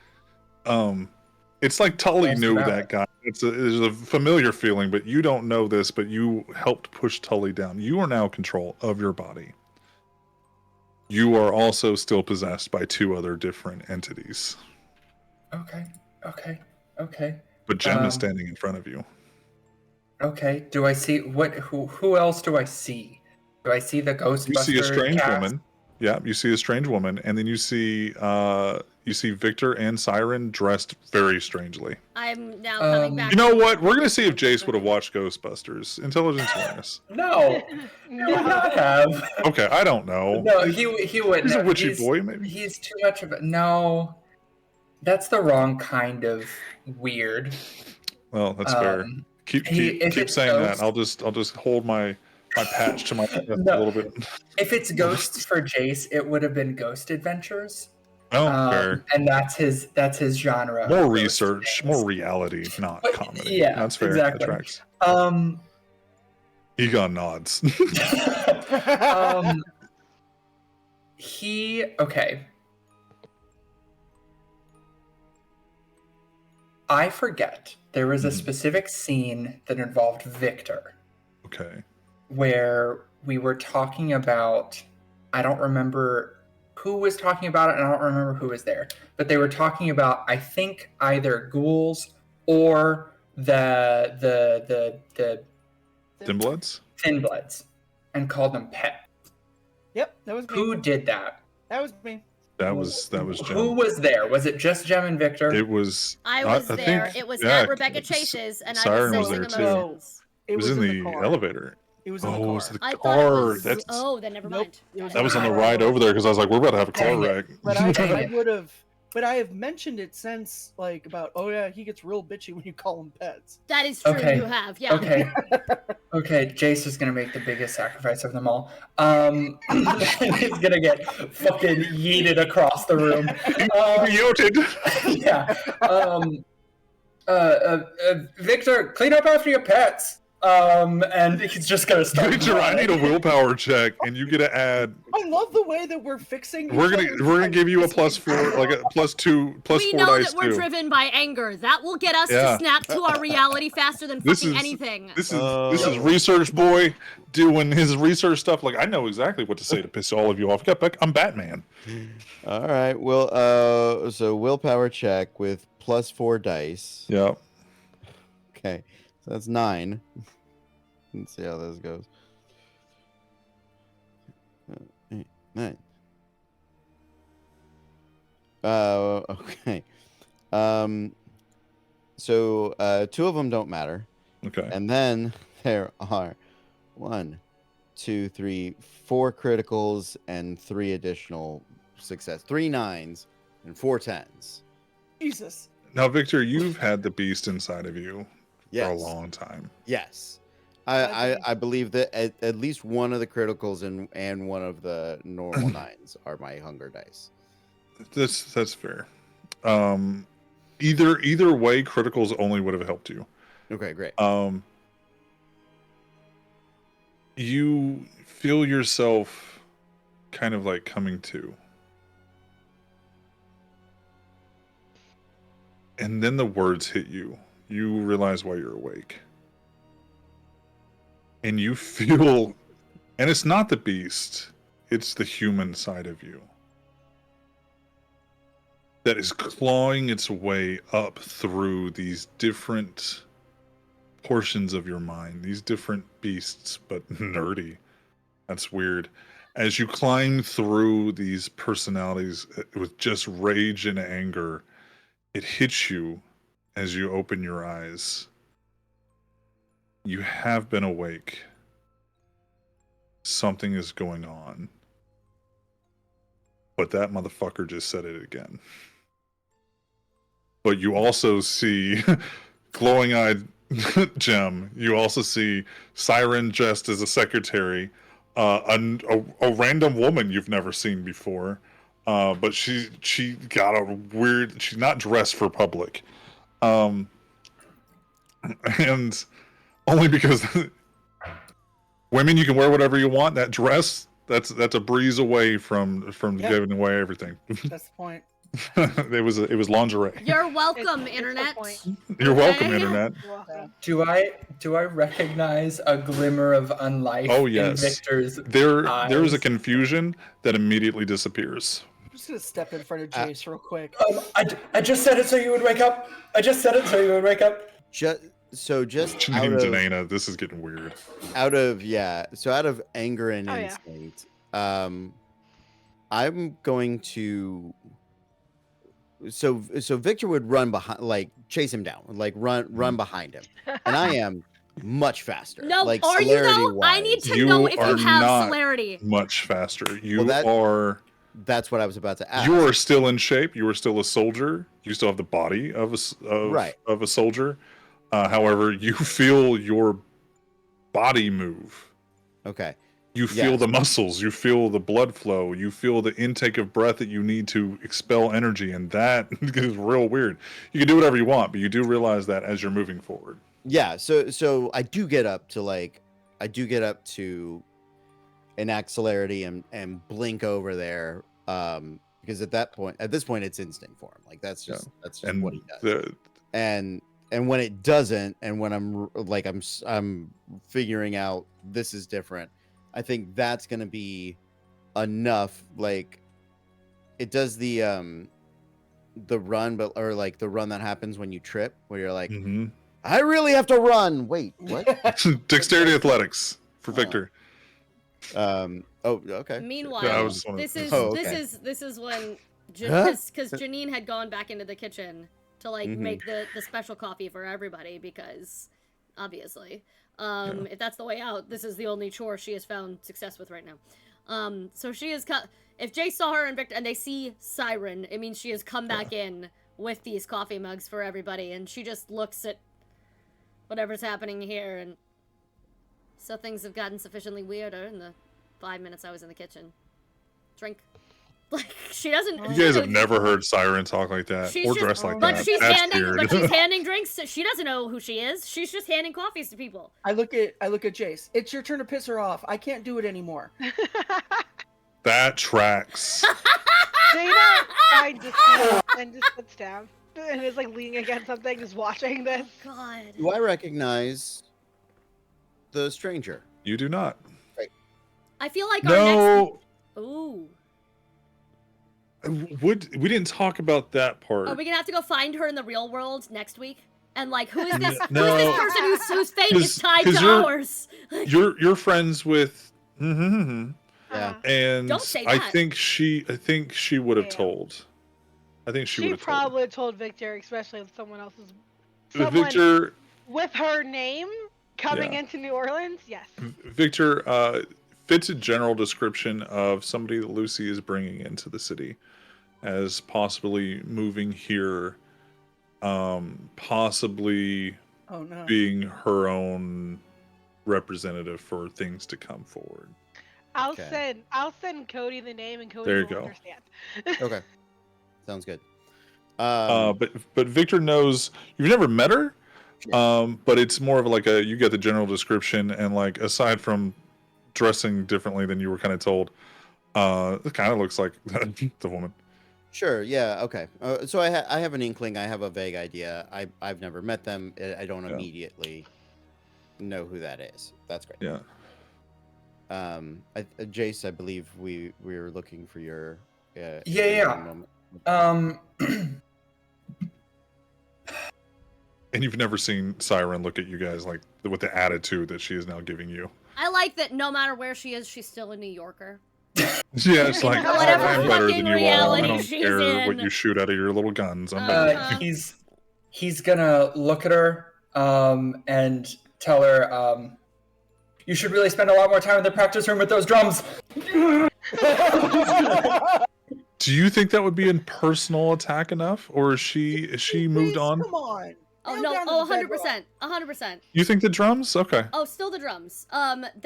[SPEAKER 1] It's like Tully knew that guy. It's a familiar feeling, but you don't know this, but you helped push Tully down. You are now in control of your body. You are also still possessed by 2 other different entities.
[SPEAKER 4] Okay.
[SPEAKER 1] But Jem is standing in front of you.
[SPEAKER 4] Okay. Do I see who else do I see? Do I see the Ghostbuster?
[SPEAKER 1] You see a strange woman. Yeah, you see a strange woman, and then you see Victor and Siren dressed very strangely.
[SPEAKER 2] I'm now coming back.
[SPEAKER 1] You know what? We're gonna see if Jace would have watched Ghostbusters. Intelligence awareness.
[SPEAKER 4] No, he would not have.
[SPEAKER 1] Okay, I don't know.
[SPEAKER 4] No, he wouldn't.
[SPEAKER 1] He's a witchy boy, maybe.
[SPEAKER 4] He's too much of a no. That's the wrong kind of weird.
[SPEAKER 1] Well, that's fair. Keep saying that. I'll just hold my patch to my chest a little bit.
[SPEAKER 4] If it's ghosts for Jace, it would have been Ghost Adventures.
[SPEAKER 1] Oh, fair.
[SPEAKER 4] And that's his genre.
[SPEAKER 1] More research, more reality, not comedy.
[SPEAKER 4] Yeah,
[SPEAKER 1] that's fair.
[SPEAKER 4] Exactly.
[SPEAKER 1] That tracks. Egon nods.
[SPEAKER 4] Okay. I forget. There was a specific scene that involved Victor.
[SPEAKER 1] Okay.
[SPEAKER 4] Where we were talking about, I don't remember who was talking about it, and I don't remember who was there, but they were talking about, I think, either ghouls or the
[SPEAKER 1] Thin-Bloods?
[SPEAKER 4] Thin-Bloods, and called them pet.
[SPEAKER 3] Yep, that was me.
[SPEAKER 4] Who did that?
[SPEAKER 3] That was me.
[SPEAKER 1] That was Jem.
[SPEAKER 4] Who was there? Was it just Jem and Victor?
[SPEAKER 1] It was.
[SPEAKER 2] I was
[SPEAKER 1] I
[SPEAKER 2] there.
[SPEAKER 1] think,
[SPEAKER 2] It was
[SPEAKER 1] yeah,
[SPEAKER 2] at Rebecca Chase's, and I
[SPEAKER 1] Siren
[SPEAKER 2] was
[SPEAKER 1] was
[SPEAKER 2] singing
[SPEAKER 1] there, too.
[SPEAKER 2] emotions.
[SPEAKER 1] It was in the
[SPEAKER 3] car.
[SPEAKER 1] elevator.
[SPEAKER 3] It was in the
[SPEAKER 1] Oh,
[SPEAKER 3] car.
[SPEAKER 1] it was the
[SPEAKER 2] I thought it
[SPEAKER 1] car.
[SPEAKER 2] was.
[SPEAKER 1] That's
[SPEAKER 2] Oh, then never
[SPEAKER 3] Nope,
[SPEAKER 2] mind.
[SPEAKER 3] it was
[SPEAKER 1] that was on the
[SPEAKER 3] car.
[SPEAKER 1] ride over there because I was like, we're about to have a car
[SPEAKER 4] Dang it.
[SPEAKER 1] wreck.
[SPEAKER 3] But I
[SPEAKER 4] Dang it.
[SPEAKER 3] would have. But I have mentioned it since, like, about, oh yeah, he gets real bitchy when you call him pets.
[SPEAKER 2] That is true.
[SPEAKER 4] Okay.
[SPEAKER 2] You have, yeah.
[SPEAKER 4] Okay, Jace is gonna make the biggest sacrifice of them all. He's gonna get fucking yeeted across the room.
[SPEAKER 1] Yoted.
[SPEAKER 4] Yeah. Victor, clean up after your pets. And he's just gonna start.
[SPEAKER 1] Victor, I need a willpower check, and you get to add.
[SPEAKER 3] I love the way that we're fixing.
[SPEAKER 1] We're gonna give you a +4, like a +2, +4
[SPEAKER 2] We know
[SPEAKER 1] dice
[SPEAKER 2] that we're
[SPEAKER 1] too.
[SPEAKER 2] driven by anger. That will get us
[SPEAKER 1] Yeah.
[SPEAKER 2] to snap to our reality faster than
[SPEAKER 1] This
[SPEAKER 2] fucking
[SPEAKER 1] is-
[SPEAKER 2] anything.
[SPEAKER 1] This is research boy doing his research stuff. Like I know exactly what to say to piss all of you off. I'm Batman.
[SPEAKER 6] All right. Well, so willpower check with +4 dice.
[SPEAKER 1] Yeah.
[SPEAKER 6] Okay, so that's 9. Let's see how this goes. 8, 9. Okay. So 2 of them don't matter,
[SPEAKER 1] Okay.
[SPEAKER 6] and then there are 1, 2, 3, 4 criticals and 3 additional success. 3 9s and 4 10s.
[SPEAKER 3] Jesus.
[SPEAKER 1] Now, Victor, you've had the beast inside of you
[SPEAKER 6] Yes.
[SPEAKER 1] for a long time.
[SPEAKER 6] Yes. I believe that at least one of the criticals and one of the normal 9s are my hunger dice.
[SPEAKER 1] That's fair. Either way, criticals only would have helped you.
[SPEAKER 6] Okay, great.
[SPEAKER 1] You feel yourself kind of like coming to. And then the words hit you. You realize why you're awake. And you feel, and it's not the beast, it's the human side of you that is clawing its way up through these different portions of your mind, these different beasts, but nerdy. That's weird. As you climb through these personalities with just rage and anger, it hits you as you open your eyes. You have been awake. Something is going on. But that motherfucker just said it again. But you also see glowing-eyed Jem. You also see Siren dressed as a secretary. A random woman you've never seen before. But she got a weird... She's not dressed for public. And only because women, you can wear whatever you want. That dress, that's a breeze away from giving away everything.
[SPEAKER 3] That's the point.
[SPEAKER 1] it was lingerie.
[SPEAKER 2] You're welcome,
[SPEAKER 5] It's the
[SPEAKER 2] internet.
[SPEAKER 5] point.
[SPEAKER 1] You're welcome,
[SPEAKER 2] Okay.
[SPEAKER 1] internet.
[SPEAKER 5] You're welcome.
[SPEAKER 4] Do I recognize a glimmer of unlife
[SPEAKER 1] Oh, yes.
[SPEAKER 4] in Victor's
[SPEAKER 1] There is a
[SPEAKER 4] eyes?
[SPEAKER 1] confusion that immediately disappears.
[SPEAKER 3] I'm just gonna step in front of Jace real quick.
[SPEAKER 4] I just said it so you would wake up. I just said it so you would wake up.
[SPEAKER 6] Just out
[SPEAKER 1] Janine
[SPEAKER 6] of
[SPEAKER 1] Janina, this is getting weird.
[SPEAKER 6] out of anger and
[SPEAKER 5] Oh, yeah.
[SPEAKER 6] instinct, I'm going to. So Victor would run behind, like chase him down, like run behind him, and I am much faster.
[SPEAKER 2] No,
[SPEAKER 6] like,
[SPEAKER 2] are you though? I
[SPEAKER 6] celerity-wise.
[SPEAKER 2] need to
[SPEAKER 1] You
[SPEAKER 2] know if
[SPEAKER 1] are
[SPEAKER 2] you have
[SPEAKER 1] not.
[SPEAKER 2] celerity.
[SPEAKER 1] Much faster. You
[SPEAKER 6] Well, that-
[SPEAKER 1] are.
[SPEAKER 6] That's what I was about to ask.
[SPEAKER 1] You are still in shape. You are still a soldier. You still have the body of
[SPEAKER 6] Right.
[SPEAKER 1] of a soldier. However, you feel your body move.
[SPEAKER 6] Okay.
[SPEAKER 1] You feel
[SPEAKER 6] Yes.
[SPEAKER 1] the muscles. You feel the blood flow. You feel the intake of breath that you need to expel energy, and that is real weird. You can do whatever you want, but you do realize that as you're moving forward.
[SPEAKER 6] Yeah. So I do get up to like do get up to enact celerity and blink over there, because at this point, it's instinct form. Like that's just
[SPEAKER 1] and
[SPEAKER 6] what he does. And when it doesn't, and when I'm figuring out this is different, I think that's gonna be enough. Like it does the run, or like the run that happens when you trip, where you're like, I really have to run. Wait, what?
[SPEAKER 1] Dexterity athletics for Victor.
[SPEAKER 6] Oh, okay.
[SPEAKER 2] Meanwhile, this is when because Janine had gone back into the kitchen to like make the special coffee for everybody, because obviously if that's the way out, this is the only chore she has found success with right now. So she is if Jay saw her and Victor and they see Siren, it means she has come back in with these coffee mugs for everybody, and she just looks at whatever's happening here, and so things have gotten sufficiently weirder in the 5 minutes I was in the kitchen. Drink. Like, she doesn't...
[SPEAKER 1] You guys have never heard Siren talk like that, or dress like that.
[SPEAKER 2] But she's handing drinks. She doesn't know who she is. She's just handing coffees to people.
[SPEAKER 3] I look at Jace. It's your turn to piss her off. I can't do it anymore.
[SPEAKER 1] That tracks.
[SPEAKER 5] Dana finds a seat and just sits down and is like leaning against something, just watching this.
[SPEAKER 2] God.
[SPEAKER 6] Do I recognize the stranger?
[SPEAKER 1] You do not.
[SPEAKER 6] Right.
[SPEAKER 2] I feel like our next... Ooh.
[SPEAKER 1] We didn't talk about that part.
[SPEAKER 2] Are we gonna have to go find her in the real world next week? And like, who is this? Who is this person whose fate is tied to ours?
[SPEAKER 1] You're friends with.
[SPEAKER 6] Yeah.
[SPEAKER 1] And
[SPEAKER 2] don't say that.
[SPEAKER 1] I think she would have told. I think she would have
[SPEAKER 5] probably told Victor, especially if someone else is.
[SPEAKER 1] Victor
[SPEAKER 5] with her name coming into New Orleans. Yes.
[SPEAKER 1] Victor fits a general description of somebody that Lucy is bringing into the city as possibly moving here, possibly being her own representative for things to come forward.
[SPEAKER 5] I'll send Cody the name, and Cody will understand.
[SPEAKER 6] Okay, sounds good.
[SPEAKER 1] But Victor knows you've never met her, but it's more of like you get the general description, and like aside from dressing differently than you were kind of told, it kind of looks like the woman.
[SPEAKER 6] Sure. Yeah. Okay. So I have an inkling. I have a vague idea. I've never met them. I don't immediately know who that is. That's great.
[SPEAKER 1] Yeah.
[SPEAKER 6] Jace, I believe we were looking for your.
[SPEAKER 4] Moment.
[SPEAKER 1] And you've never seen Siren look at you guys like with the attitude that she is now giving you.
[SPEAKER 2] I like that no matter where she is, she's still a New Yorker.
[SPEAKER 1] Yeah, it's like,
[SPEAKER 2] whatever
[SPEAKER 1] I'm better than you all. I don't
[SPEAKER 2] she's
[SPEAKER 1] care
[SPEAKER 2] in.
[SPEAKER 1] what you shoot out of your little guns. I'm better.
[SPEAKER 4] He's gonna look at her and tell her, you should really spend a lot more time in the practice room with those drums.
[SPEAKER 1] Do you think that would be a personal attack enough, or is she moved on?
[SPEAKER 3] Come on.
[SPEAKER 2] Oh no! Oh, 100%, 100%.
[SPEAKER 1] You think the drums? Okay.
[SPEAKER 2] Oh, still the drums.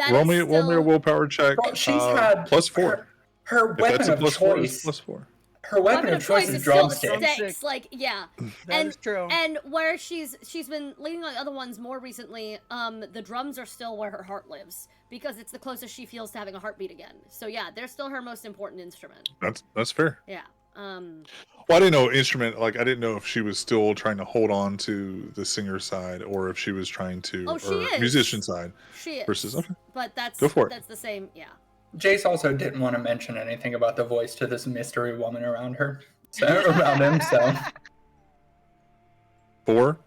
[SPEAKER 1] Roll me a willpower check.
[SPEAKER 4] Well, she's had
[SPEAKER 1] +4.
[SPEAKER 4] Her weapon of choice.
[SPEAKER 1] +4.
[SPEAKER 4] Her weapon of choice is drumsticks.
[SPEAKER 2] Like, yeah.
[SPEAKER 3] That is true.
[SPEAKER 2] And where she's been leading on other ones more recently, the drums are still where her heart lives, because it's the closest she feels to having a heartbeat again. So yeah, they're still her most important instrument.
[SPEAKER 1] That's fair.
[SPEAKER 2] Yeah.
[SPEAKER 1] Well, I didn't know instrument. Like, I didn't know if she was still trying to hold on to the singer side, or if she was trying to, musician side.
[SPEAKER 2] She is.
[SPEAKER 1] Versus, okay.
[SPEAKER 2] But that's the same. Yeah.
[SPEAKER 4] Jace also didn't want to mention anything about the voice to this mystery woman around her, around him. So
[SPEAKER 1] 4.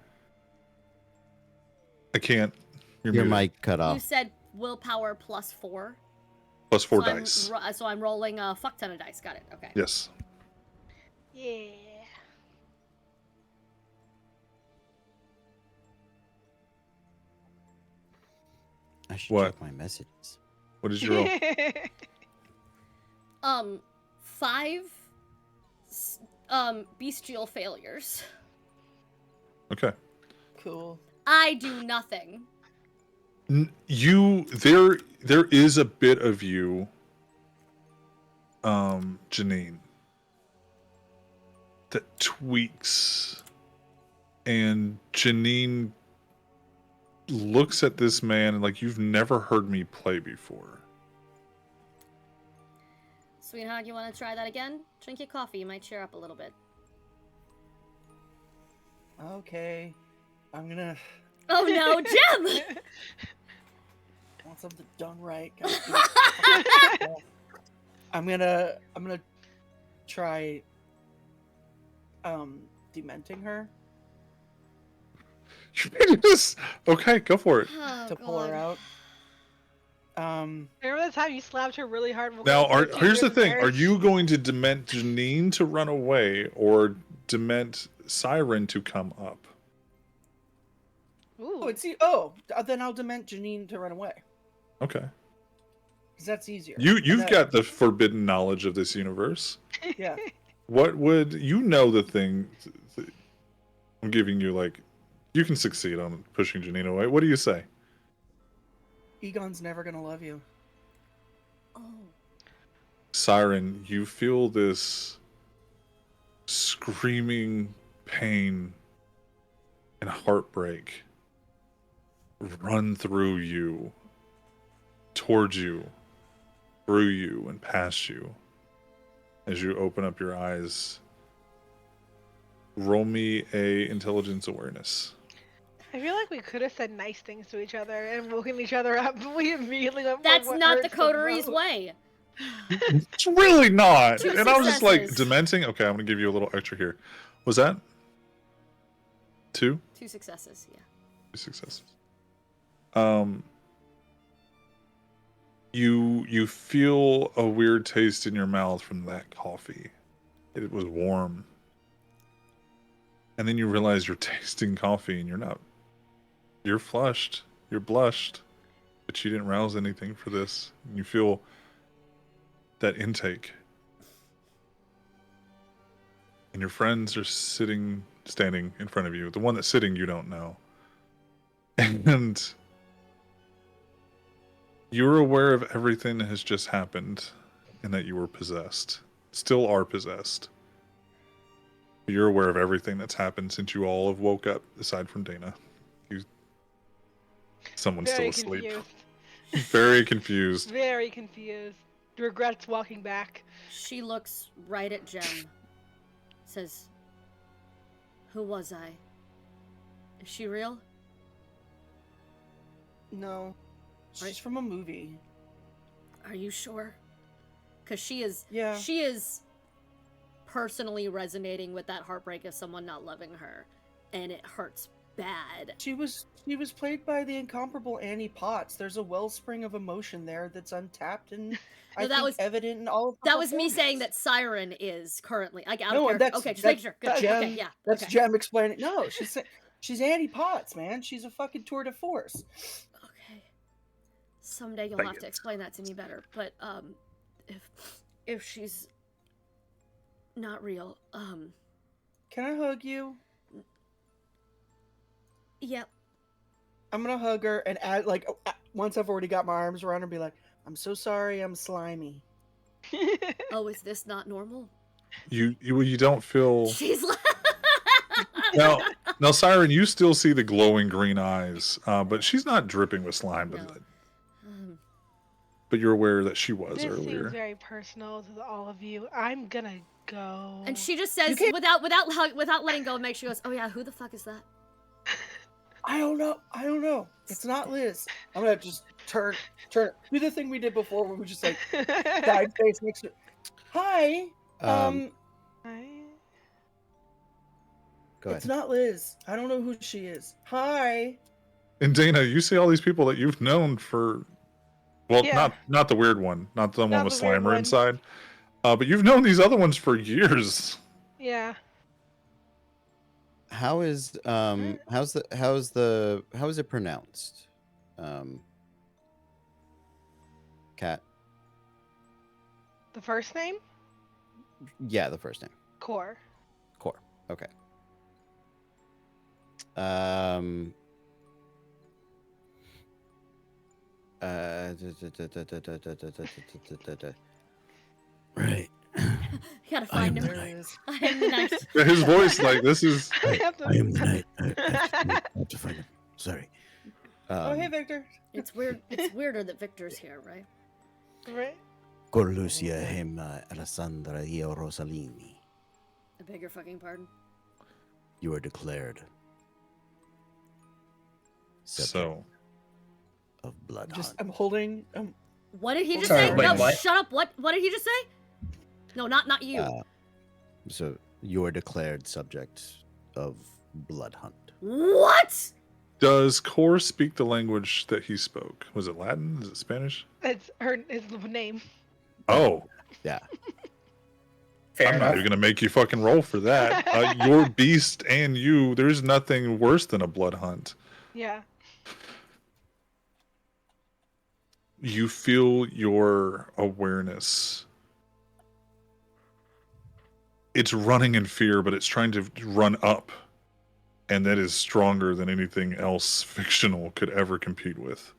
[SPEAKER 1] I can't.
[SPEAKER 6] Your mic cut off.
[SPEAKER 2] You said willpower +4.
[SPEAKER 1] +4 dice.
[SPEAKER 2] So I'm rolling a fuck ton of dice. Got it. Okay.
[SPEAKER 1] Yes.
[SPEAKER 5] Yeah.
[SPEAKER 6] I should check my messages.
[SPEAKER 1] What did you roll?
[SPEAKER 2] 5 bestial failures.
[SPEAKER 1] Okay.
[SPEAKER 3] Cool.
[SPEAKER 2] I do nothing.
[SPEAKER 1] There is a bit of you, Janine, that tweaks, and Janine looks at this man like you've never heard me play before.
[SPEAKER 2] Sweetheart, you want to try that again? Drink your coffee. You might cheer up a little bit.
[SPEAKER 3] Okay, I'm gonna.
[SPEAKER 2] Oh no, Jim!
[SPEAKER 3] I want something done right. I'm gonna try dementing her
[SPEAKER 1] Okay, go for it.
[SPEAKER 2] Oh,
[SPEAKER 3] to pull her
[SPEAKER 2] God.
[SPEAKER 3] out.
[SPEAKER 5] Remember the time you slapped her really hard?
[SPEAKER 1] Now, here's the thing: are you going to dement Janine to run away, or dement Siren to come up?
[SPEAKER 3] Oh,
[SPEAKER 5] Ooh.
[SPEAKER 3] then I'll dement Janine to run away.
[SPEAKER 1] Okay.
[SPEAKER 3] Because that's easier.
[SPEAKER 1] You've got the forbidden knowledge of this universe.
[SPEAKER 3] Yeah.
[SPEAKER 1] What would you know the thing? I'm giving you like, you can succeed on pushing Janine away. What do you say?
[SPEAKER 3] Egon's never gonna love you.
[SPEAKER 2] Oh.
[SPEAKER 1] Siren, you feel this screaming pain and heartbreak run through you, towards you, through you, and past you. As you open up your eyes, roll me a intelligence awareness.
[SPEAKER 5] I feel like we could have said nice things to each other and woken each other up, but we immediately went for
[SPEAKER 2] That's
[SPEAKER 5] what
[SPEAKER 2] not the
[SPEAKER 5] hurts
[SPEAKER 2] coteries
[SPEAKER 5] most.
[SPEAKER 2] way.
[SPEAKER 1] It's really not.
[SPEAKER 2] Two
[SPEAKER 1] And I was just like,
[SPEAKER 2] successes.
[SPEAKER 1] dementing? Okay, I'm going to give you a little extra here. Was that 2?
[SPEAKER 2] 2 successes, yeah.
[SPEAKER 1] 2 successes. You feel a weird taste in your mouth from that coffee. It was warm. And then you realize you're tasting coffee and you're not. You're flushed. You're blushed. But you didn't rouse anything for this. And you feel that intake. And your friends are standing in front of you. The one that's sitting, you don't know. And you're aware of everything that has just happened and that you were possessed. Still are possessed. You're aware of everything that's happened since you all have woke up, aside from Dana. Someone's
[SPEAKER 5] Very
[SPEAKER 1] still asleep.
[SPEAKER 5] confused.
[SPEAKER 1] Very confused.
[SPEAKER 5] Very confused. Regrets walking back.
[SPEAKER 2] She looks right at Jem. Says, "Who was I? Is she real?"
[SPEAKER 3] No. She's from a movie.
[SPEAKER 2] Are you sure? Because she is.
[SPEAKER 3] Yeah.
[SPEAKER 2] She is personally resonating with that heartbreak of someone not loving her, and it hurts bad.
[SPEAKER 3] She was played by the incomparable Annie Potts. There's a wellspring of emotion there that's untapped and I
[SPEAKER 2] that
[SPEAKER 3] think
[SPEAKER 2] was
[SPEAKER 3] evident in all of her
[SPEAKER 2] That was me
[SPEAKER 3] performance.
[SPEAKER 2] saying that Siren is currently like out
[SPEAKER 3] No,
[SPEAKER 2] of
[SPEAKER 3] and
[SPEAKER 2] character. Okay, just make sure. Good.
[SPEAKER 3] that's Jem,
[SPEAKER 2] Okay, yeah.
[SPEAKER 3] That's
[SPEAKER 2] okay.
[SPEAKER 3] Jem explaining. No, she's Annie Potts, man. She's a fucking tour de force.
[SPEAKER 2] Okay. Someday you'll
[SPEAKER 1] Dang
[SPEAKER 2] have to
[SPEAKER 1] it.
[SPEAKER 2] explain that to me better. But if she's not real,
[SPEAKER 3] Can I hug you?
[SPEAKER 2] yep.
[SPEAKER 3] I'm gonna hug her and add once I've already got my arms around her, be like, "I'm so sorry, I'm slimy."
[SPEAKER 2] Oh, is this not normal?
[SPEAKER 1] You don't feel.
[SPEAKER 2] She's like.
[SPEAKER 1] Now, Siren, you still see the glowing green eyes, but she's not dripping with slime.
[SPEAKER 2] No.
[SPEAKER 1] But you're aware that she was
[SPEAKER 5] This
[SPEAKER 1] earlier.
[SPEAKER 5] seems very personal to all of you. I'm gonna go.
[SPEAKER 2] And she just says
[SPEAKER 3] can't-
[SPEAKER 2] without letting go of Meg, she goes, "Oh yeah, who the fuck is that?"
[SPEAKER 3] I don't know. It's not Liz. I'm gonna just turn. Do the thing we did before where we just like dive face next to. Hi.
[SPEAKER 6] Go ahead.
[SPEAKER 3] It's not Liz. I don't know who she is. Hi.
[SPEAKER 1] And Dana, you see all these people that you've known for, well,
[SPEAKER 5] Yeah.
[SPEAKER 1] not the weird one, not the one
[SPEAKER 5] Not
[SPEAKER 1] with
[SPEAKER 5] the weird
[SPEAKER 1] Slimer
[SPEAKER 5] one.
[SPEAKER 1] inside, but you've known these other ones for years.
[SPEAKER 5] Yeah.
[SPEAKER 6] How is how is it pronounced? Cat.
[SPEAKER 5] The first name?
[SPEAKER 6] Yeah, the first name.
[SPEAKER 5] Core.
[SPEAKER 6] Core. Okay. Right.
[SPEAKER 2] You gotta find him.
[SPEAKER 3] There it is.
[SPEAKER 2] I am the nice.
[SPEAKER 1] His voice, like, this is.
[SPEAKER 5] I have to...
[SPEAKER 6] I am the knight. I have to find him. Sorry.
[SPEAKER 3] Oh, hey, Victor.
[SPEAKER 2] It's weird. It's weirder that Victor's here, right?
[SPEAKER 5] Right?
[SPEAKER 6] Cor Lucia Hema Alessandra Io Rosalini.
[SPEAKER 2] I beg your fucking pardon.
[SPEAKER 6] You are declared subject
[SPEAKER 1] So,
[SPEAKER 6] of blood hunt.
[SPEAKER 3] I'm holding.
[SPEAKER 2] What did he just
[SPEAKER 4] Sorry,
[SPEAKER 2] say?
[SPEAKER 4] wait,
[SPEAKER 2] No,
[SPEAKER 4] what?
[SPEAKER 2] shut up. What did he just say? No, not you.
[SPEAKER 6] So you are declared subject of blood hunt.
[SPEAKER 2] What?
[SPEAKER 1] does Core speak the language that he spoke? Was it Latin? Is it Spanish?
[SPEAKER 5] It's his name.
[SPEAKER 1] Oh,
[SPEAKER 6] Yeah.
[SPEAKER 4] Fair
[SPEAKER 1] I'm not
[SPEAKER 4] enough.
[SPEAKER 1] even gonna make you fucking roll for that. Your beast and you, there's nothing worse than a blood hunt.
[SPEAKER 5] Yeah.
[SPEAKER 1] You feel your awareness. It's running in fear, but it's trying to run up. And that is stronger than anything else fictional could ever compete with.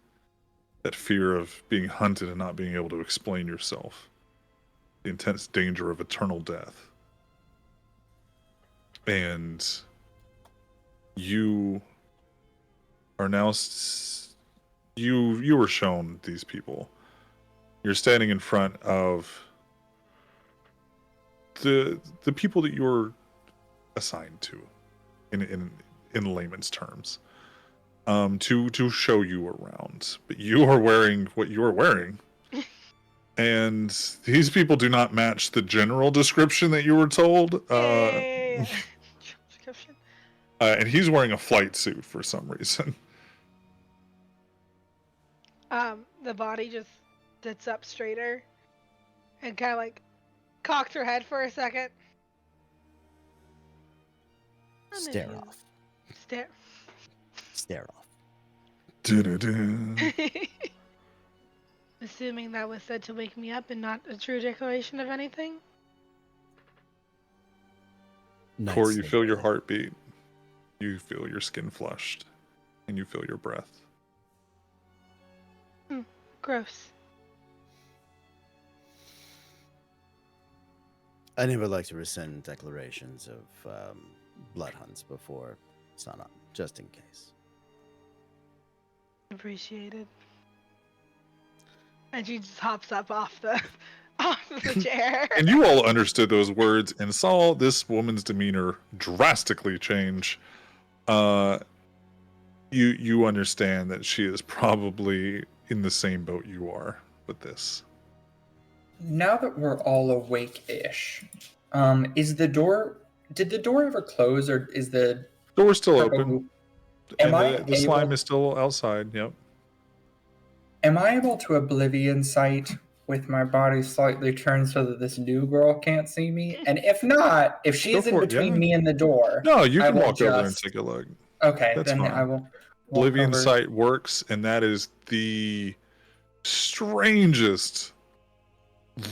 [SPEAKER 1] That fear of being hunted and not being able to explain yourself. The intense danger of eternal death. And you are now you were shown these people. You're standing in front of the people that you're assigned to in layman's terms, to show you around. But you are wearing what you are wearing. And these people do not match the general description that you were told.
[SPEAKER 5] Description.
[SPEAKER 1] And he's wearing a flight suit for some reason.
[SPEAKER 5] The body just sits up straighter and kind of like cocks her head for a second.
[SPEAKER 6] Stare off. Stare off.
[SPEAKER 5] Assuming that was said to wake me up and not a true declaration of anything.
[SPEAKER 1] Core, you feel your heartbeat. You feel your skin flushed. And you feel your breath.
[SPEAKER 5] Gross.
[SPEAKER 6] I never like to rescind declarations of blood hunts before sunup, just in case.
[SPEAKER 5] Appreciated. And she just hops up off the chair.
[SPEAKER 1] And you all understood those words and saw this woman's demeanor drastically change. You understand that she is probably in the same boat you are with this.
[SPEAKER 4] Now that we're all awake-ish, is the door? Did the door ever close, or is the
[SPEAKER 1] Door's still open?
[SPEAKER 4] Am
[SPEAKER 1] and
[SPEAKER 4] I
[SPEAKER 1] the slime
[SPEAKER 4] able-
[SPEAKER 1] is still outside. Yep.
[SPEAKER 4] Am I able to oblivion sight with my body slightly turned so that this new girl can't see me? And if not, if she's in
[SPEAKER 1] for it,
[SPEAKER 4] between
[SPEAKER 1] yeah.
[SPEAKER 4] me and the door,
[SPEAKER 1] No, you
[SPEAKER 4] I
[SPEAKER 1] can
[SPEAKER 4] will
[SPEAKER 1] walk over and
[SPEAKER 4] just-
[SPEAKER 1] take a look.
[SPEAKER 4] Okay,
[SPEAKER 1] That's
[SPEAKER 4] then
[SPEAKER 1] fine.
[SPEAKER 4] I will.
[SPEAKER 1] Oblivion
[SPEAKER 4] over.
[SPEAKER 1] sight works, and that is the strangest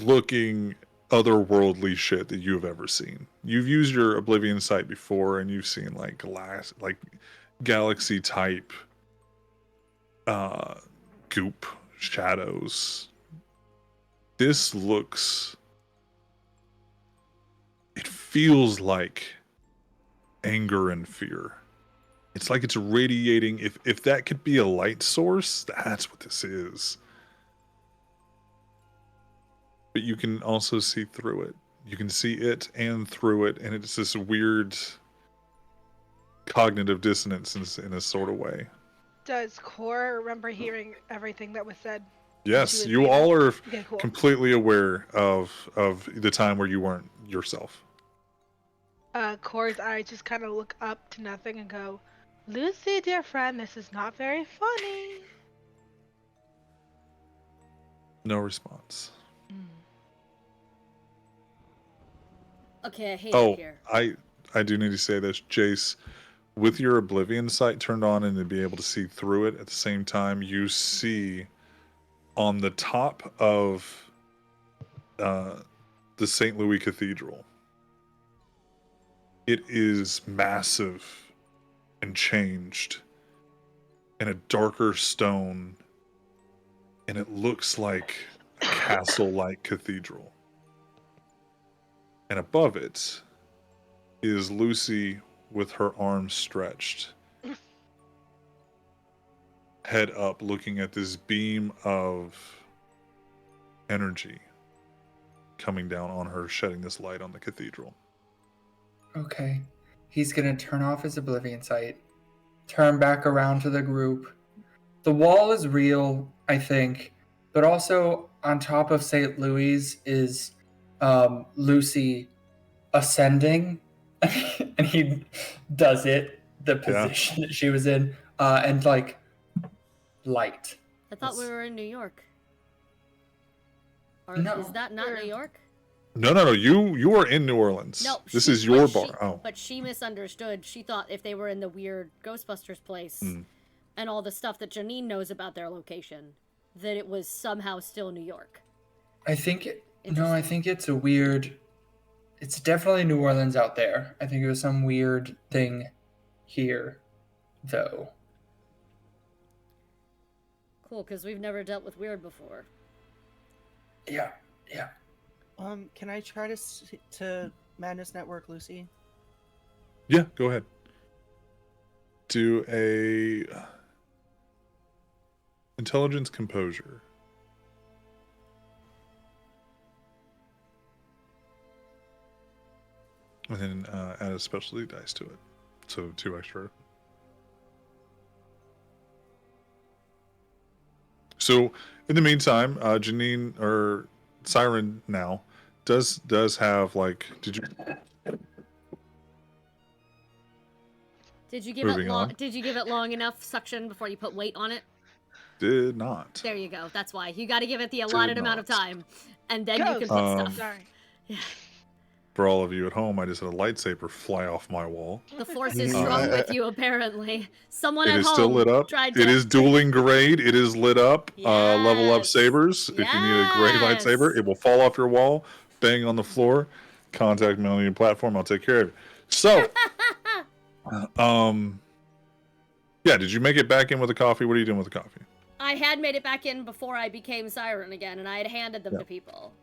[SPEAKER 1] looking otherworldly shit that you've ever seen. You've used your Oblivion sight before, and you've seen like galaxy type goop shadows. This looks, it feels like anger and fear. It's like it's radiating. If that could be a light source, that's what this is. But you can also see through it. You can see it and through it, and it's this weird cognitive dissonance in a sort of way.
[SPEAKER 5] Does Core remember hearing everything that was said?
[SPEAKER 1] Yes, you all are
[SPEAKER 5] Okay, cool.
[SPEAKER 1] completely aware of the time where you weren't yourself.
[SPEAKER 5] Core's eyes just kind of look up to nothing and go, "Lucy, dear friend, this is not very funny."
[SPEAKER 1] No response.
[SPEAKER 2] Okay, I hate it
[SPEAKER 1] Oh,
[SPEAKER 2] here.
[SPEAKER 1] I do need to say this, Jace. With your Oblivion sight turned on and to be able to see through it at the same time, you see on the top of the St. Louis Cathedral. It is massive and changed in a darker stone, and it looks like a castle-like cathedral. And above it is Lucy with her arms stretched. head up, looking at this beam of energy coming down on her, shedding this light on the cathedral.
[SPEAKER 4] Okay. He's gonna turn off his oblivion sight, turn back around to the group. The wall is real, I think, but also on top of St. Louis is Lucy ascending, and he does it the position that she was in, and like light.
[SPEAKER 2] I thought we were in New York. Or
[SPEAKER 4] No.
[SPEAKER 2] is that not New York?
[SPEAKER 1] No. You are in New Orleans.
[SPEAKER 2] No,
[SPEAKER 1] this is your bar.
[SPEAKER 2] Oh. But she misunderstood. She thought if they were in the weird Ghostbusters place and all the stuff that Janine knows about their location, that it was somehow still New York.
[SPEAKER 4] I think it's a weird. It's definitely New Orleans out there. I think it was some weird thing here, though.
[SPEAKER 2] Cool, because we've never dealt with weird before.
[SPEAKER 4] Yeah.
[SPEAKER 3] Can I try to Madness Network, Lucy?
[SPEAKER 1] Yeah, go ahead. Do a intelligence composure. And then add a specialty dice to it. So 2 extra. So in the meantime, Janine or Siren now does have like Did you give it long enough suction before you put weight on it? Did not.
[SPEAKER 2] There you go. That's why. You got to give it the allotted amount of time. And then you can put stuff.
[SPEAKER 5] Sorry.
[SPEAKER 2] Yeah.
[SPEAKER 1] For all of you at home, I just had a lightsaber fly off my wall.
[SPEAKER 2] The force is strong with you, apparently. Someone
[SPEAKER 1] It
[SPEAKER 2] at
[SPEAKER 1] is
[SPEAKER 2] home
[SPEAKER 1] still lit up.
[SPEAKER 2] tried to...
[SPEAKER 1] It is dueling grade. It is lit up. Level up
[SPEAKER 2] Yes.
[SPEAKER 1] sabers. If you need a great
[SPEAKER 2] Yes.
[SPEAKER 1] lightsaber, it will fall off your wall, bang on the floor. Contact me on your platform. I'll take care of it. So, yeah. Did you make it back in with the coffee? What are you doing with the coffee?
[SPEAKER 2] I had made it back in before I became Siren again, and I had handed them to people.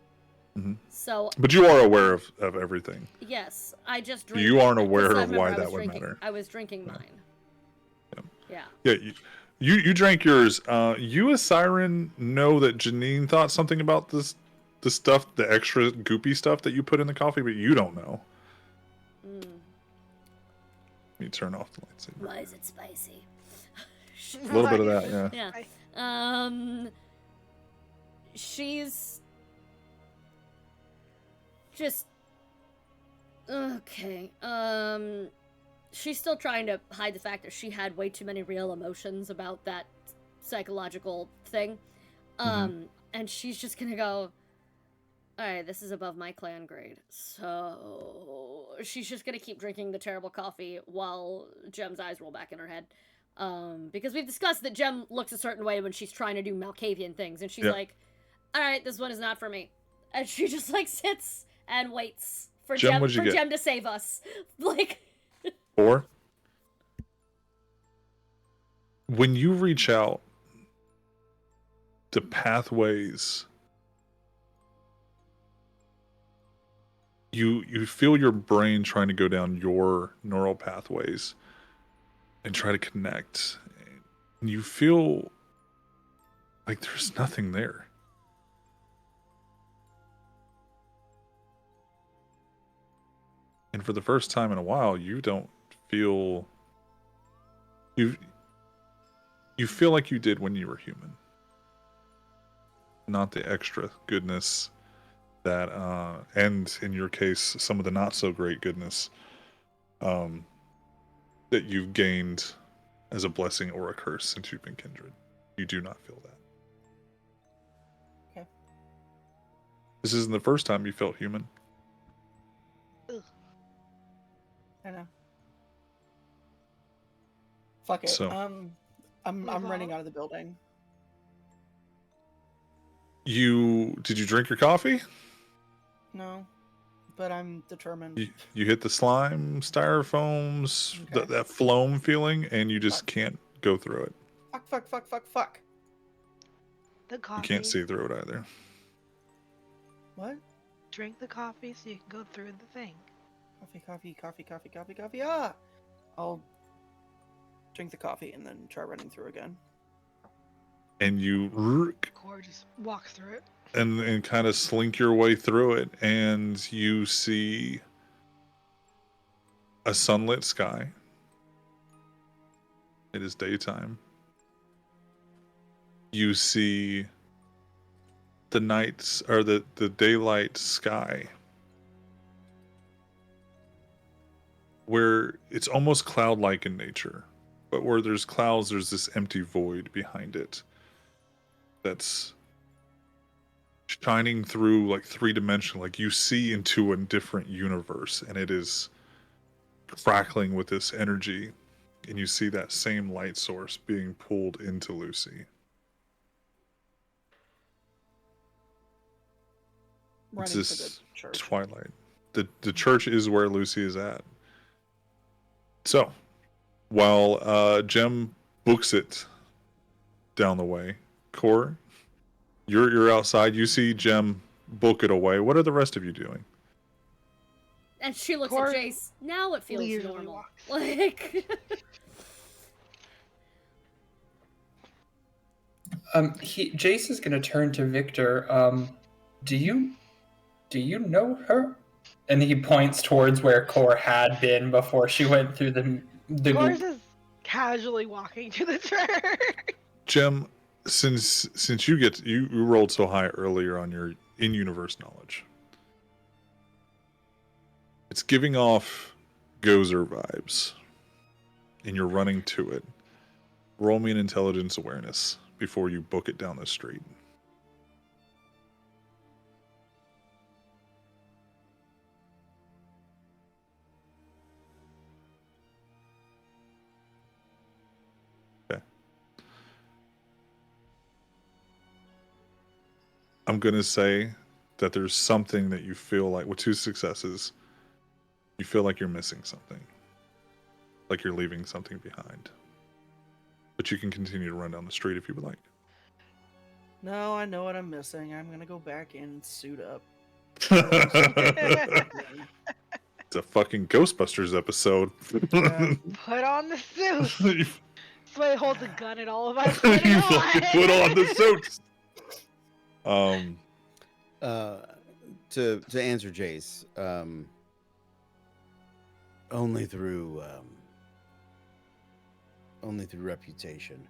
[SPEAKER 1] Mm-hmm.
[SPEAKER 2] So,
[SPEAKER 1] but you are aware of everything.
[SPEAKER 2] Yes, I just drink.
[SPEAKER 1] You aren't aware
[SPEAKER 2] because I
[SPEAKER 1] of
[SPEAKER 2] remember
[SPEAKER 1] why
[SPEAKER 2] I was
[SPEAKER 1] that would
[SPEAKER 2] drinking-
[SPEAKER 1] matter.
[SPEAKER 2] I was drinking mine.
[SPEAKER 1] Yeah.
[SPEAKER 2] Yeah.
[SPEAKER 1] Yeah. You drank yours. You as Siren know that Janine thought something about the stuff, the extra goopy stuff that you put in the coffee, but you don't know.
[SPEAKER 2] Mm.
[SPEAKER 1] You turn off the lightsaber.
[SPEAKER 2] Why is it spicy?
[SPEAKER 1] A little bit of that, yeah.
[SPEAKER 2] Yeah. She's just okay. She's still trying to hide the fact that she had way too many real emotions about that psychological thing. And she's just gonna go, alright, this is above my clan grade. So she's just gonna keep drinking the terrible coffee while Gem's eyes roll back in her head. Because we've discussed that Gem looks a certain way when she's trying to do Malkavian things, and she's like, alright, this one is not for me. And she just like sits and waits for Gem to save us. Like
[SPEAKER 1] 4. When you reach out, the pathways, you feel your brain trying to go down your neural pathways and try to connect. And you feel like there's nothing there. And for the first time in a while, you don't feel you feel like you did when you were human. Not the extra goodness that and in your case some of the not so great goodness that you've gained as a blessing or a curse since you've been kindred. You do not feel that.
[SPEAKER 3] Okay.
[SPEAKER 1] This isn't the first time you felt human.
[SPEAKER 5] Ugh.
[SPEAKER 3] I know. Fuck it.
[SPEAKER 1] So,
[SPEAKER 3] I'm running out of the building.
[SPEAKER 1] Did you drink your coffee?
[SPEAKER 3] No, but I'm determined.
[SPEAKER 1] You hit the slime, styrofoams,
[SPEAKER 3] Okay.
[SPEAKER 1] that phloem feeling, and you just can't go through it.
[SPEAKER 3] Fuck.
[SPEAKER 5] The coffee.
[SPEAKER 1] You can't see through it either.
[SPEAKER 3] What?
[SPEAKER 5] Drink the coffee so you can go through the thing.
[SPEAKER 3] Coffee. Ah! I'll drink the coffee and then try running through again.
[SPEAKER 1] and you
[SPEAKER 5] Gore just walks through it.
[SPEAKER 1] and kind of slink your way through it, and you see a sunlit sky. It is daytime. You see the nights, or the daylight sky, where it's almost cloud-like in nature, but where there's clouds, there's this empty void behind it that's shining through like three-dimensional, like you see into a different universe, and it is crackling with this energy, and you see that same light source being pulled into Lucy. It's
[SPEAKER 3] Running for the
[SPEAKER 1] this
[SPEAKER 3] church.
[SPEAKER 1] twilight. The church is where Lucy is at. So, while Jem books it down the way, Core, you're outside. You see Jem book it away. What are the rest of you doing?
[SPEAKER 2] And she looks
[SPEAKER 5] Gore
[SPEAKER 2] at Jace. Now it feels
[SPEAKER 5] leisurely
[SPEAKER 2] normal.
[SPEAKER 5] walks.
[SPEAKER 2] Like,
[SPEAKER 4] Jace is gonna turn to Victor. Do you know her? And he points towards where Core had been before she went through the
[SPEAKER 5] Gore's just casually walking to the church.
[SPEAKER 1] Jem, since you rolled so high earlier on your in-universe knowledge, it's giving off Gozer vibes, and you're running to it. Roll me an intelligence awareness before you book it down the street. Okay. I'm going to say that there's something that you feel like, with 2 successes, you feel like you're missing something. Like you're leaving something behind. But you can continue to run down the street if you would like.
[SPEAKER 3] No, I know what I'm missing. I'm gonna go back in and suit up.
[SPEAKER 1] It's a fucking Ghostbusters episode.
[SPEAKER 3] Yeah.
[SPEAKER 5] Put on the suit.
[SPEAKER 1] You
[SPEAKER 5] Sway holds a gun at all of us. Put it on.
[SPEAKER 1] fucking put on the suits.
[SPEAKER 6] To answer Jace, only through reputation.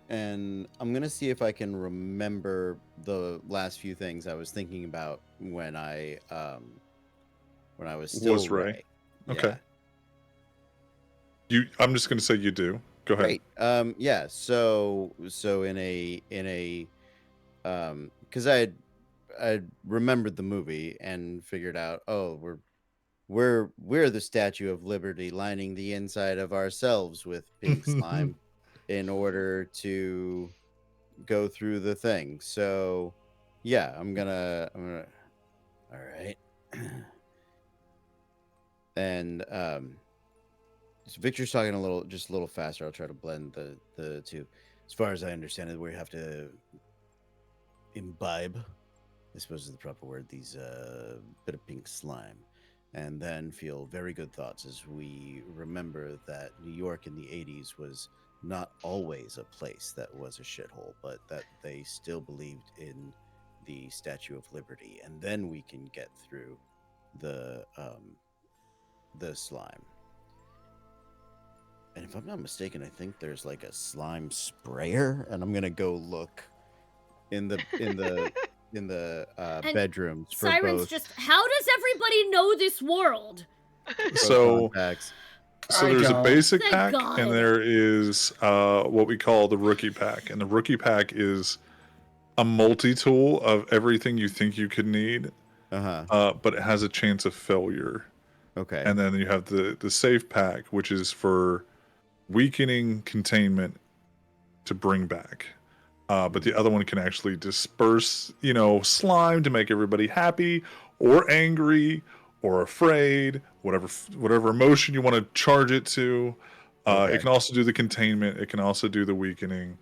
[SPEAKER 6] And I'm gonna see if I can remember the last few things I was thinking about when I was still
[SPEAKER 1] Ray. Okay.
[SPEAKER 6] Yeah.
[SPEAKER 1] I'm just gonna say you do. Go ahead.
[SPEAKER 6] Great. Yeah. So in a because I remembered the movie and figured out, oh, we're the Statue of Liberty lining the inside of ourselves with pink slime in order to go through the thing. So yeah, I'm gonna all right. And so Victor's talking a little faster. I'll try to blend the two. As far as I understand it, we have to imbibe, I suppose is the proper word, these bit of pink slime, and then feel very good thoughts as we remember that New York in the 80s was not always a place that was a shithole, but that they still believed in the Statue of Liberty, and then we can get through the slime. And if I'm not mistaken, I think there's like a slime sprayer, and I'm gonna go look in the bedrooms for
[SPEAKER 2] Siren's
[SPEAKER 6] both.
[SPEAKER 2] just, how does everybody know this world?
[SPEAKER 1] So
[SPEAKER 6] contacts.
[SPEAKER 1] there's a basic
[SPEAKER 2] Thank
[SPEAKER 1] pack,
[SPEAKER 2] God.
[SPEAKER 1] and there is what we call the rookie pack. And the rookie pack is a multi-tool of everything you think you could need, but it has a chance of failure.
[SPEAKER 6] Okay.
[SPEAKER 1] And then you have the safe pack, which is for weakening containment to bring back. But the other one can actually disperse, slime to make everybody happy or angry or afraid, whatever emotion you want to charge it to.
[SPEAKER 6] Okay.
[SPEAKER 1] It can also do the containment. It can also do the weakening.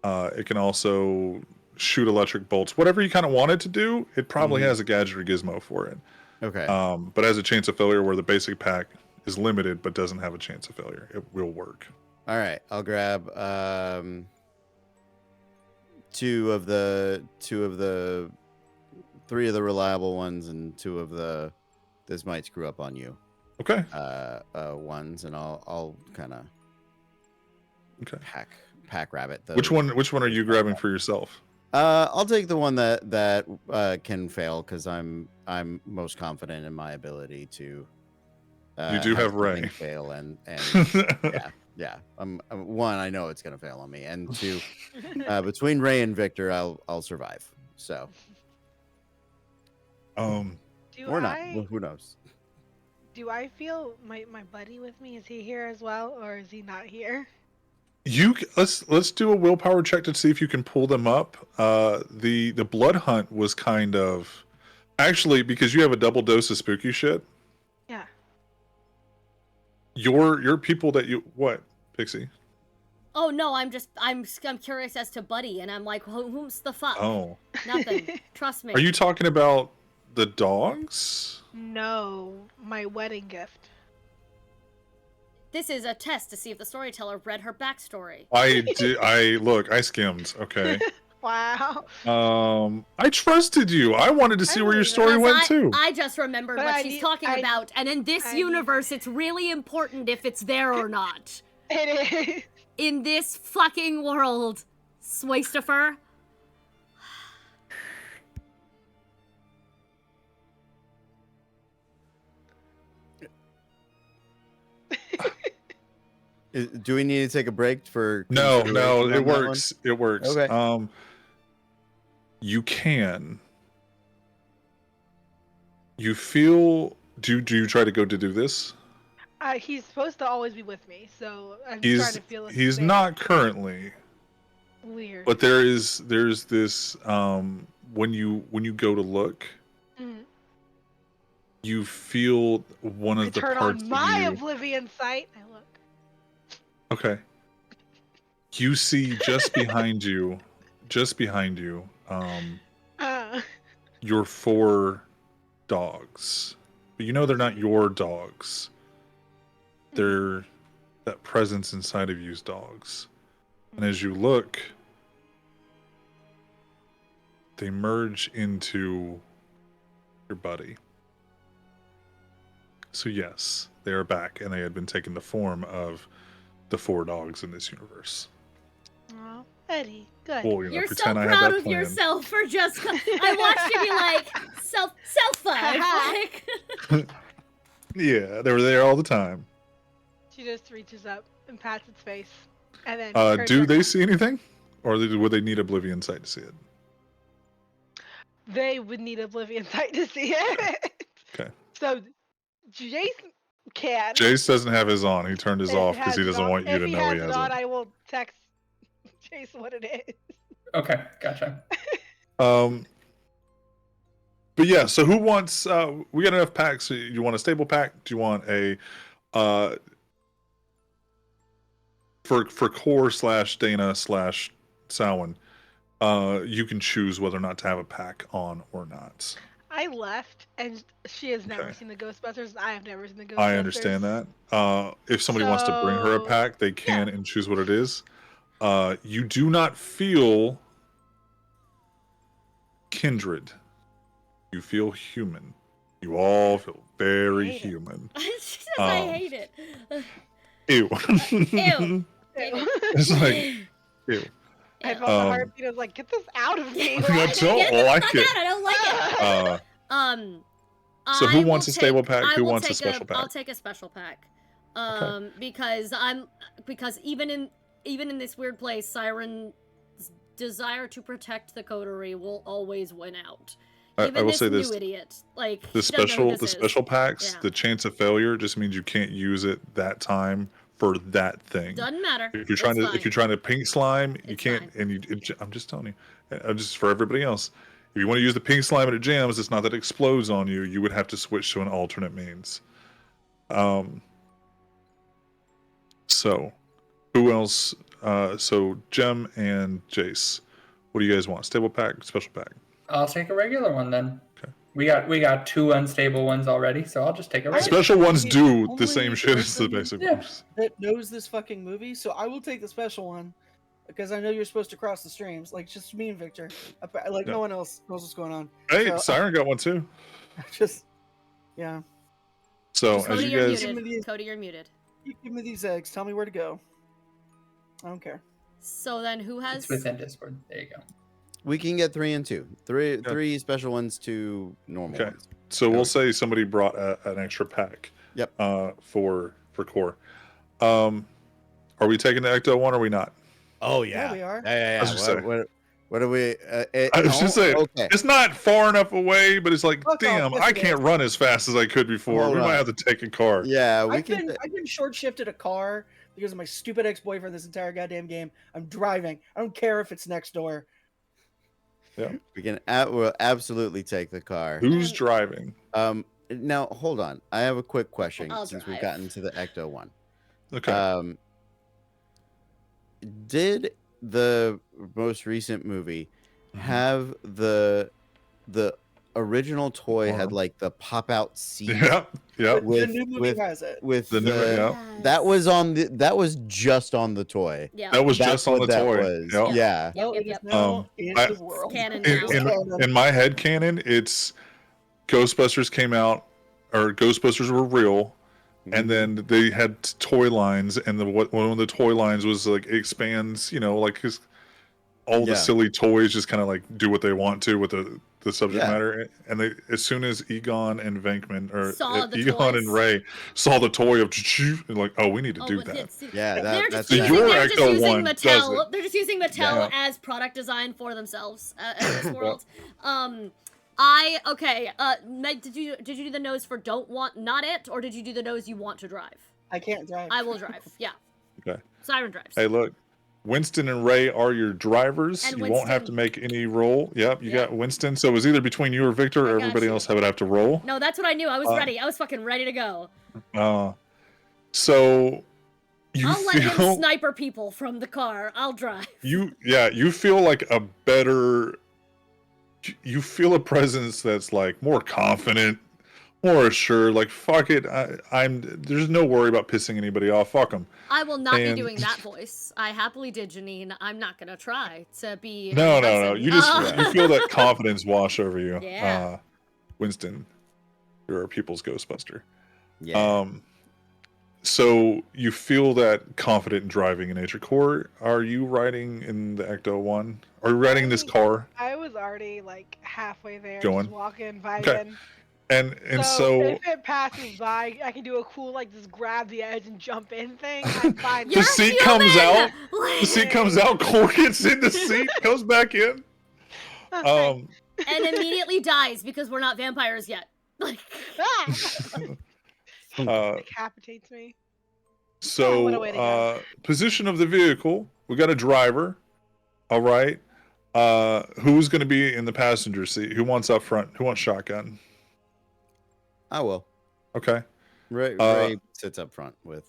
[SPEAKER 1] It can also shoot electric bolts. Whatever you kind of want it to do, it probably has a gadget or gizmo for it.
[SPEAKER 6] Okay.
[SPEAKER 1] But has a chance of failure where the basic pack is limited but doesn't have a chance of failure. It will work.
[SPEAKER 6] All right. I'll grab 3 of the reliable ones and 2 of the this might screw up on you.
[SPEAKER 1] Okay.
[SPEAKER 6] Ones, and I'll kind of pack rabbit those.
[SPEAKER 1] Which one are you grabbing for yourself?
[SPEAKER 6] I'll take the one that can fail because I'm most confident in my ability to.
[SPEAKER 1] You do have Ray.
[SPEAKER 6] Fail and yeah. One, I know it's gonna fail on me, and 2, between Ray and Victor, I'll survive. So. Or not. Who knows?
[SPEAKER 5] Do I feel my buddy with me? Is he here as well, or is he not here?
[SPEAKER 1] Let's do a willpower check to see if you can pull them up. The blood hunt was kind of actually because you have a double dose of spooky shit.
[SPEAKER 5] Yeah.
[SPEAKER 1] Your people that you what, Pixie?
[SPEAKER 2] Oh no, I'm curious as to Buddy, and I'm like, who's the fuck?
[SPEAKER 1] Oh,
[SPEAKER 2] nothing. Trust me.
[SPEAKER 1] Are you talking about the dogs?
[SPEAKER 5] No, my wedding gift.
[SPEAKER 2] This is a test to see if the storyteller read her backstory.
[SPEAKER 1] I skimmed. Okay.
[SPEAKER 5] Wow.
[SPEAKER 1] I trusted you. I wanted to see where your story went too.
[SPEAKER 2] I just remembered what she's talking about, and in this universe, it's really important if it's there or not.
[SPEAKER 5] It is.
[SPEAKER 2] In this fucking world, Swaystifer.
[SPEAKER 6] Do we need to take a break for?
[SPEAKER 1] No, it works. It works.
[SPEAKER 6] Okay.
[SPEAKER 1] You can. You feel? Do you try to go to do this?
[SPEAKER 5] He's supposed to always be with me, so I'm trying to feel.
[SPEAKER 1] He's not currently.
[SPEAKER 5] Weird.
[SPEAKER 1] But there's this when you go to look, you feel one of the parts.
[SPEAKER 5] Turn on my Oblivion sight. I look.
[SPEAKER 1] Okay. You see just behind you, your 4 dogs. But you know they're not your dogs. They're that presence inside of you's dogs. And as you look, they merge into your buddy. So yes, they are back, and they had been taking the form of the 4 dogs in this universe.
[SPEAKER 5] Oh, Eddie, good.
[SPEAKER 1] Well,
[SPEAKER 2] You're so proud of yourself for just. I watched you be like self-five. Like.
[SPEAKER 1] Yeah, they were there all the time.
[SPEAKER 5] She just reaches up and pats its face, and then.
[SPEAKER 1] Do they see anything, or would they need Oblivion sight to see it?
[SPEAKER 5] They would need Oblivion sight to see it.
[SPEAKER 1] Okay.
[SPEAKER 5] So, Jace can.
[SPEAKER 1] Jace doesn't have his on. He turned his off because he doesn't want you to know he has it.
[SPEAKER 5] I will text Jace what it is.
[SPEAKER 4] Okay, gotcha.
[SPEAKER 1] But yeah, so who wants? We got enough packs. You want a stable pack? Do you want a for Core / Dana / Samhain? You can choose whether or not to have a pack on or not.
[SPEAKER 5] I left, and she has never seen the Ghostbusters, and I have never seen the Ghostbusters.
[SPEAKER 1] I understand that. If somebody wants to bring her a pack, they can and choose what it is. You do not feel kindred. You feel human. You all feel very human.
[SPEAKER 2] I hate it.
[SPEAKER 1] Ew.
[SPEAKER 2] Ew.
[SPEAKER 1] It's like, ew.
[SPEAKER 5] I felt the heartbeat. I was like, "Get this out of me!"
[SPEAKER 1] I don't like it.
[SPEAKER 2] I don't like it.
[SPEAKER 1] So who wants a stable pack? Who wants a special pack?
[SPEAKER 2] I'll take a special pack. Because even in this weird place, Siren's desire to protect the coterie will always win out. Even
[SPEAKER 1] I will
[SPEAKER 2] this
[SPEAKER 1] say this:
[SPEAKER 2] new idiot, like
[SPEAKER 1] the special packs, the chance of failure just means you can't use it that time for that thing.
[SPEAKER 2] Doesn't matter.
[SPEAKER 1] If you're trying to pink slime, you can't. Fine. And I'm just telling you, just for everybody else, if you want to use the pink slime and it jams, it's not that it explodes on you. You would have to switch to an alternate means. So, who else? So Jem and Jace, what do you guys want? Stable pack, special pack?
[SPEAKER 4] I'll take a regular one then.
[SPEAKER 1] Okay.
[SPEAKER 4] We got 2 unstable ones already, so I'll just take a regular.
[SPEAKER 1] Special ones do the same shit as the basic ones.
[SPEAKER 3] That knows this fucking movie, so I will take the special one. because I know you're supposed to cross the streams. Like just me and Victor. Like no one else knows what's going on.
[SPEAKER 1] Hey,
[SPEAKER 3] So,
[SPEAKER 1] Siren got one too.
[SPEAKER 3] Just yeah.
[SPEAKER 1] So
[SPEAKER 3] Just
[SPEAKER 1] as
[SPEAKER 2] Cody,
[SPEAKER 1] you
[SPEAKER 2] you're
[SPEAKER 1] guys,
[SPEAKER 2] muted. Cody, you're muted.
[SPEAKER 3] You give me these eggs. Tell me where to go. I don't care.
[SPEAKER 2] So then who has...
[SPEAKER 4] It's within Discord. There you go.
[SPEAKER 6] We can get 3 and 2. Three special ones, 2 normal
[SPEAKER 1] Okay.
[SPEAKER 6] ones.
[SPEAKER 1] So we'll say somebody brought an extra pack.
[SPEAKER 6] Yep.
[SPEAKER 1] For Core. Are we taking the Ecto one or are we not?
[SPEAKER 6] Oh
[SPEAKER 3] Yeah, we are.
[SPEAKER 6] Yeah.
[SPEAKER 1] I was just saying.
[SPEAKER 6] What are we?
[SPEAKER 1] I was just saying,
[SPEAKER 6] okay.
[SPEAKER 1] it's not far enough away, but it's like,
[SPEAKER 3] Fuck
[SPEAKER 1] damn,
[SPEAKER 3] off,
[SPEAKER 1] I
[SPEAKER 3] yes, it
[SPEAKER 1] can't
[SPEAKER 3] is.
[SPEAKER 1] run as fast as I could before.
[SPEAKER 6] Hold
[SPEAKER 1] We might
[SPEAKER 6] on.
[SPEAKER 1] have to take a car.
[SPEAKER 6] Yeah, we
[SPEAKER 3] I've
[SPEAKER 6] can.
[SPEAKER 3] been short shifted a car because of my stupid ex-boyfriend this entire goddamn game. I'm driving. I don't care if it's next door.
[SPEAKER 6] We can. We'll absolutely take the car.
[SPEAKER 1] Who's driving?
[SPEAKER 6] Now hold on. I have a quick question
[SPEAKER 2] I'll
[SPEAKER 6] since we've
[SPEAKER 2] drive.
[SPEAKER 6] gotten to the Ecto one.
[SPEAKER 1] Okay.
[SPEAKER 6] Did the most recent movie have the original toy had like the pop out seat?
[SPEAKER 1] Yeah.
[SPEAKER 3] The new movie has it.
[SPEAKER 6] With
[SPEAKER 1] The new- yeah.
[SPEAKER 6] that was just on the toy.
[SPEAKER 2] Yeah.
[SPEAKER 1] That was
[SPEAKER 6] That's
[SPEAKER 1] just on
[SPEAKER 6] what
[SPEAKER 1] the
[SPEAKER 6] that
[SPEAKER 1] toy.
[SPEAKER 6] was.
[SPEAKER 1] Yep.
[SPEAKER 6] Yeah.
[SPEAKER 3] Well,
[SPEAKER 2] Yep,
[SPEAKER 3] it is
[SPEAKER 2] yep.
[SPEAKER 3] now in
[SPEAKER 1] I-
[SPEAKER 3] the world.
[SPEAKER 2] Canon
[SPEAKER 1] In,
[SPEAKER 2] now.
[SPEAKER 1] in my head canon, it's Ghostbusters came out, or Ghostbusters were real, and then they had toy lines, and one of the toy lines was like expands, like his all the
[SPEAKER 6] Yeah.
[SPEAKER 1] silly toys just kind of like do what they want to with the subject
[SPEAKER 6] Yeah.
[SPEAKER 1] matter, and they as soon as Egon and Venkman or
[SPEAKER 2] Saw the
[SPEAKER 1] Egon
[SPEAKER 2] toys.
[SPEAKER 1] and Ray saw the toy of and like, oh, we need to
[SPEAKER 2] Oh,
[SPEAKER 1] do
[SPEAKER 2] but
[SPEAKER 1] that.
[SPEAKER 2] it's-
[SPEAKER 6] Yeah,
[SPEAKER 2] They're
[SPEAKER 6] that's
[SPEAKER 2] just using,
[SPEAKER 1] your
[SPEAKER 2] they're just
[SPEAKER 1] Ecto
[SPEAKER 2] using
[SPEAKER 1] one does
[SPEAKER 2] Mattel.
[SPEAKER 1] it.
[SPEAKER 2] They're just using Mattel
[SPEAKER 1] Yeah.
[SPEAKER 2] as product design for themselves in this world. Meg, did you do the nose for don't want not it, or did you do the nose you want to drive?
[SPEAKER 3] I can't drive.
[SPEAKER 2] I will drive. Yeah.
[SPEAKER 1] Okay.
[SPEAKER 2] Siren drives.
[SPEAKER 1] Hey, look, Winston and Ray are your drivers.
[SPEAKER 2] And
[SPEAKER 1] you won't have to
[SPEAKER 2] Winston.
[SPEAKER 1] make any roll. Yep, you
[SPEAKER 2] Yep.
[SPEAKER 1] got Winston. So it was either between you or Victor,
[SPEAKER 2] I
[SPEAKER 1] or
[SPEAKER 2] got
[SPEAKER 1] everybody
[SPEAKER 2] you.
[SPEAKER 1] else would have to roll.
[SPEAKER 2] No, that's what I knew. I was ready. I was fucking ready to go.
[SPEAKER 1] So you
[SPEAKER 2] I'll let him
[SPEAKER 1] feel
[SPEAKER 2] sniper people from the car. I'll drive.
[SPEAKER 1] you feel like a better. You feel a presence that's like more confident, more assured. Like fuck it, there's no worry about pissing anybody off. Fuck them.
[SPEAKER 2] I will not
[SPEAKER 1] And-
[SPEAKER 2] be doing that voice. I happily did, Janine. I'm not gonna try to be.
[SPEAKER 1] No.
[SPEAKER 2] Bryson.
[SPEAKER 1] You just you feel that confidence wash over you.
[SPEAKER 2] Yeah.
[SPEAKER 1] Winston, you're a people's Ghostbuster.
[SPEAKER 6] yeah.
[SPEAKER 1] So you feel that confident in driving in nature. Core, are you riding in the Ecto one? Are you riding in this car?
[SPEAKER 5] I was already like halfway there,
[SPEAKER 1] Going.
[SPEAKER 5] just walking, vibing.
[SPEAKER 1] Okay. And
[SPEAKER 5] So
[SPEAKER 1] so
[SPEAKER 5] if it passes by, I can do a cool like just grab the edge and jump in thing. I'm fine.
[SPEAKER 1] The
[SPEAKER 2] You're
[SPEAKER 1] seat comes
[SPEAKER 2] human!
[SPEAKER 1] out. The seat comes out. Core gets in the seat, goes back in.
[SPEAKER 5] Okay.
[SPEAKER 2] And immediately dies because we're not vampires yet. Like,
[SPEAKER 5] Decapitates me.
[SPEAKER 1] So
[SPEAKER 5] what a way to go.
[SPEAKER 1] position of the vehicle. We got a driver. All right. Who's going to be in the passenger seat? Who wants up front? Who wants shotgun?
[SPEAKER 6] I will.
[SPEAKER 1] Okay.
[SPEAKER 6] Ray sits up front with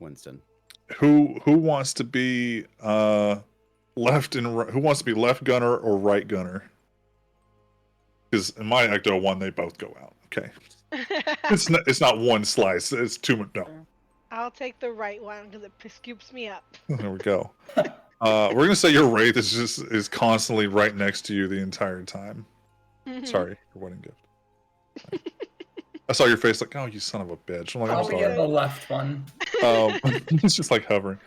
[SPEAKER 6] Winston.
[SPEAKER 1] Who wants to be left and who wants to be left gunner or right gunner? Because in my Ecto one, they both go out. Okay. It's not one slice. It's too much. No.
[SPEAKER 5] I'll take the right one because it scoops me up.
[SPEAKER 1] There we go. We're gonna say your wraith is constantly right next to you the entire time. Sorry, your wedding gift. I saw your face like, oh, you son of a bitch. I'm like, I'm
[SPEAKER 4] Probably get the
[SPEAKER 1] sorry.
[SPEAKER 4] left one.
[SPEAKER 1] It's just like hovering.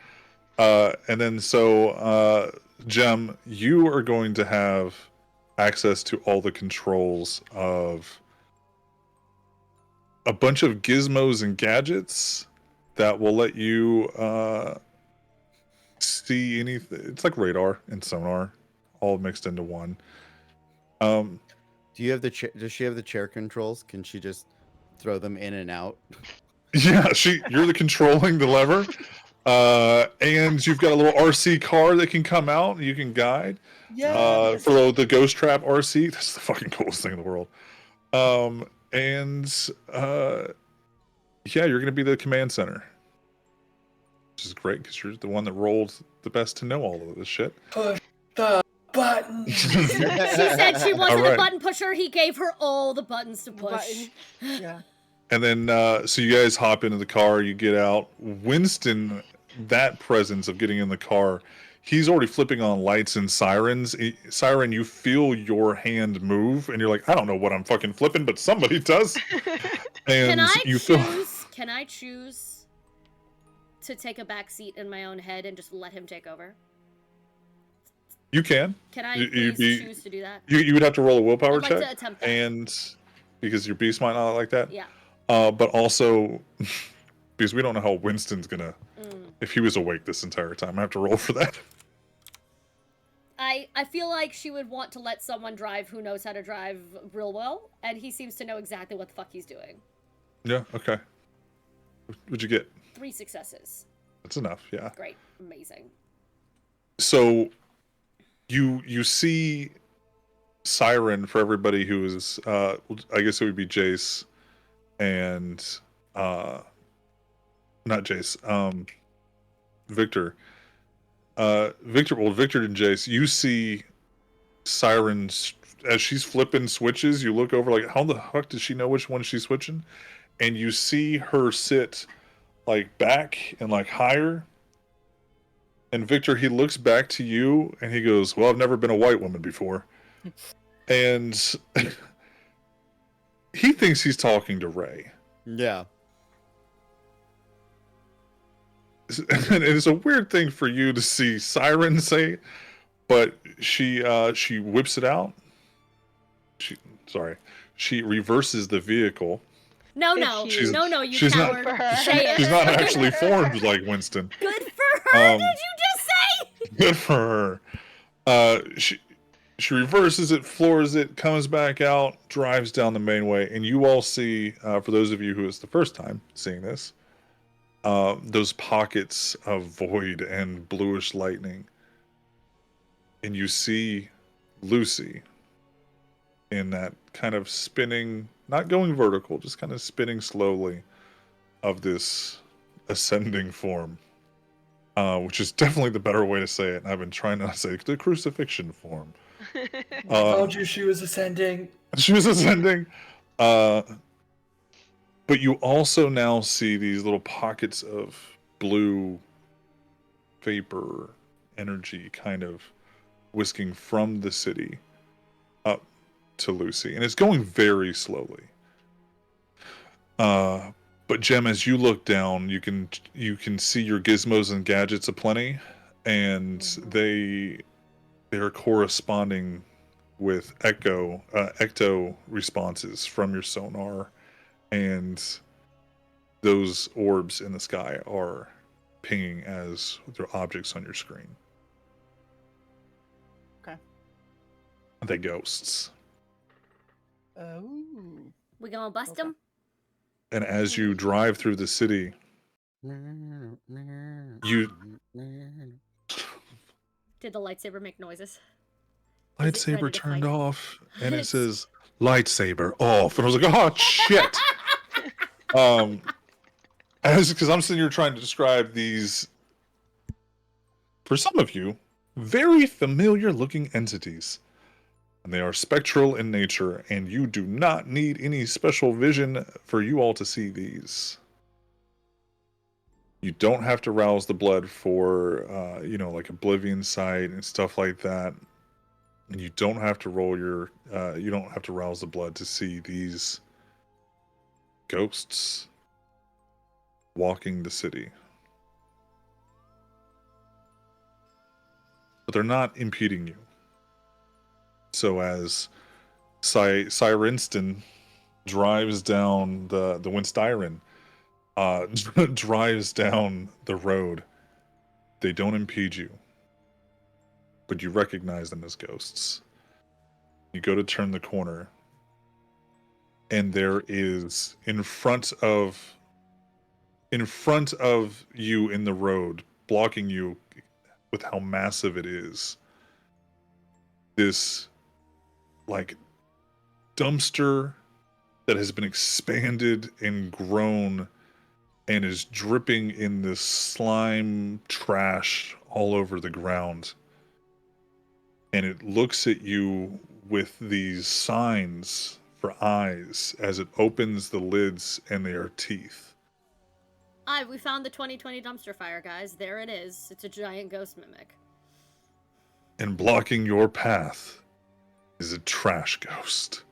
[SPEAKER 1] And then so, Jem, you are going to have access to all the controls of a bunch of gizmos and gadgets that will let you see anything. It's like radar and sonar all mixed into one.
[SPEAKER 6] Do you have does she have the chair controls? Can she just throw them in and out?
[SPEAKER 1] Yeah, you're the controlling the lever. And you've got a little RC car that can come out and you can guide.
[SPEAKER 3] Yeah.
[SPEAKER 1] For the Ghost Trap RC. That's the fucking coolest thing in the world. Yeah, you're gonna be the command center. Which is great because you're the one that rolled the best to know all of this shit.
[SPEAKER 4] Push the button.
[SPEAKER 2] she said she wasn't
[SPEAKER 1] All right.
[SPEAKER 2] a button pusher. He gave her all the buttons to push.
[SPEAKER 5] Button.
[SPEAKER 3] Yeah.
[SPEAKER 1] And then, so you guys hop into the car, you get out. Winston, that presence of getting in the car, he's already flipping on lights and sirens. Siren, you feel your hand move, and you're like, I don't know what I'm fucking flipping, but somebody does. And
[SPEAKER 2] Can I choose to take a back seat in my own head and just let him take over?
[SPEAKER 1] You can.
[SPEAKER 2] Can I please choose to do that?
[SPEAKER 1] You would have to roll a willpower check.
[SPEAKER 2] I'd like to attempt that.
[SPEAKER 1] And because your beast might not like that.
[SPEAKER 2] Yeah.
[SPEAKER 1] But also because we don't know how Winston's gonna if he was awake this entire time. I have to roll for that.
[SPEAKER 2] I feel like she would want to let someone drive who knows how to drive real well, and he seems to know exactly what the fuck he's doing.
[SPEAKER 1] Yeah, okay. What'd you get?
[SPEAKER 2] 3 successes.
[SPEAKER 1] That's enough, yeah.
[SPEAKER 2] Great. Amazing.
[SPEAKER 1] So you see Siren, for everybody who is I guess it would be Jace and not Jace, Victor. Victor and Jace, you see Siren as she's flipping switches. You look over like, how the fuck does she know which one she's switching? And you see her sit like back and like higher. And Victor, he looks back to you and he goes, well, I've never been a white woman before. And he thinks he's talking to Ray.
[SPEAKER 6] Yeah.
[SPEAKER 1] And it's a weird thing for you to see Siren say, but she whips it out. She reverses the vehicle.
[SPEAKER 2] No, you coward.
[SPEAKER 1] She's not actually formed like Winston.
[SPEAKER 2] Good for her, did you just say?
[SPEAKER 1] Good for her. She reverses it, floors it, comes back out, drives down the main way, and you all see, for those of you who it's the first time seeing this, those pockets of void and bluish lightning. And you see Lucy in that kind of spinning, not going vertical, just kind of spinning slowly of this ascending form, which is definitely the better way to say it. And I've been trying not to say the crucifixion form.
[SPEAKER 4] I told you she was ascending.
[SPEAKER 1] She was ascending. But you also now see these little pockets of blue vapor energy kind of whisking from the city up to Lucy. And it's going very slowly. But Jem, as you look down, you can see your gizmos and gadgets aplenty, and they're corresponding with ecto responses from your sonar, and those orbs in the sky are pinging as they're objects on your screen.
[SPEAKER 3] Okay.
[SPEAKER 1] They're ghosts.
[SPEAKER 3] Oh.
[SPEAKER 2] We gonna bust them?
[SPEAKER 1] And as you drive through the city, you
[SPEAKER 2] Did the lightsaber make noises?
[SPEAKER 1] lightsaber turned off, and it says lightsaber off, and I was like, oh shit. Because I'm sitting here trying to describe these, for some of you, very familiar looking entities. And they are spectral in nature, and you do not need any special vision for you all to see these. You don't have to rouse the blood for, like Oblivion Sight and stuff like that. And you don't have to roll you don't have to rouse the blood to see these ghosts walking the city. But they're not impeding you. So as Sirenston drives down the Winstyren, drives down the road, they don't impede you. But you recognize them as ghosts. You go to turn the corner, and there is in front of you in the road, blocking you with how massive it is, this like dumpster that has been expanded and grown and is dripping in this slime trash all over the ground. And it looks at you with these signs for eyes as it opens the lids, and they are teeth.
[SPEAKER 2] We found the 2020 dumpster fire, guys. There it is. It's a giant ghost mimic.
[SPEAKER 1] and blocking your path is a trash ghost.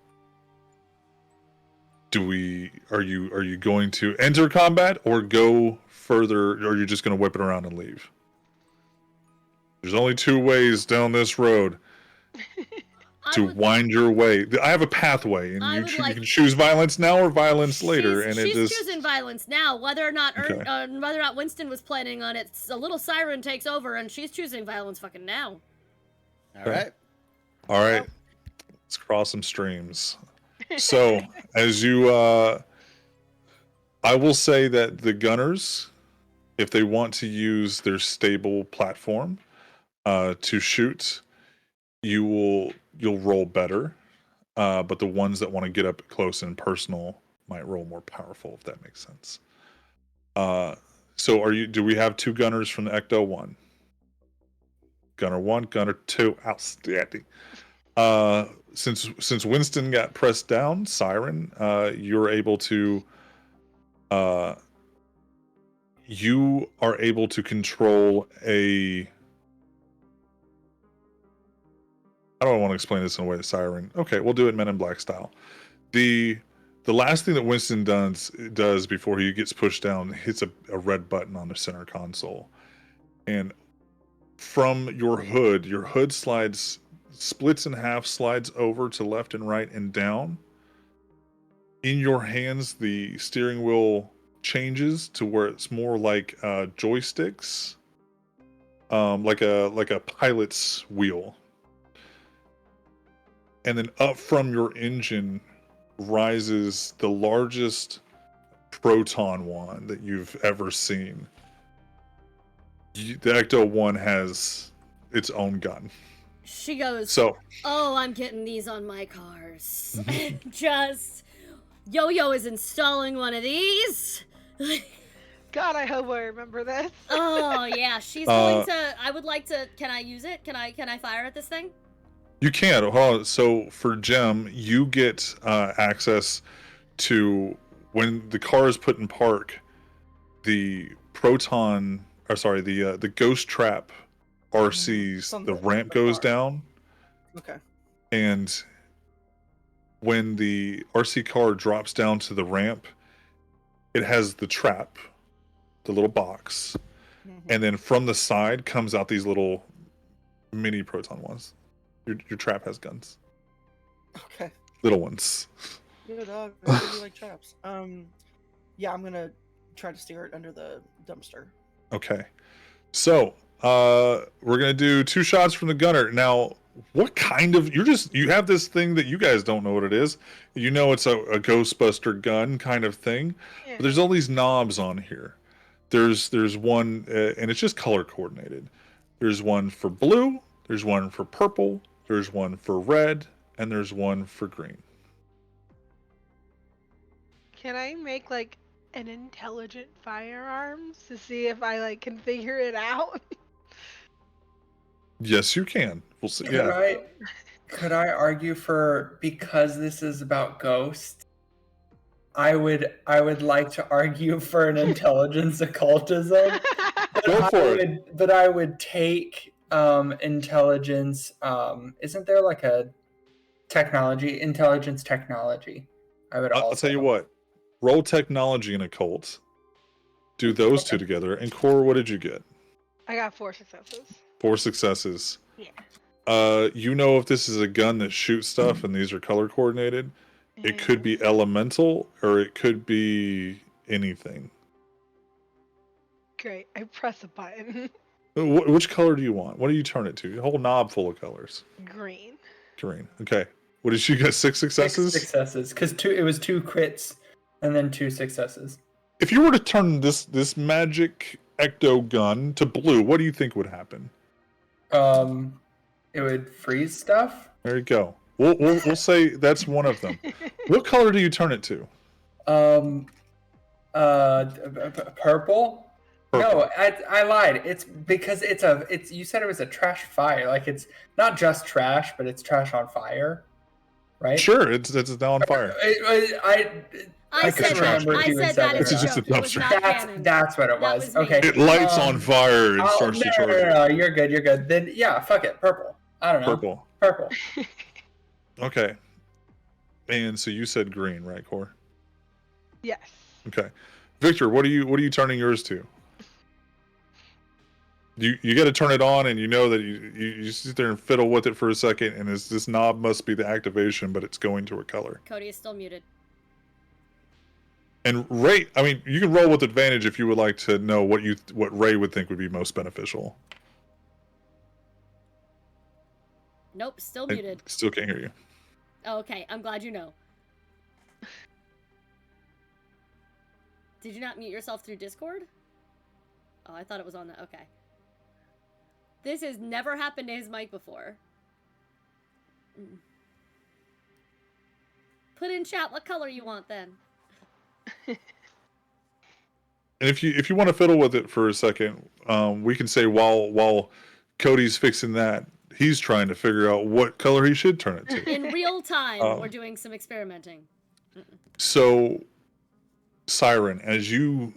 [SPEAKER 1] Are you going to enter combat or go further, or are you just going to whip it around and leave? There's only 2 ways down this road to wind your way. I have a pathway, and you can choose violence now or violence later. And
[SPEAKER 2] she's choosing violence now. Whether or not Winston was planning on it, a little siren takes over, and she's choosing violence fucking now.
[SPEAKER 6] All right.
[SPEAKER 1] Let's cross some streams. So, as you, I will say that the gunners, if they want to use their stable platform to shoot, you'll roll better. But the ones that want to get up close and personal might roll more powerful, if that makes sense. So, do we have 2 gunners from the Ecto 1? Gunner 1, Gunner 2, outstanding. Since Winston got pressed down, Siren, you're able to you are able to control a. I don't want to explain this in a way to Siren. Okay, we'll do it Men in Black style. The last thing that Winston does before he gets pushed down, hits a red button on the center console, and from your hood splits in half, slides over to left and right and down. In your hands, the steering wheel changes to where it's more like joysticks, like a pilot's wheel. And then up from your engine rises the largest proton wand that you've ever seen. The Ecto 1 has its own gun.
[SPEAKER 2] She goes,
[SPEAKER 1] so,
[SPEAKER 2] oh, I'm getting these on my cars. Just, Yo-Yo is installing one of these.
[SPEAKER 5] God, I hope I remember this.
[SPEAKER 2] Oh, yeah, she's going to, I would like to, can I use it? Can I fire at this thing?
[SPEAKER 1] You can. Hold on. So for Gem, you get access to, when the car is put in park, the the ghost trap RCs, the ramp goes down.
[SPEAKER 3] Okay.
[SPEAKER 1] And when the RC car drops down to the ramp, it has the trap, the little box. Mm-hmm. And then from the side comes out these little mini proton ones. Your trap has guns.
[SPEAKER 3] Okay.
[SPEAKER 1] Little ones.
[SPEAKER 3] Yeah, dog. I really like traps. Yeah, I'm gonna try to steer it under the dumpster. Okay.
[SPEAKER 1] So, we're gonna do 2 shots from the gunner. Now, what kind of you have this thing that you guys don't know what it is. You know it's a Ghostbuster gun kind of thing. Yeah. But there's all these knobs on here. There's one, and it's just color coordinated. There's one for blue. There's one for purple. There's one for red, and there's one for green.
[SPEAKER 5] Can I make like an intelligent firearms to see if I can figure it out?
[SPEAKER 1] Yes, you can. We'll see. Yeah.
[SPEAKER 4] Could I argue for, because this is about ghosts, I would like to argue for an intelligence occultism.
[SPEAKER 1] Go for it.
[SPEAKER 4] But I would take intelligence. Isn't there like a intelligence technology?
[SPEAKER 1] I'll tell you what. Roll technology and occult. Do those 2 together. And Core, what did you get?
[SPEAKER 5] I got 4 successes.
[SPEAKER 1] 4 successes.
[SPEAKER 5] Yeah.
[SPEAKER 1] You know, if this is a gun that shoots stuff and these are color coordinated, it could be elemental or it could be anything.
[SPEAKER 5] Great. I press a button.
[SPEAKER 1] Which color do you want? What do you turn it to? A whole knob full of colors.
[SPEAKER 5] Green.
[SPEAKER 1] Green. Okay. What did you get? 6 successes?
[SPEAKER 4] 6 successes. Because it was 2 crits and then 2 successes.
[SPEAKER 1] If you were to turn this magic ecto gun to blue, what do you think would happen?
[SPEAKER 4] It would freeze stuff.
[SPEAKER 1] There you go. We'll say that's one of them. What color do you turn it to?
[SPEAKER 4] Purple. No, I lied. It's because it's you said it was a trash fire. Like, it's not just trash, but it's trash on fire, right?
[SPEAKER 1] Sure, it's now on fire.
[SPEAKER 2] I said that.
[SPEAKER 1] It's just a dumpster.
[SPEAKER 4] That's what it was. Okay.
[SPEAKER 1] It lights on fire and starts to charge.
[SPEAKER 4] No, you're good. Then yeah, fuck it, purple. I don't know.
[SPEAKER 1] Purple.
[SPEAKER 4] Purple.
[SPEAKER 1] Okay. And so you said green, right, Core?
[SPEAKER 5] Yes.
[SPEAKER 1] Okay. Victor, what are you turning yours to? You got to turn it on, and you know that you sit there and fiddle with it for a second, and this knob must be the activation, but it's going to a color.
[SPEAKER 2] Cody is still muted.
[SPEAKER 1] And Ray, I mean, you can roll with advantage if you would like to know what Ray would think would be most beneficial.
[SPEAKER 2] Nope, still
[SPEAKER 1] I
[SPEAKER 2] muted.
[SPEAKER 1] still can't hear you.
[SPEAKER 2] Oh, okay, I'm glad you know. Did you not mute yourself through Discord? Oh, I thought it was on the... Okay. This has never happened to his mic before. Put in chat what color you want then.
[SPEAKER 1] And if you want to fiddle with it for a second, we can say while Cody's fixing that, he's trying to figure out what color he should turn it to.
[SPEAKER 2] In real time, we're doing some experimenting.
[SPEAKER 1] So, Siren, as you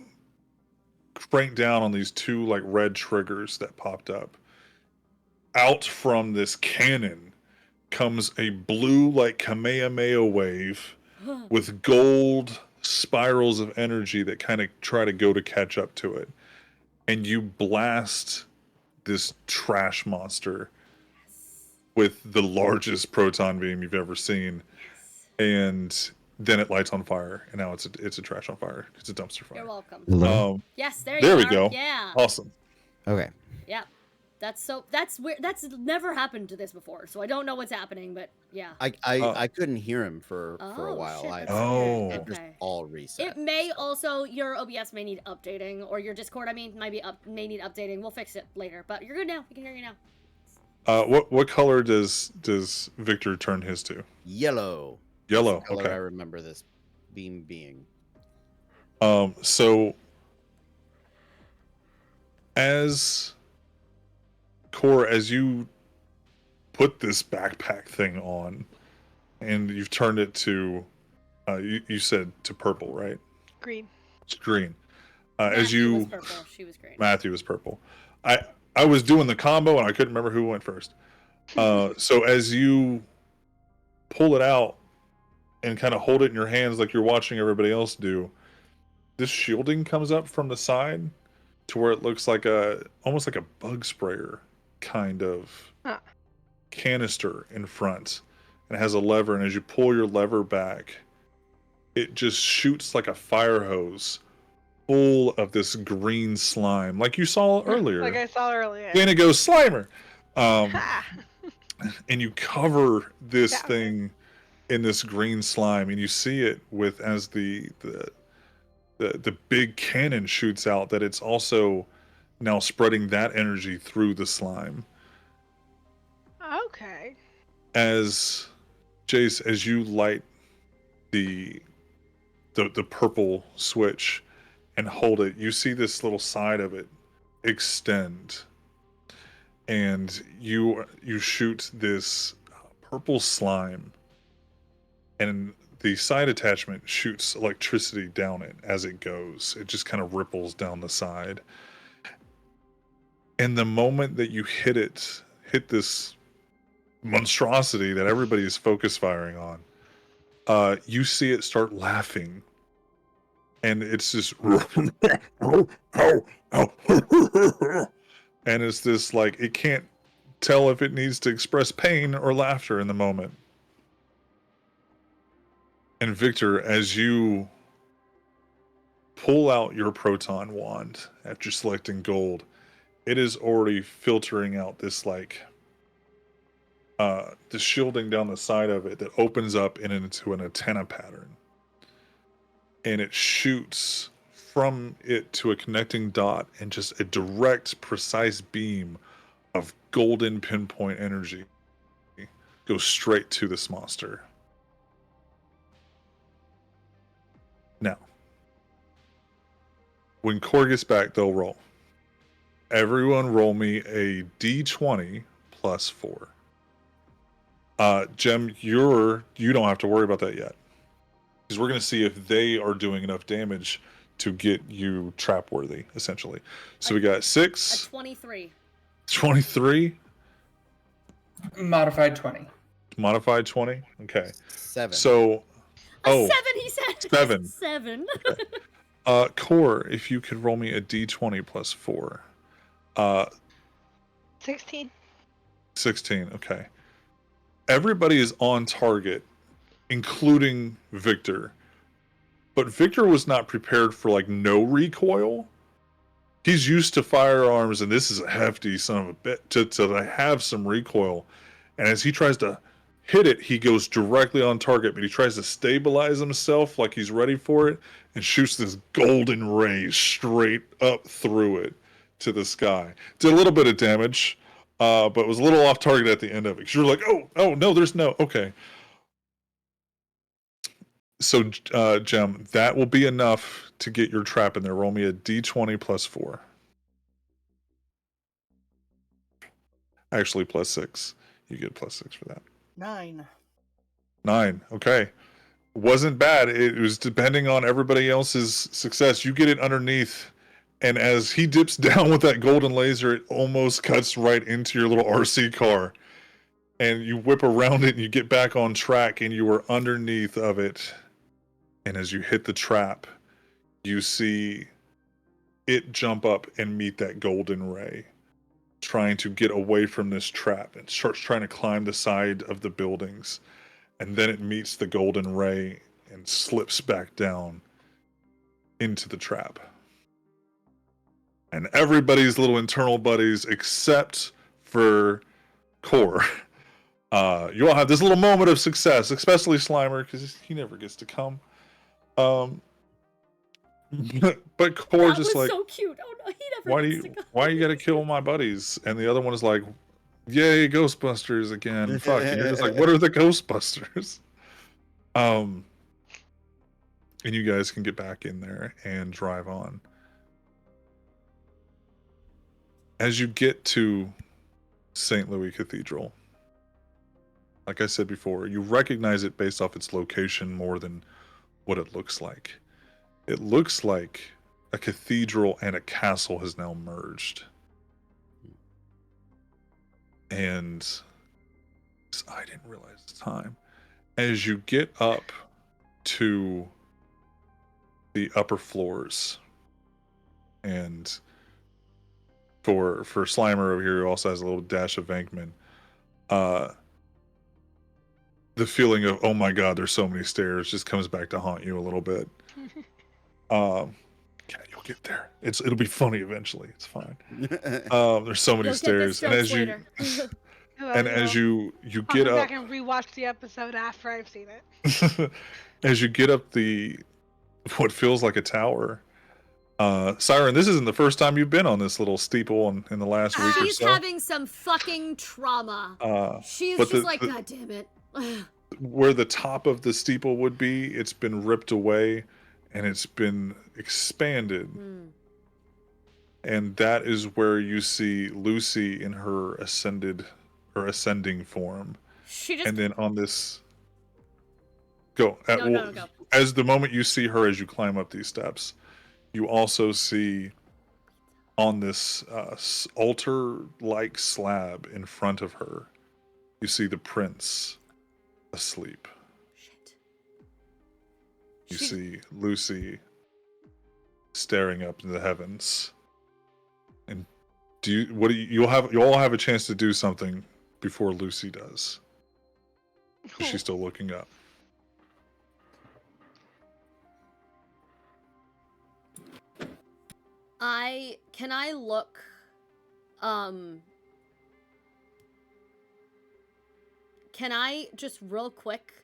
[SPEAKER 1] crank down on these two like red triggers that popped up, out from this cannon comes a blue like Kamehameha wave with gold spirals of energy that kind of try to go to catch up to it. And you blast this trash monster with the largest proton beam you've ever seen. And then it lights on fire, and now it's a trash on fire. It's a dumpster fire.
[SPEAKER 2] You're welcome. Yes, there
[SPEAKER 1] we
[SPEAKER 2] are.
[SPEAKER 1] go.
[SPEAKER 2] Yeah.
[SPEAKER 1] Awesome.
[SPEAKER 6] Okay.
[SPEAKER 2] Yeah. That's weird. That's never happened to this before, so I don't know what's happening, but yeah.
[SPEAKER 6] I couldn't hear him for a while.
[SPEAKER 2] Shit,
[SPEAKER 6] Either.
[SPEAKER 2] that's weird.
[SPEAKER 6] It just all reset.
[SPEAKER 2] It may also, your OBS may need updating, or your Discord, may need updating. We'll fix it later, but you're good now. We can hear you now.
[SPEAKER 1] What color does Victor turn his to?
[SPEAKER 6] Yellow.
[SPEAKER 1] Yellow.
[SPEAKER 6] Color
[SPEAKER 1] Okay.
[SPEAKER 6] I remember this beam being.
[SPEAKER 1] So as Core, as you put this backpack thing on, and you've turned it to, you said to purple, right?
[SPEAKER 5] Green.
[SPEAKER 1] It's green.
[SPEAKER 2] Matthew was purple. She was green.
[SPEAKER 1] Matthew was purple. I was doing the combo and I couldn't remember who went first. So as you pull it out and kind of hold it in your hands like you're watching everybody else do, this shielding comes up from the side to where it looks like almost like a bug sprayer kind of canister in front, and it has a lever, and as you pull your lever back, it just shoots like a fire hose full of this green slime like you saw earlier.
[SPEAKER 5] Like I saw earlier.
[SPEAKER 1] Then it goes Slimer. And you cover this thing in this green slime, and you see it with as the big cannon shoots out, that it's also now spreading that energy through the slime.
[SPEAKER 5] Okay.
[SPEAKER 1] As Jace, as you light the purple switch and hold it, you see this little side of it extend, and you shoot this purple slime, and the side attachment shoots electricity down it as it goes. It just kind of ripples down the side. And the moment that you hit this monstrosity that everybody is focus firing on, you see it start laughing. And it's just and it's this like, it can't tell if it needs to express pain or laughter in the moment. And Victor, as you pull out your proton wand after selecting gold, it is already filtering out this like the shielding down the side of it that opens up into an antenna pattern. And it shoots from it to a connecting dot, and just a direct, precise beam of golden pinpoint energy goes straight to this monster. Now, when Core gets back, they'll roll. Everyone roll me a d20 plus 4. Jem, you don't have to worry about that yet, because we're going to see if they are doing enough damage to get you trap worthy, essentially. So we got 6.
[SPEAKER 2] A 23.
[SPEAKER 1] 23.
[SPEAKER 4] Modified 20.
[SPEAKER 1] Modified 20? Okay.
[SPEAKER 6] 7.
[SPEAKER 1] So,
[SPEAKER 2] A 7, he said.
[SPEAKER 1] 7.
[SPEAKER 2] 7.
[SPEAKER 1] Okay. Core, if you could roll me a d20 plus 4.
[SPEAKER 5] 16.
[SPEAKER 1] 16, okay. Everybody is on target, including Victor. But Victor was not prepared for, like, no recoil. He's used to firearms, and this is a hefty son of a bit to have some recoil. And as he tries to hit it, he goes directly on target, but he tries to stabilize himself like he's ready for it and shoots this golden ray straight up through it to the sky. Did a little bit of damage, but it was a little off target at the end of it. 'Cause you're like, oh, no, there's no, okay. So, Jem, that will be enough to get your trap in there. Roll me a d20 plus 4. Actually, plus 6. You get plus 6 for that.
[SPEAKER 3] 9.
[SPEAKER 1] 9. Okay. Wasn't bad. It was depending on everybody else's success. You get it underneath, and as he dips down with that golden laser, it almost cuts right into your little RC car. And you whip around it, and you get back on track, and you are underneath of it. And as you hit the trap, you see it jump up and meet that golden ray, trying to get away from this trap and starts trying to climb the side of the buildings. And then it meets the golden ray and slips back down into the trap. And everybody's little internal buddies, except for Core, you all have this little moment of success, especially Slimer, because he never gets to come. But Core
[SPEAKER 2] That
[SPEAKER 1] just
[SPEAKER 2] was
[SPEAKER 1] like,
[SPEAKER 2] so cute. Oh no, he never
[SPEAKER 1] why you gotta kill my buddies? And the other one is like, yay, Ghostbusters again. Fuck. And you're just like, what are the Ghostbusters? And you guys can get back in there and drive on. As you get to St. Louis Cathedral, like I said before, you recognize it based off its location more than what it looks like. It looks like a cathedral and a castle has now merged. And I didn't realize the time. As you get up to the upper floors, and for Slimer over here, who also has a little dash of Venkman, the feeling of, oh my god, there's so many stairs, just comes back to haunt you a little bit. Yeah, you'll get there. It'll be funny eventually. It's fine. There's so many stairs, and as you as you get
[SPEAKER 5] I'll
[SPEAKER 1] up,
[SPEAKER 5] back and rewatch the episode after I've seen it.
[SPEAKER 1] as you get up what feels like a tower. Siren, this isn't the first time you've been on this little steeple in the last week or so.
[SPEAKER 2] She's having some fucking trauma. She's just like, god damn it.
[SPEAKER 1] Where the top of the steeple would be, it's been ripped away and it's been expanded. And that is where you see Lucy in her ascending form. And then on this, go.
[SPEAKER 2] No, go.
[SPEAKER 1] As the moment you see her as you climb up these steps, you also see on this altar-like slab in front of her, you see the prince asleep.
[SPEAKER 2] Shit.
[SPEAKER 1] You see Lucy staring up into the heavens. And you'll all have a chance to do something before Lucy does. She's still looking up.
[SPEAKER 2] Can I look can I just real quick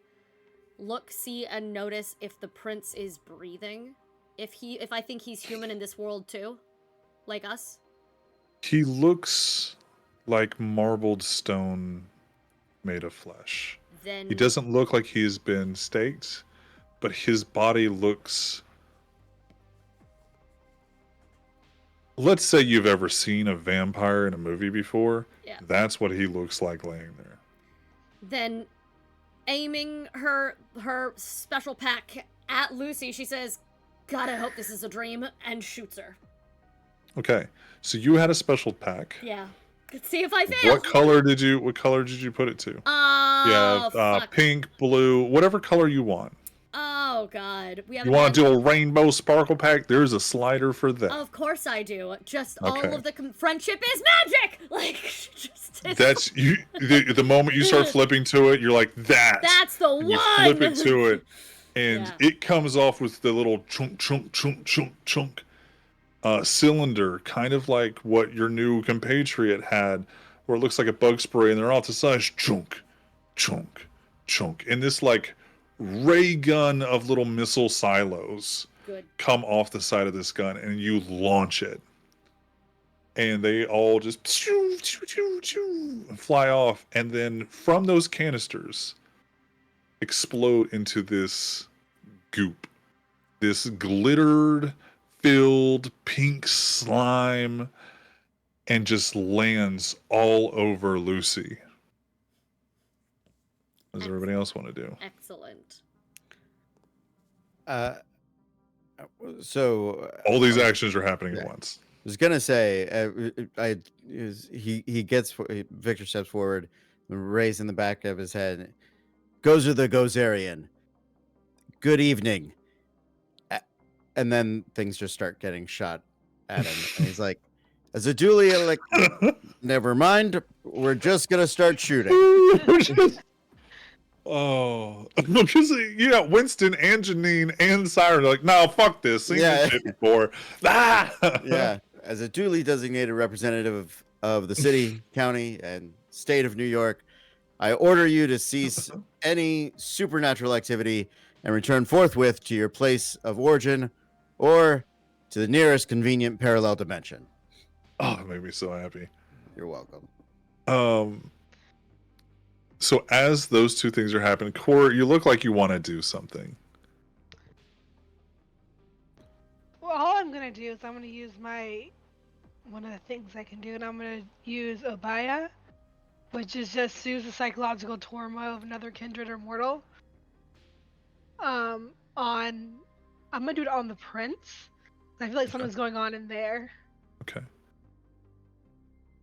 [SPEAKER 2] see and notice if the prince is breathing? If I think he's human in this world too? Like us?
[SPEAKER 1] He looks like marbled stone made of flesh.
[SPEAKER 2] Then
[SPEAKER 1] he doesn't look like he's been staked, but his body looks... Let's say you've ever seen a vampire in a movie before.
[SPEAKER 2] Yeah.
[SPEAKER 1] That's what he looks like laying there.
[SPEAKER 2] Then, aiming her special pack at Lucy, she says, God, I hope this is a dream, and shoots her.
[SPEAKER 1] Okay, so you had a special pack.
[SPEAKER 2] Yeah. Let's see if I fail.
[SPEAKER 1] What color did you put it to?
[SPEAKER 2] Oh, fuck.
[SPEAKER 1] Pink, blue, whatever color you want.
[SPEAKER 2] Oh, God. We
[SPEAKER 1] You want to do a rainbow sparkle pack? There's a slider for that.
[SPEAKER 2] Of course I do. Just
[SPEAKER 1] Okay.
[SPEAKER 2] all of the friendship is magic! Like, just...
[SPEAKER 1] That's you. The moment you start flipping to it, you're like,
[SPEAKER 2] That's the
[SPEAKER 1] and
[SPEAKER 2] one!
[SPEAKER 1] You flip it to it, and
[SPEAKER 2] Yeah.
[SPEAKER 1] it comes off with the little chunk, chunk, chunk, chunk, chunk cylinder, kind of like what your new compatriot had, where it looks like a bug spray, and they're all the size chunk, chunk, chunk. And this like ray gun of little missile silos come off the side of this gun, and you launch it. And they all just fly off, and then from those canisters explode into this goop, this glittered, filled pink slime, and just lands all over Lucy. What does everybody else want to do?
[SPEAKER 2] Excellent.
[SPEAKER 6] So
[SPEAKER 1] all these actions are happening at once.
[SPEAKER 6] I was gonna say, Victor steps forward, raising the back of his head. Gozer the Gozerian. Good evening. And then things just start getting shot at him. And he's like, as a duly never mind, we're just gonna start shooting.
[SPEAKER 1] Oh, because you got Winston and Janine and Siren like, no, fuck this. Seen this shit before.
[SPEAKER 6] Yeah. As a duly designated representative of the city, county, and state of New York, I order you to cease any supernatural activity and return forthwith to your place of origin or to the nearest convenient parallel dimension.
[SPEAKER 1] Oh, it made me so happy.
[SPEAKER 6] You're welcome.
[SPEAKER 1] So as those two things are happening, Gore, you look like you want to do something.
[SPEAKER 5] Well, all I'm gonna do is I'm gonna use one of the things I can do, and I'm gonna use Obaya, which is just soothe the psychological trauma of another kindred or mortal. I'm gonna do it on the prince. I feel like something's going on in there.
[SPEAKER 1] Okay.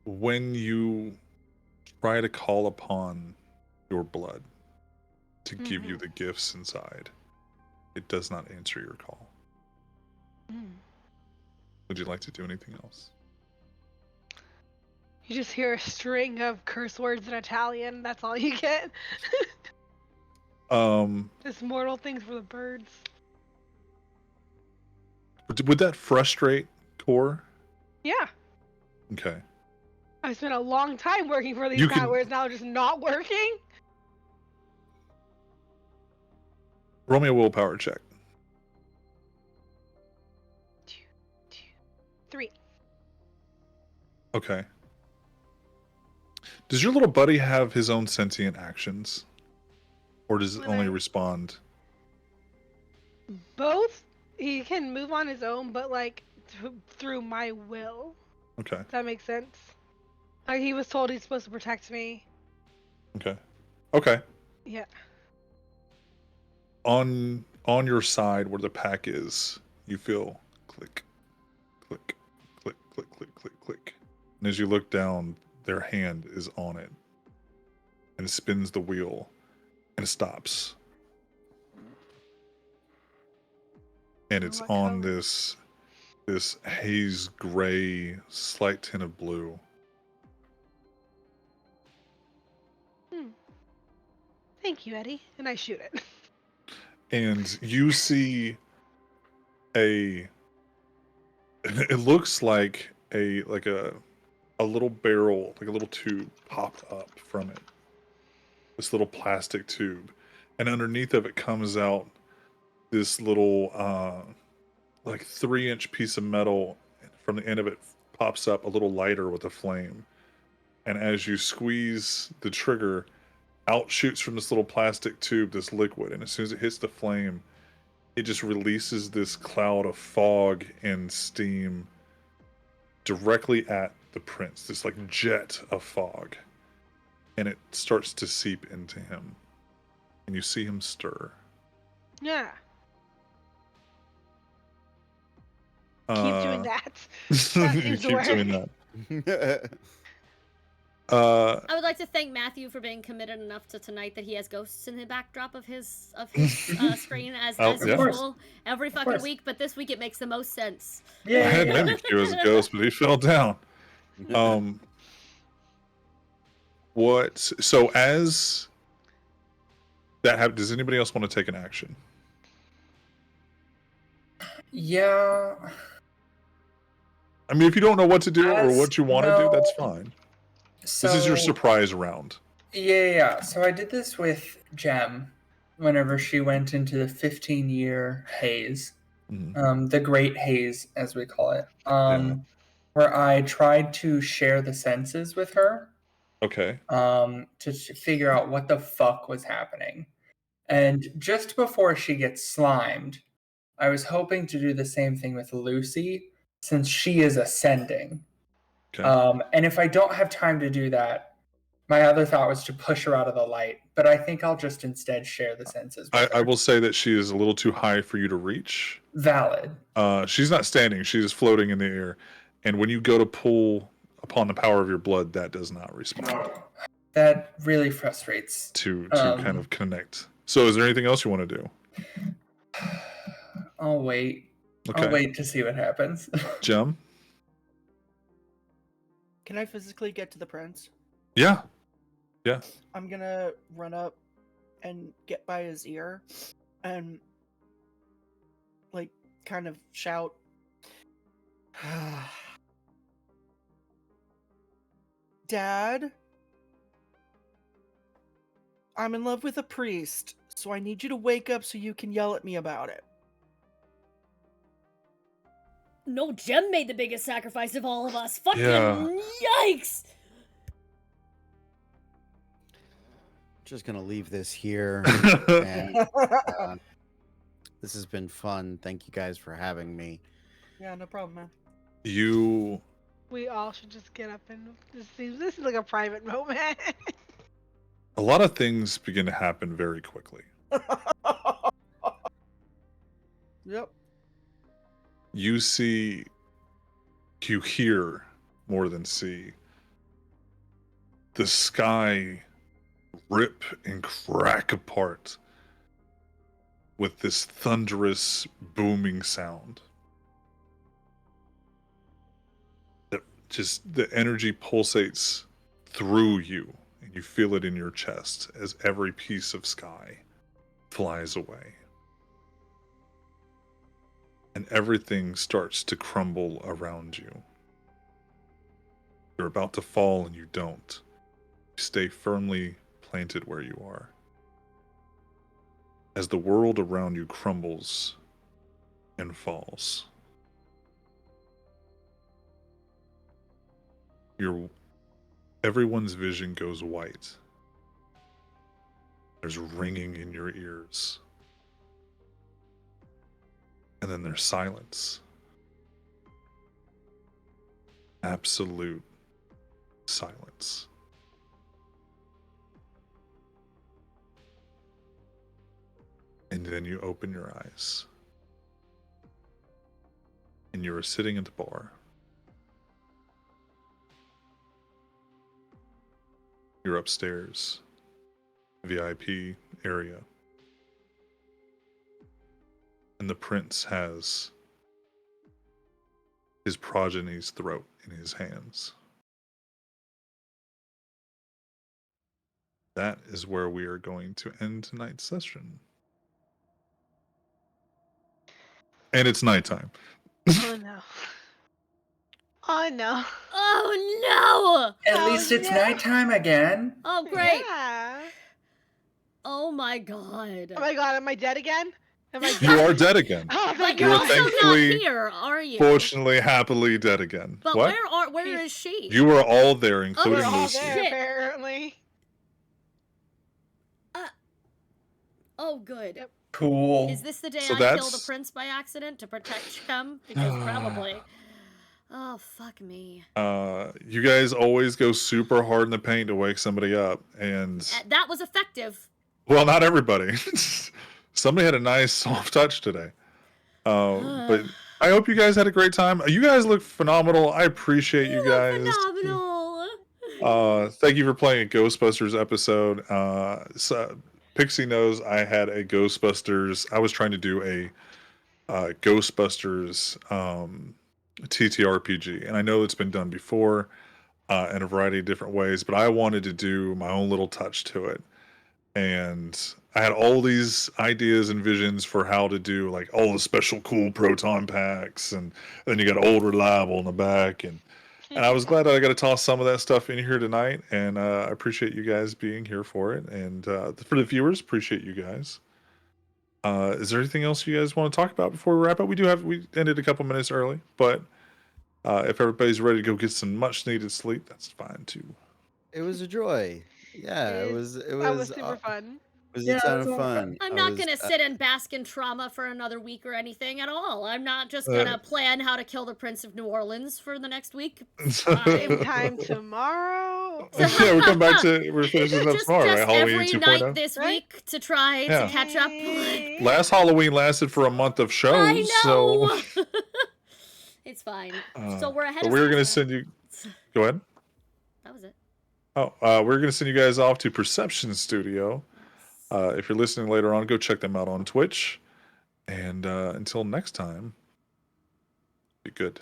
[SPEAKER 1] When you try to call upon your blood to give you the gifts inside, it does not answer your call. Would you like to do anything else?
[SPEAKER 5] You just hear a string of curse words in Italian. That's all you get. Just mortal things for the birds.
[SPEAKER 1] Would that frustrate Gore?
[SPEAKER 5] Yeah.
[SPEAKER 1] Okay.
[SPEAKER 5] I spent a long time working for these powers, now just not working.
[SPEAKER 1] Roll me a willpower check.
[SPEAKER 5] 3.
[SPEAKER 1] Okay. Does your little buddy have his own sentient actions? Or does it only respond?
[SPEAKER 5] Both. He can move on his own, but like through my will.
[SPEAKER 1] Okay.
[SPEAKER 5] Does that make sense? Like he was told he's supposed to protect me.
[SPEAKER 1] Okay. Okay.
[SPEAKER 5] Yeah.
[SPEAKER 1] On your side where the pack is, you feel click, click, click, click, click, click, click. And as you look down, their hand is on it. And it spins the wheel. And it stops. And it's on this haze gray, slight tint of blue.
[SPEAKER 5] Thank you, Eddie. And I shoot it.
[SPEAKER 1] And you see it looks like a little barrel, like a little tube popped up from it. This little plastic tube. And underneath of it comes out this little like 3-inch piece of metal. From the end of it pops up a little lighter with a flame. And as you squeeze the trigger, out shoots from this little plastic tube this liquid, and as soon as it hits the flame, it just releases this cloud of fog and steam directly at the prince, this like jet of fog, and it starts to seep into him, and you see him stir.
[SPEAKER 5] Yeah. Keep doing that.
[SPEAKER 1] You keep doing that.
[SPEAKER 2] I would like to thank Matthew for being committed enough to tonight that he has ghosts in the backdrop of his screen as usual every fucking week. But this week it makes the most sense.
[SPEAKER 1] I had Mimikyu as a ghost, but he fell down. So as that happens, does anybody else want to take an action?
[SPEAKER 4] Yeah.
[SPEAKER 1] I mean, if you don't know what to do or what you want to do, that's fine.
[SPEAKER 4] So,
[SPEAKER 1] this is your surprise round.
[SPEAKER 4] Yeah. So I did this with Jem whenever she went into the 15-year haze, the Great Haze, as we call it, where I tried to share the senses with her.
[SPEAKER 1] Okay.
[SPEAKER 4] To figure out what the fuck was happening. And just before she gets slimed, I was hoping to do the same thing with Lucy, since she is ascending. Okay. And if I don't have time to do that, my other thought was to push her out of the light, but I think I'll just instead share the senses with her.
[SPEAKER 1] I will say that she is a little too high for you to reach.
[SPEAKER 4] Valid.
[SPEAKER 1] She's not standing, she is floating in the air. And when you go to pull upon the power of your blood, that does not respond.
[SPEAKER 4] That really frustrates.
[SPEAKER 1] To kind of connect. So is there anything else you want to do?
[SPEAKER 4] I'll wait. Okay. I'll wait to see what happens.
[SPEAKER 1] Jem?
[SPEAKER 3] Can I physically get to the prince?
[SPEAKER 1] Yeah.
[SPEAKER 3] I'm gonna run up and get by his ear and like kind of shout, Dad, I'm in love with a priest, so I need you to wake up so you can yell at me about it.
[SPEAKER 2] No, Jem made the biggest sacrifice of all of us. Fucking yikes!
[SPEAKER 6] Just gonna leave this here. And, this has been fun. Thank you guys for having me.
[SPEAKER 3] Yeah, no problem, man.
[SPEAKER 5] We all should just get up and this is like a private moment.
[SPEAKER 1] A lot of things begin to happen very quickly.
[SPEAKER 3] Yep.
[SPEAKER 1] You hear more than see. The sky rip and crack apart with this thunderous booming sound. The energy pulsates through you, and you feel it in your chest as every piece of sky flies away. And everything starts to crumble around you. You're about to fall and you don't. You stay firmly planted where you are. As the world around you crumbles and falls. Everyone's vision goes white. There's ringing in your ears. And then there's silence. Absolute silence. And then you open your eyes. And you are sitting at the bar. You're upstairs, VIP area. And the prince has his progeny's throat in his hands. That is where we are going to end tonight's session. And it's nighttime.
[SPEAKER 5] Oh no. Oh no.
[SPEAKER 2] Oh no!
[SPEAKER 4] At least it's nighttime again.
[SPEAKER 2] Oh great.
[SPEAKER 5] Yeah.
[SPEAKER 2] Oh my god.
[SPEAKER 5] Oh my god, am I dead again? Am I dead?
[SPEAKER 1] You are dead again.
[SPEAKER 5] Oh my
[SPEAKER 2] But you're
[SPEAKER 5] god.
[SPEAKER 2] also
[SPEAKER 1] thankfully,
[SPEAKER 2] not here, are you?
[SPEAKER 1] Fortunately, happily dead again.
[SPEAKER 2] But
[SPEAKER 1] what?
[SPEAKER 2] where is she?
[SPEAKER 1] You were all there, including
[SPEAKER 5] We're all
[SPEAKER 1] Lucy.
[SPEAKER 5] there, apparently.
[SPEAKER 2] Oh good.
[SPEAKER 5] Yep.
[SPEAKER 4] Cool.
[SPEAKER 2] Is this the day
[SPEAKER 1] So
[SPEAKER 2] I kill the
[SPEAKER 1] that's-
[SPEAKER 2] prince by accident to protect Chum? Because probably. Oh fuck me.
[SPEAKER 1] You guys always go super hard in the paint to wake somebody up, and
[SPEAKER 2] That was effective.
[SPEAKER 1] well, not everybody. Somebody had a nice soft touch today. But I hope you guys had a great time. You guys look phenomenal. I appreciate you guys.
[SPEAKER 2] Phenomenal.
[SPEAKER 1] Thank you for playing a Ghostbusters episode. So Pixie knows I had a Ghostbusters. I was trying to do a Ghostbusters TTRPG, and I know it's been done before in a variety of different ways, but I wanted to do my own little touch to it. And I had all these ideas and visions for how to do like all the special cool proton packs, and then you got old reliable in the back, and I was glad that I got to toss some of that stuff in here tonight, and I appreciate you guys being here for it, and for the viewers, appreciate you guys. Is there anything else you guys want to talk about before we wrap up? We ended a couple minutes early, but if everybody's ready to go get some much needed sleep, that's fine too.
[SPEAKER 6] It was a joy. Yeah, it was.
[SPEAKER 5] That was super fun.
[SPEAKER 6] It was a ton of fun.
[SPEAKER 2] I'm not gonna sit and bask in trauma for another week or anything at all. I'm not just gonna plan how to kill the Prince of New Orleans for the next week.
[SPEAKER 5] Same time tomorrow.
[SPEAKER 1] Yeah, we're finishing up tomorrow, right? Halloween
[SPEAKER 2] every
[SPEAKER 1] 2.0.
[SPEAKER 2] night this week to try to catch up.
[SPEAKER 1] Last Halloween lasted for a month of shows.
[SPEAKER 2] I know.
[SPEAKER 1] So
[SPEAKER 2] it's fine. So we're ahead.
[SPEAKER 1] But we were gonna send you. Go ahead.
[SPEAKER 2] That was it.
[SPEAKER 1] Oh, we're gonna send you guys off to Perception Studio. If you're listening later on, go check them out on Twitch. And until next time, be good.